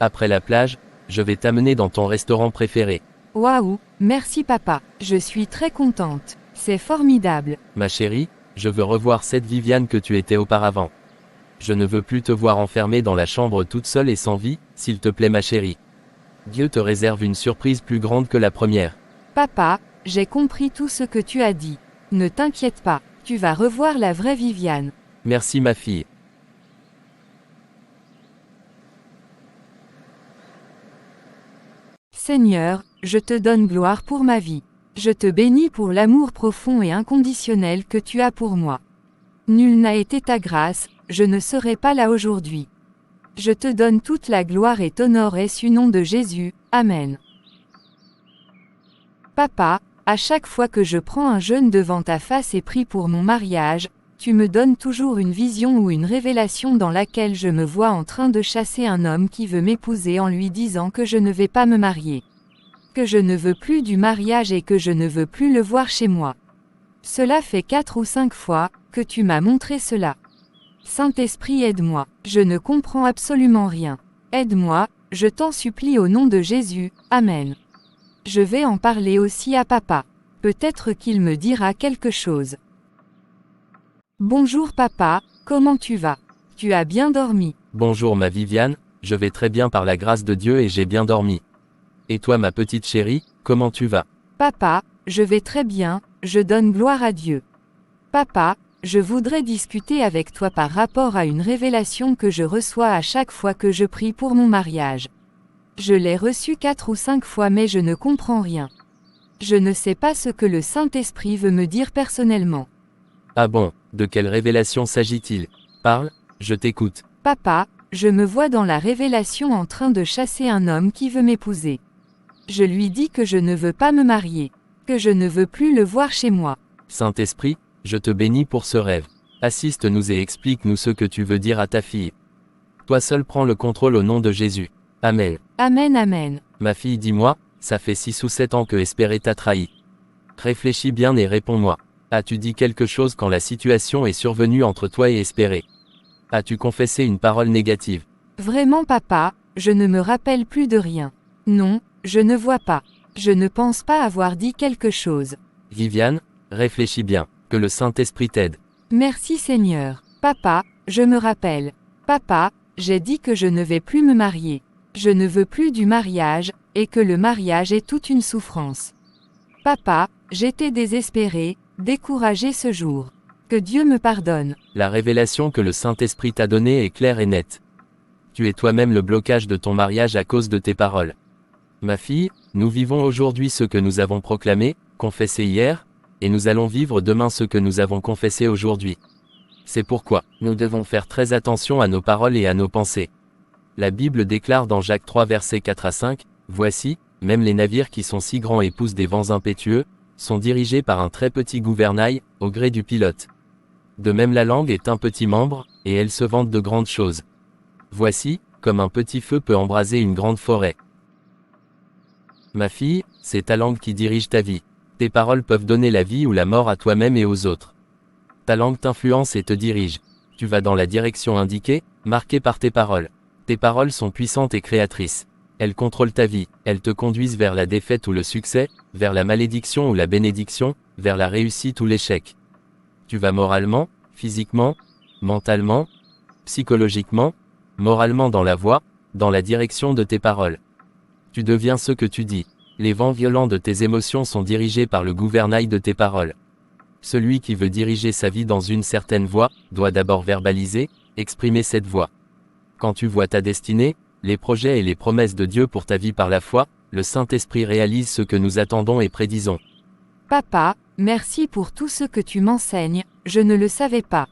Après la plage, je vais t'amener dans ton restaurant préféré. Waouh, merci papa, je suis très contente, c'est formidable. Ma chérie, je veux revoir cette Viviane que tu étais auparavant. Je ne veux plus te voir enfermée dans la chambre toute seule et sans vie, s'il te plaît ma chérie. Dieu te réserve une surprise plus grande que la première. Papa, j'ai compris tout ce que tu as dit. Ne t'inquiète pas, tu vas revoir la vraie Viviane. Merci ma fille. Seigneur, je te donne gloire pour ma vie. Je te bénis pour l'amour profond et inconditionnel que tu as pour moi. Nul n'a été ta grâce, je ne serais pas là aujourd'hui. Je te donne toute la gloire et t'honore au nom de Jésus, Amen. Papa, à chaque fois que je prends un jeûne devant ta face et prie pour mon mariage, tu me donnes toujours une vision ou une révélation dans laquelle je me vois en train de chasser un homme qui veut m'épouser en lui disant que je ne vais pas me marier. Que je ne veux plus du mariage et que je ne veux plus le voir chez moi. Cela fait 4 ou 5 fois que tu m'as montré cela. Saint-Esprit aide-moi, je ne comprends absolument rien. Aide-moi, je t'en supplie au nom de Jésus, Amen. Je vais en parler aussi à papa. Peut-être qu'il me dira quelque chose. Bonjour papa, comment tu vas? Tu as bien dormi? Bonjour ma Viviane, je vais très bien par la grâce de Dieu et j'ai bien dormi. Et toi ma petite chérie, comment tu vas? Papa, je vais très bien, je donne gloire à Dieu. Papa, je voudrais discuter avec toi par rapport à une révélation que je reçois à chaque fois que je prie pour mon mariage. Je l'ai reçue 4 ou 5 fois mais je ne comprends rien. Je ne sais pas ce que le Saint-Esprit veut me dire personnellement. Ah bon, de quelle révélation s'agit-il? Parle, je t'écoute. Papa, je me vois dans la révélation en train de chasser un homme qui veut m'épouser. Je lui dis que je ne veux pas me marier, que je ne veux plus le voir chez moi. Saint-Esprit, je te bénis pour ce rêve. Assiste-nous et explique-nous ce que tu veux dire à ta fille. Toi seul prends le contrôle au nom de Jésus. Amen. Amen, amen. Ma fille, dis-moi, ça fait 6 ou 7 ans que Espéré t'a trahi. Réfléchis bien et réponds-moi. As-tu dit quelque chose quand la situation est survenue entre toi et Espéré? As-tu confessé une parole négative? Vraiment papa, je ne me rappelle plus de rien. Non, je ne vois pas. Je ne pense pas avoir dit quelque chose. Viviane, réfléchis bien, que le Saint-Esprit t'aide. Merci Seigneur. Papa, je me rappelle. Papa, j'ai dit que je ne vais plus me marier. Je ne veux plus du mariage, et que le mariage est toute une souffrance. Papa, j'étais désespéré, découragé ce jour. Que Dieu me pardonne. La révélation que le Saint-Esprit t'a donnée est claire et nette. Tu es toi-même le blocage de ton mariage à cause de tes paroles. Ma fille, nous vivons aujourd'hui ce que nous avons proclamé, confessé hier, et nous allons vivre demain ce que nous avons confessé aujourd'hui. C'est pourquoi, nous devons faire très attention à nos paroles et à nos pensées. La Bible déclare dans Jacques 3 versets 4 à 5, « Voici, même les navires qui sont si grands et poussent des vents impétueux, sont dirigés par un très petit gouvernail, au gré du pilote. De même la langue est un petit membre, et elle se vante de grandes choses. Voici, comme un petit feu peut embraser une grande forêt. » Ma fille, c'est ta langue qui dirige ta vie. Tes paroles peuvent donner la vie ou la mort à toi-même et aux autres. Ta langue t'influence et te dirige. Tu vas dans la direction indiquée, marquée par tes paroles. Tes paroles sont puissantes et créatrices. Elles contrôlent ta vie, elles te conduisent vers la défaite ou le succès, vers la malédiction ou la bénédiction, vers la réussite ou l'échec. Tu vas moralement, physiquement, mentalement, psychologiquement, moralement dans la voie, dans la direction de tes paroles. Tu deviens ce que tu dis. Les vents violents de tes émotions sont dirigés par le gouvernail de tes paroles. Celui qui veut diriger sa vie dans une certaine voie, doit d'abord verbaliser, exprimer cette voie. Quand tu vois ta destinée, les projets et les promesses de Dieu pour ta vie par la foi, le Saint-Esprit réalise ce que nous attendons et prédisons. Papa, merci pour tout ce que tu m'enseignes, je ne le savais pas.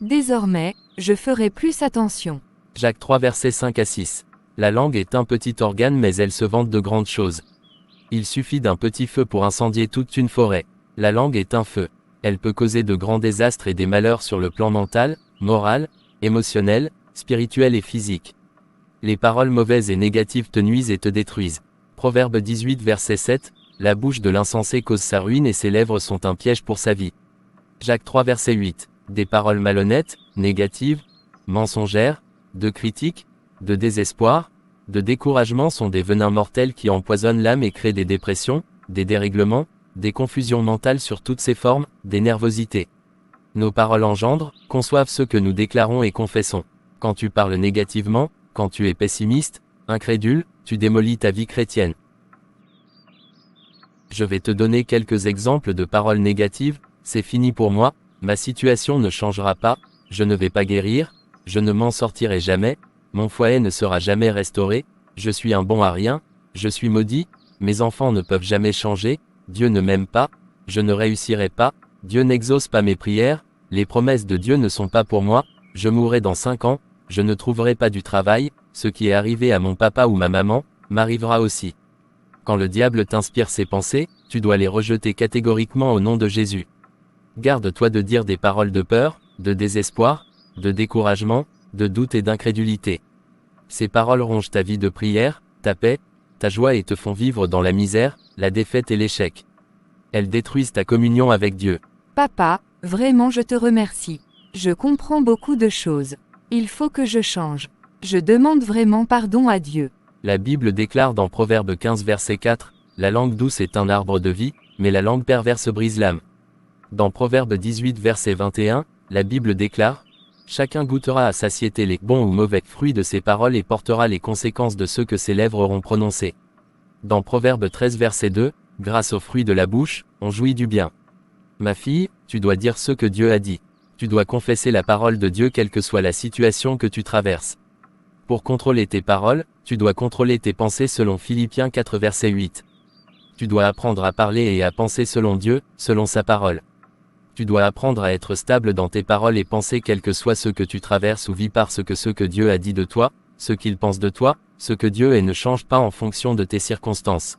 Désormais, je ferai plus attention. Jacques 3 versets 5 à 6. La langue est un petit organe mais elle se vante de grandes choses. Il suffit d'un petit feu pour incendier toute une forêt. La langue est un feu. Elle peut causer de grands désastres et des malheurs sur le plan mental, moral, émotionnelle, spirituelle et physique. Les paroles mauvaises et négatives te nuisent et te détruisent. Proverbe 18 verset 7, la bouche de l'insensé cause sa ruine et ses lèvres sont un piège pour sa vie. Jacques 3 verset 8, des paroles malhonnêtes, négatives, mensongères, de critiques, de désespoir, de découragement sont des venins mortels qui empoisonnent l'âme et créent des dépressions, des dérèglements, des confusions mentales sur toutes ses formes, des nervosités. Nos paroles engendrent, conçoivent ce que nous déclarons et confessons. Quand tu parles négativement, quand tu es pessimiste, incrédule, tu démolis ta vie chrétienne. Je vais te donner quelques exemples de paroles négatives. C'est fini pour moi, ma situation ne changera pas, je ne vais pas guérir, je ne m'en sortirai jamais, mon foyer ne sera jamais restauré, je suis un bon à rien, je suis maudit, mes enfants ne peuvent jamais changer, Dieu ne m'aime pas, je ne réussirai pas, Dieu n'exauce pas mes prières, les promesses de Dieu ne sont pas pour moi, je mourrai dans 5 ans, je ne trouverai pas du travail, ce qui est arrivé à mon papa ou ma maman, m'arrivera aussi. Quand le diable t'inspire ces pensées, tu dois les rejeter catégoriquement au nom de Jésus. Garde-toi de dire des paroles de peur, de désespoir, de découragement, de doute et d'incrédulité. Ces paroles rongent ta vie de prière, ta paix, ta joie et te font vivre dans la misère, la défaite et l'échec. Elles détruisent ta communion avec Dieu. Papa, vraiment je te remercie. Je comprends beaucoup de choses. Il faut que je change. Je demande vraiment pardon à Dieu. La Bible déclare dans Proverbe 15 verset 4, « La langue douce est un arbre de vie, mais la langue perverse brise l'âme. » Dans Proverbe 18 verset 21, la Bible déclare, « Chacun goûtera à satiété les bons ou mauvais fruits de ses paroles et portera les conséquences de ceux que ses lèvres auront prononcés. » Dans Proverbe 13 verset 2, « Grâce aux fruits de la bouche, on jouit du bien. » Ma fille, tu dois dire ce que Dieu a dit. Tu dois confesser la parole de Dieu quelle que soit la situation que tu traverses. Pour contrôler tes paroles, tu dois contrôler tes pensées selon Philippiens 4 verset 8. Tu dois apprendre à parler et à penser selon Dieu, selon sa parole. Tu dois apprendre à être stable dans tes paroles et penser quel que soit ce que tu traverses ou vis parce que ce que Dieu a dit de toi, ce qu'il pense de toi, ce que Dieu est ne change pas en fonction de tes circonstances.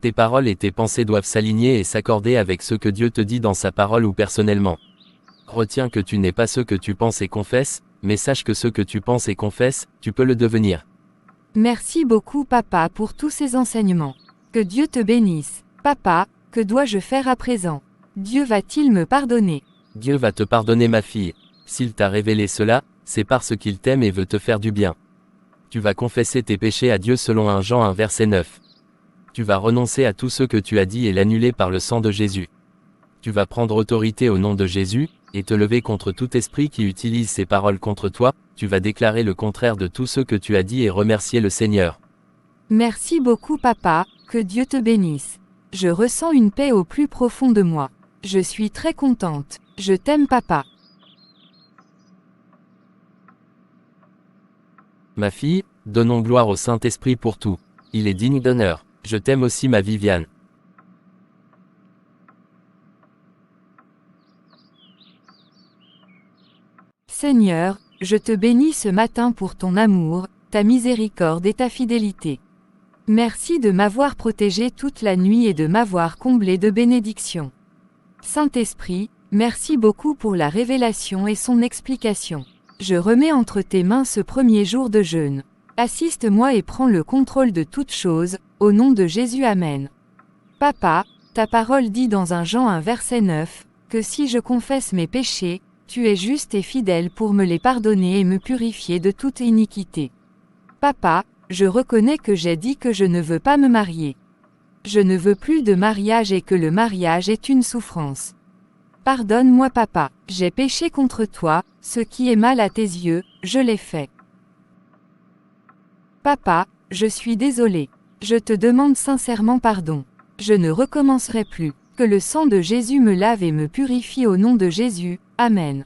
Tes paroles et tes pensées doivent s'aligner et s'accorder avec ce que Dieu te dit dans sa parole ou personnellement. Retiens que tu n'es pas ce que tu penses et confesses, mais sache que ce que tu penses et confesses, tu peux le devenir. Merci beaucoup papa pour tous ces enseignements. Que Dieu te bénisse. Papa, que dois-je faire à présent? Dieu va-t-il me pardonner? Dieu va te pardonner ma fille. S'il t'a révélé cela, c'est parce qu'il t'aime et veut te faire du bien. Tu vas confesser tes péchés à Dieu selon 1 Jean 1 verset 9. Tu vas renoncer à tout ce que tu as dit et l'annuler par le sang de Jésus. Tu vas prendre autorité au nom de Jésus, et te lever contre tout esprit qui utilise ces paroles contre toi, tu vas déclarer le contraire de tout ce que tu as dit et remercier le Seigneur. Merci beaucoup papa, que Dieu te bénisse. Je ressens une paix au plus profond de moi. Je suis très contente. Je t'aime papa. Ma fille, donnons gloire au Saint-Esprit pour tout. Il est digne d'honneur. Je t'aime aussi ma Viviane. Seigneur, je te bénis ce matin pour ton amour, ta miséricorde et ta fidélité. Merci de m'avoir protégé toute la nuit et de m'avoir comblé de bénédictions. Saint-Esprit, merci beaucoup pour la révélation et son explication. Je remets entre tes mains ce premier jour de jeûne. Assiste-moi et prends le contrôle de toutes choses, au nom de Jésus Amen. Papa, ta parole dit dans 1 Jean 1 verset 9, que si je confesse mes péchés, tu es juste et fidèle pour me les pardonner et me purifier de toute iniquité. Papa, je reconnais que j'ai dit que je ne veux pas me marier. Je ne veux plus de mariage et que le mariage est une souffrance. Pardonne-moi papa, j'ai péché contre toi, ce qui est mal à tes yeux, je l'ai fait. Papa, je suis désolé. Je te demande sincèrement pardon. Je ne recommencerai plus. Que le sang de Jésus me lave et me purifie au nom de Jésus, Amen.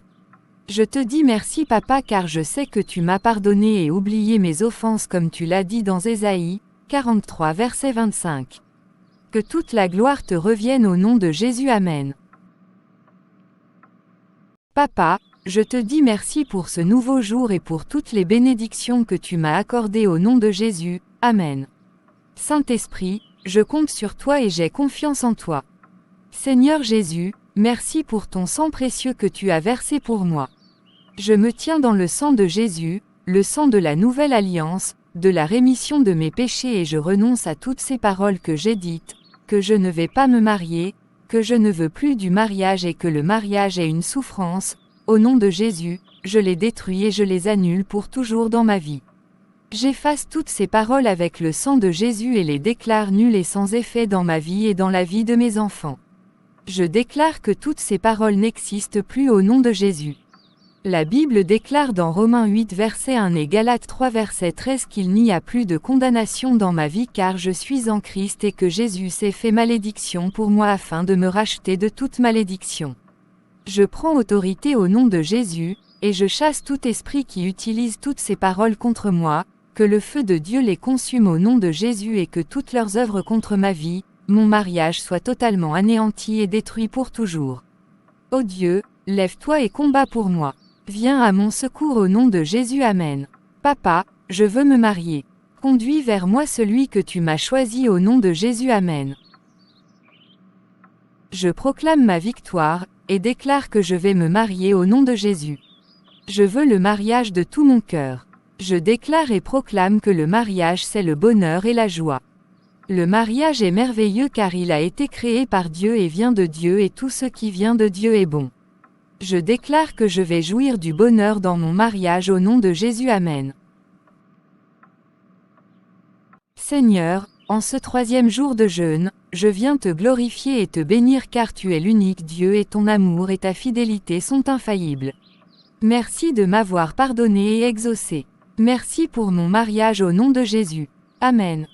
Je te dis merci papa car je sais que tu m'as pardonné et oublié mes offenses comme tu l'as dit dans Ésaïe, 43 verset 25. Que toute la gloire te revienne au nom de Jésus, Amen. Papa, je te dis merci pour ce nouveau jour et pour toutes les bénédictions que tu m'as accordées au nom de Jésus, Amen. Saint-Esprit, je compte sur toi et j'ai confiance en toi. Seigneur Jésus, merci pour ton sang précieux que tu as versé pour moi. Je me tiens dans le sang de Jésus, le sang de la nouvelle alliance, de la rémission de mes péchés et je renonce à toutes ces paroles que j'ai dites, que je ne vais pas me marier, que je ne veux plus du mariage et que le mariage est une souffrance, au nom de Jésus, je les détruis et je les annule pour toujours dans ma vie. J'efface toutes ces paroles avec le sang de Jésus et les déclare nulles et sans effet dans ma vie et dans la vie de mes enfants. Je déclare que toutes ces paroles n'existent plus au nom de Jésus. La Bible déclare dans Romains 8 verset 1 et Galates 3 verset 13 qu'il n'y a plus de condamnation dans ma vie car je suis en Christ et que Jésus s'est fait malédiction pour moi afin de me racheter de toute malédiction. Je prends autorité au nom de Jésus, et je chasse tout esprit qui utilise toutes ces paroles contre moi, que le feu de Dieu les consume au nom de Jésus et que toutes leurs œuvres contre ma vie, mon mariage soient totalement anéantis et détruits pour toujours. Ô Dieu, lève-toi et combat pour moi. Viens à mon secours au nom de Jésus. Amen. Papa, je veux me marier. Conduis vers moi celui que tu m'as choisi au nom de Jésus. Amen. Je proclame ma victoire, et déclare que je vais me marier au nom de Jésus. Je veux le mariage de tout mon cœur. Je déclare et proclame que le mariage c'est le bonheur et la joie. Le mariage est merveilleux car il a été créé par Dieu et vient de Dieu et tout ce qui vient de Dieu est bon. Je déclare que je vais jouir du bonheur dans mon mariage au nom de Jésus. Amen. Seigneur, en ce 3e jour de jeûne, je viens te glorifier et te bénir car tu es l'unique Dieu et ton amour et ta fidélité sont infaillibles. Merci de m'avoir pardonné et exaucé. Merci pour mon mariage au nom de Jésus. Amen.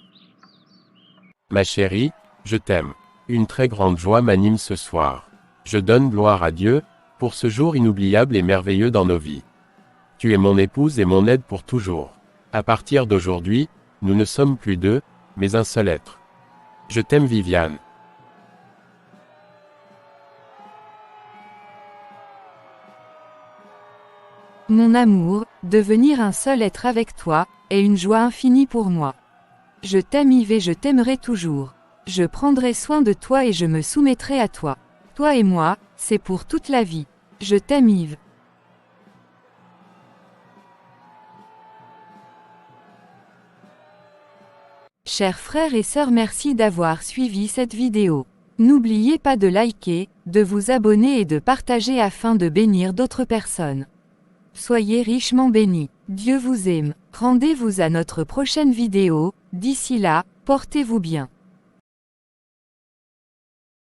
Ma chérie, je t'aime. Une très grande joie m'anime ce soir. Je donne gloire à Dieu, pour ce jour inoubliable et merveilleux dans nos vies. Tu es mon épouse et mon aide pour toujours. À partir d'aujourd'hui, nous ne sommes plus deux, mais un seul être. Je t'aime Viviane. Mon amour, devenir un seul être avec toi, est une joie infinie pour moi. Je t'aime Yves et je t'aimerai toujours. Je prendrai soin de toi et je me soumettrai à toi. Toi et moi, c'est pour toute la vie. Je t'aime Yves. Chers frères et sœurs, merci d'avoir suivi cette vidéo. N'oubliez pas de liker, de vous abonner et de partager afin de bénir d'autres personnes. Soyez richement bénis. Dieu vous aime. Rendez-vous à notre prochaine vidéo. D'ici là, portez-vous bien.